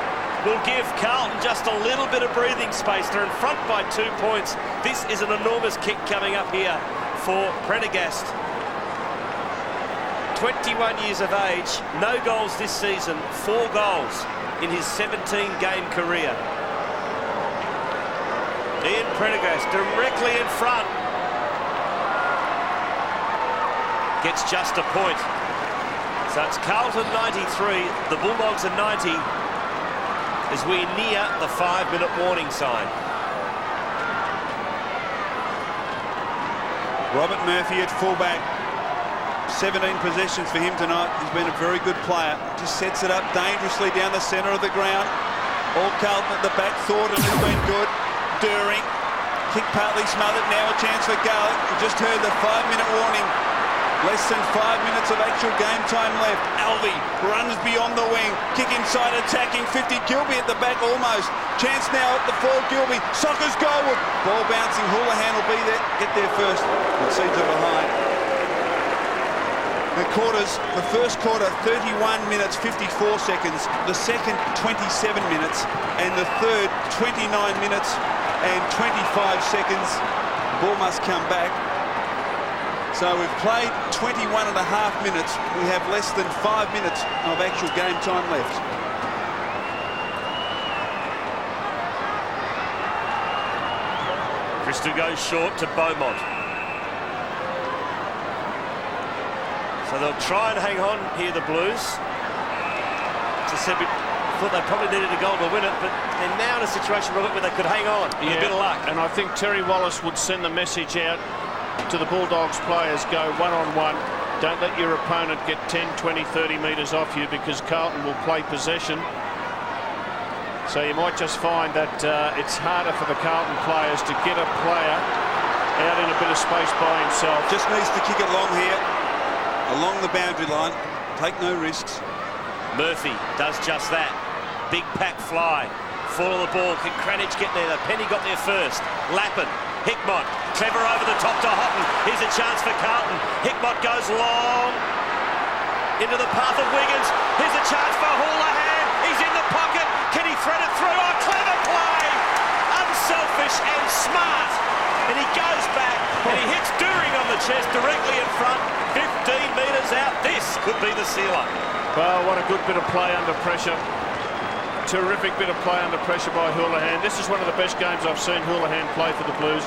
[SPEAKER 3] will give Carlton just a little bit of breathing space. They're in front by 2 points. This is an enormous kick coming up here for Prendergast. 21 years of age, no goals this season, 4 goals in his 17-game career. Ian Prendergast directly in front. Gets just a point. So it's Carlton 93, the Bulldogs are 90 as we near the 5-minute warning sign.
[SPEAKER 2] Robert Murphy at fullback. 17 possessions for him tonight. He's been a very good player. Just sets it up dangerously down the centre of the ground. All Carlton at the back. Thornton has been good. During. Kick partly smothered. Now a chance for Garlick. We just heard the 5-minute warning. Less than 5 minutes of actual game time left. Alvey runs beyond the wing. Kick inside, attacking 50. Gilby at the back almost. Chance now at the 4. Gilby. Soccer's goalward. Ball bouncing. Houlihan will be there. Get there first. It seems are behind. The quarters, the first quarter 31 minutes 54 seconds, the second 27 minutes, and the third 29 minutes and 25 seconds. Ball must come back. So we've played 21 and a half minutes. We have less than 5 minutes of actual game time left.
[SPEAKER 3] Christou goes short to Beaumont. So they'll try and hang on here, the Blues. As I said, we thought they probably needed a goal to win it, but they're now in a situation, Robert, where they could hang on with a bit of luck.
[SPEAKER 1] And I think Terry Wallace would send the message out to the Bulldogs players, go one-on-one. Don't let your opponent get 10, 20, 30 metres off you, because Carlton will play possession. So you might just find that it's harder for the Carlton players to get a player out in a bit of space by himself.
[SPEAKER 2] Just needs to kick it long here, along the boundary line. Take no risks.
[SPEAKER 3] Murphy does just that. Big pack fly. Fall of the ball. Can Kranich get there? Penny got there first. Lappin. Hickmott. Clever over the top to Houghton. Here's a chance for Carlton. Hickmott goes long into the path of Wiggins. Here's a chance for Houlihan. He's in the pocket. Can he thread it through? Oh, clever play. Unselfish and smart. And he goes back and he hits During on the chest directly in front. 15 metres out. This could be the sealer.
[SPEAKER 1] Well, what a good bit of play under pressure. Terrific bit of play under pressure by Houlihan. This is one of the best games I've seen Houlihan play for the Blues.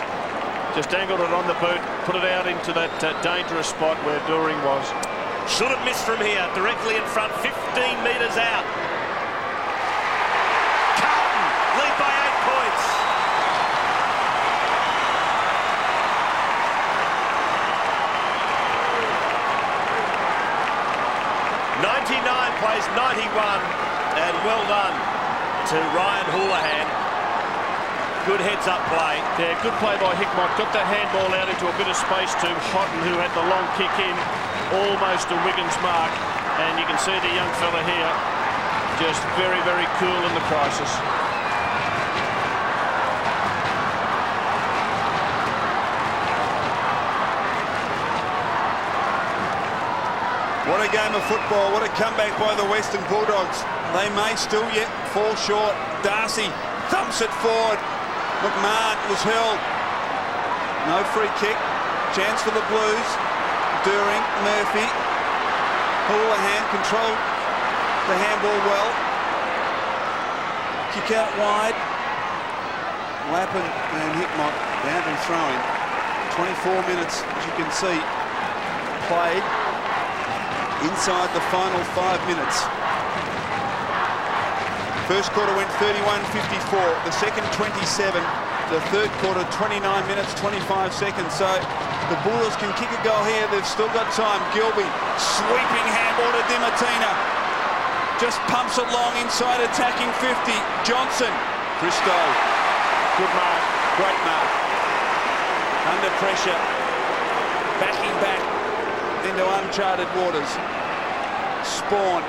[SPEAKER 1] Just angled it on the boot, put it out into that dangerous spot where Doering was.
[SPEAKER 3] Should have missed from here, directly in front, 15 metres out. Carlton lead by 8 points. '99 plays 91, and well done to Ryan Houlihan. Good heads-up play.
[SPEAKER 1] Yeah, good play by Hickmott. Got the handball out into a bit of space to Houghton, who had the long kick in, almost a Wiggins mark. And you can see the young fella here just very, very cool in the crisis.
[SPEAKER 2] What a game of football. What a comeback by the Western Bulldogs. They may still yet fall short. Darcy thumps it forward. McMahon was held. No free kick. Chance for the Blues. Doering, Murphy. Houlihan controlled the handball well. Kick out wide. Lappin and Hickmott boundary throwing. 24 minutes, as you can see, played inside the final 5 minutes. First quarter went 31-54, the second 27, the third quarter 29 minutes 25 seconds. So the Bulldogs can kick a goal here. They've still got time. Gilby sweeping handball to Dimartina, just pumps it long inside, attacking 50. Johnson, Christo, good mark, great mark. Under pressure, backing back into uncharted waters. Spawn,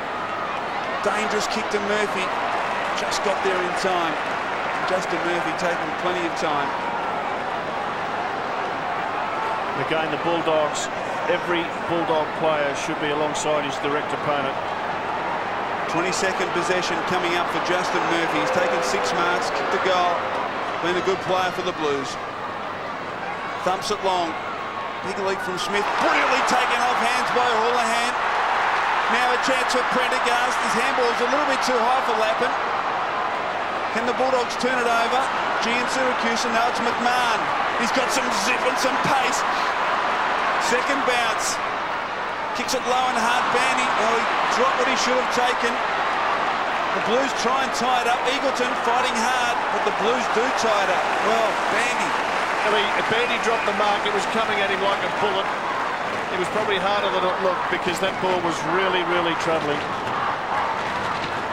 [SPEAKER 2] dangerous kick to Murphy. Just got there in time. Justin Murphy taking plenty of time.
[SPEAKER 1] Again, the Bulldogs, every Bulldog player should be alongside his direct opponent.
[SPEAKER 2] 22nd possession coming up for Justin Murphy. He's taken 6 marks, kicked a goal, been a good player for the Blues. Thumps it long. Big leap from Smith. Brilliantly taken off hands by Houlihan. Now a chance for Prendergast. His handball's a little bit too high for Lappin. Can the Bulldogs turn it over? Gian Syracuse, now it's McMahon. He's got some zip and some pace. Second bounce. Kicks it low and hard. Bandy, well, he dropped what he should have taken. The Blues try and tie it up. Eagleton fighting hard, but the Blues do tie it up. Well, Bandy.
[SPEAKER 1] I mean, if Bandy dropped the mark, it was coming at him like a bullet. It was probably harder than it looked because that ball was really, really troubling.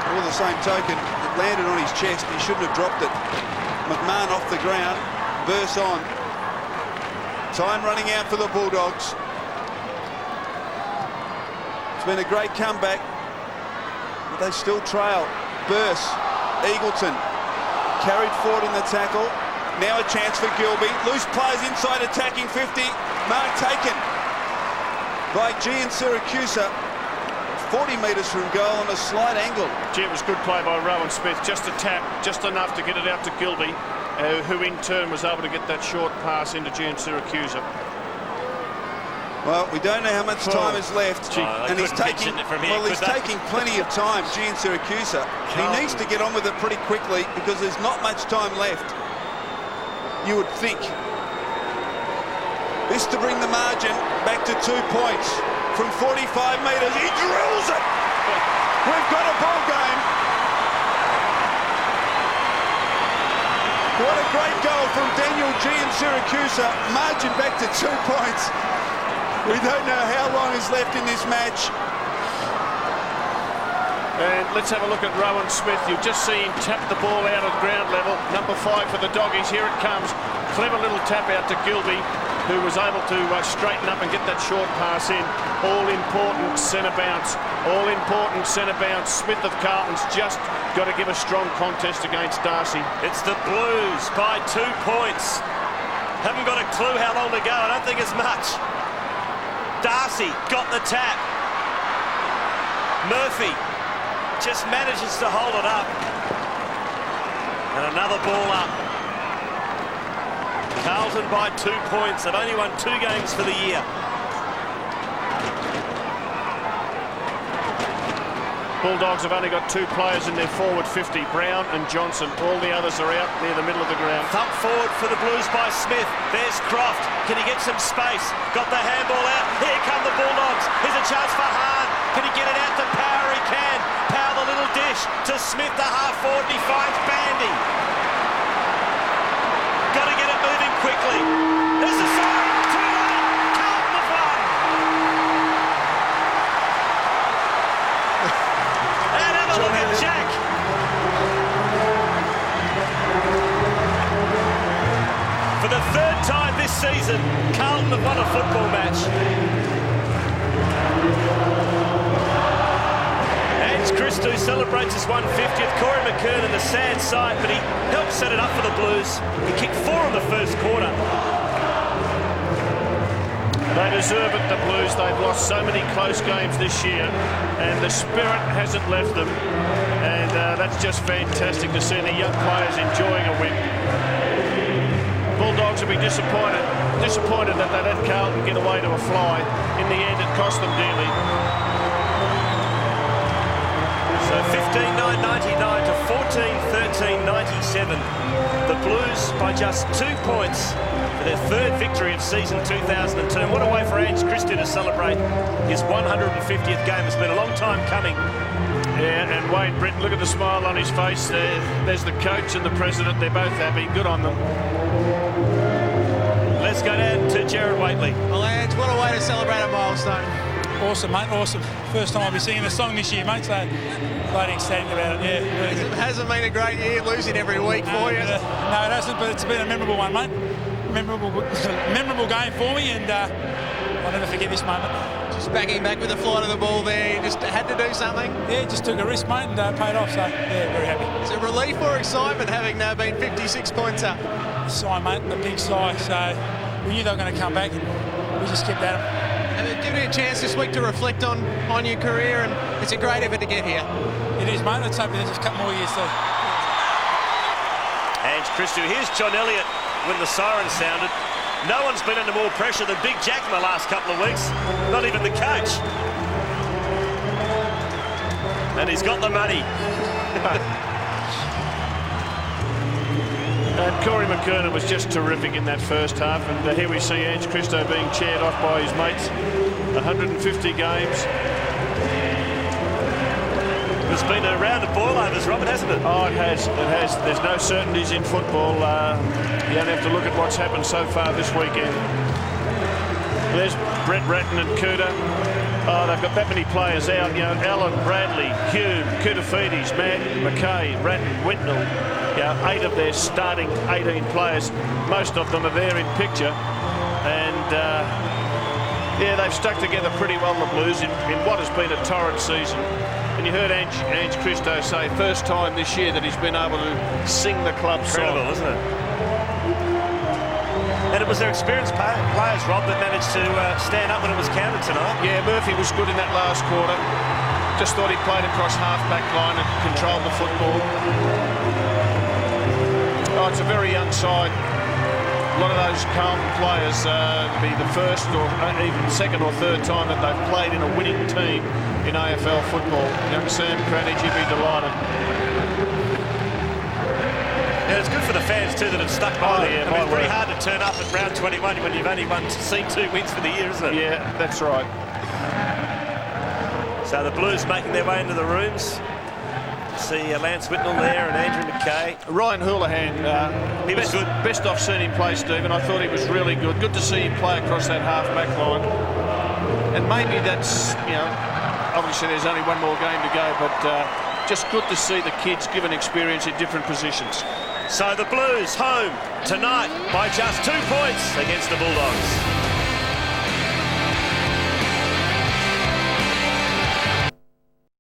[SPEAKER 2] All the same token, it landed on his chest. He shouldn't have dropped it. McMahon off the ground, bursts on. Time running out for the Bulldogs. It's been a great comeback, but they still trail. Burst, Eagleton, carried forward in the tackle. Now a chance for Gilby. Loose players inside, attacking 50. Mark taken by Gian Syracuse. 40 metres from goal on a slight angle.
[SPEAKER 1] Gee, it was good play by Rowan Smith. Just a tap, just enough to get it out to Gilby, who in turn was able to get that short pass into Gian Syracuse.
[SPEAKER 2] Well, we don't know how much time is left.
[SPEAKER 3] And he's taking
[SPEAKER 2] taking plenty of time, Gian Syracuse. He needs to get on with it pretty quickly because there's not much time left, you would think. This to bring the margin back to 2 points. From 45 metres, he drills it! We've got a ball game. What a great goal from Daniel Gian Syracuse. Margin back to 2 points. We don't know how long is left in this match.
[SPEAKER 1] And let's have a look at Rowan Smith. You just see him tap the ball out at ground level. Number 5 for the Doggies. Here it comes. Clever little tap out to Gilby, who was able to straighten up and get that short pass in. All-important centre bounce. All-important centre bounce. Smith of Carlton's just got to give a strong contest against Darcy.
[SPEAKER 3] It's the Blues by 2 points. Haven't got a clue how long to go. I don't think it's much. Darcy got the tap. Murphy just manages to hold it up. And another ball up. Carlton by 2 points. They've only won 2 games for the year.
[SPEAKER 1] Bulldogs have only got 2 players in their forward 50, Brown and Johnson. All the others are out near the middle of the ground.
[SPEAKER 3] Thump forward for the Blues by Smith. There's Croft. Can he get some space? Got the handball out. Here come the Bulldogs. Here's a chance for Hahn. Can he get it out to Power? He can. Power the little dish to Smith, the half forward. He finds Bandy. Got to get it moving quickly. There's the siren. Too late. Carlton have won. And have a look at Jack. For the 3rd time this season, Carlton have won a football match. Ange Christou celebrates his 150th. Corey McKernan, the sad sight, but he helped set it up for the Blues. He kicked 4 in the first quarter.
[SPEAKER 1] They deserve it, the Blues. They've lost so many close games this year, and the spirit hasn't left them. And that's just fantastic to see the young players enjoying a win. Bulldogs will be disappointed that they let Carlton get away to a fly. In the end, it cost them dearly.
[SPEAKER 3] So 15-9-99 to 14-13-97. The Blues by just 2 points for their 3rd victory of season 2002. What a way for Ange Christou to celebrate his 150th game. It's been a long time coming.
[SPEAKER 1] Yeah, and Wayne Britton, look at the smile on his face there. There's the coach and the president. They're both happy. Good on them.
[SPEAKER 3] Let's go down to Jared Waitley.
[SPEAKER 4] Well, Ange, what a way to celebrate a milestone.
[SPEAKER 5] Awesome, mate, awesome. First time I'll be singing the song this year, mate, so bloody ecstatic about it, yeah. Really
[SPEAKER 4] It hasn't been a great year, losing every week for you.
[SPEAKER 5] No, it hasn't, but it's been a memorable one, mate. Memorable game for me, and I'll never forget this moment.
[SPEAKER 4] Just banging back with the flight of the ball there, you just had to do something.
[SPEAKER 5] Yeah, just took a risk, mate, and paid off, so yeah, very happy.
[SPEAKER 4] Is it relief or excitement having now been 56 points up?
[SPEAKER 5] Sigh, mate, a big sigh, so we knew they were going to come back, and we just kept at them.
[SPEAKER 4] And it given you a chance this week to reflect on your career, and it's a great effort to get here.
[SPEAKER 5] It is, mate. Let's hope there's just a couple more years too.
[SPEAKER 3] Ange Christou. Here's John Elliott when the siren sounded. No one's been under more pressure than Big Jack in the last couple of weeks. Not even the coach. And he's got the money.
[SPEAKER 1] And Corey McKernan was just terrific in that first half, and here we see Ange Christou being cheered off by his mates. 150 games.
[SPEAKER 3] It's been a round of boilovers, Robert, hasn't it?
[SPEAKER 1] Oh, it has. It has. There's no certainties in football. You only have to look at what's happened so far this weekend. There's Brett Ratton and Kuda. Oh, they've got that many players out. You know, Allen, Bradley, Hume, Kudafides, Matt, McKay, Ratton, Whitnell. You know, 8 of their starting 18 players. Most of them are there in picture. And, yeah, they've stuck together pretty well, the Blues, in what has been a torrid season. And you heard Ange Christou say first time this year that he's been able to sing the club song.
[SPEAKER 3] Incredible, isn't it? And it was their experienced players, Rob, that managed to stand up when it was counted tonight.
[SPEAKER 1] Yeah, Murphy was good in that last quarter. Just thought he played across half-back line and controlled the football. Oh, it's a very young side. A lot of those Carlton players be the first or even second or third time that they've played in a winning team in AFL football. Young Sam Cranage, he'd be delighted.
[SPEAKER 3] Yeah, it's good for the fans too that it's stuck by them.
[SPEAKER 1] Yeah,
[SPEAKER 3] I mean, it's pretty hard to turn up at round 21 when you've only seen 2 wins for the year, isn't it?
[SPEAKER 1] Yeah, that's right.
[SPEAKER 3] So the Blues making their way into the rooms. See Lance Whitnell there and Andrew McKay.
[SPEAKER 1] Ryan Houlihan,
[SPEAKER 3] He was good.
[SPEAKER 1] Best I've seen him play, Stephen. I thought he was really good. Good to see him play across that half-back line. And maybe that's, you know, obviously there's only one more game to go, but just good to see the kids given experience in different positions.
[SPEAKER 3] So the Blues home tonight by just 2 points against the Bulldogs.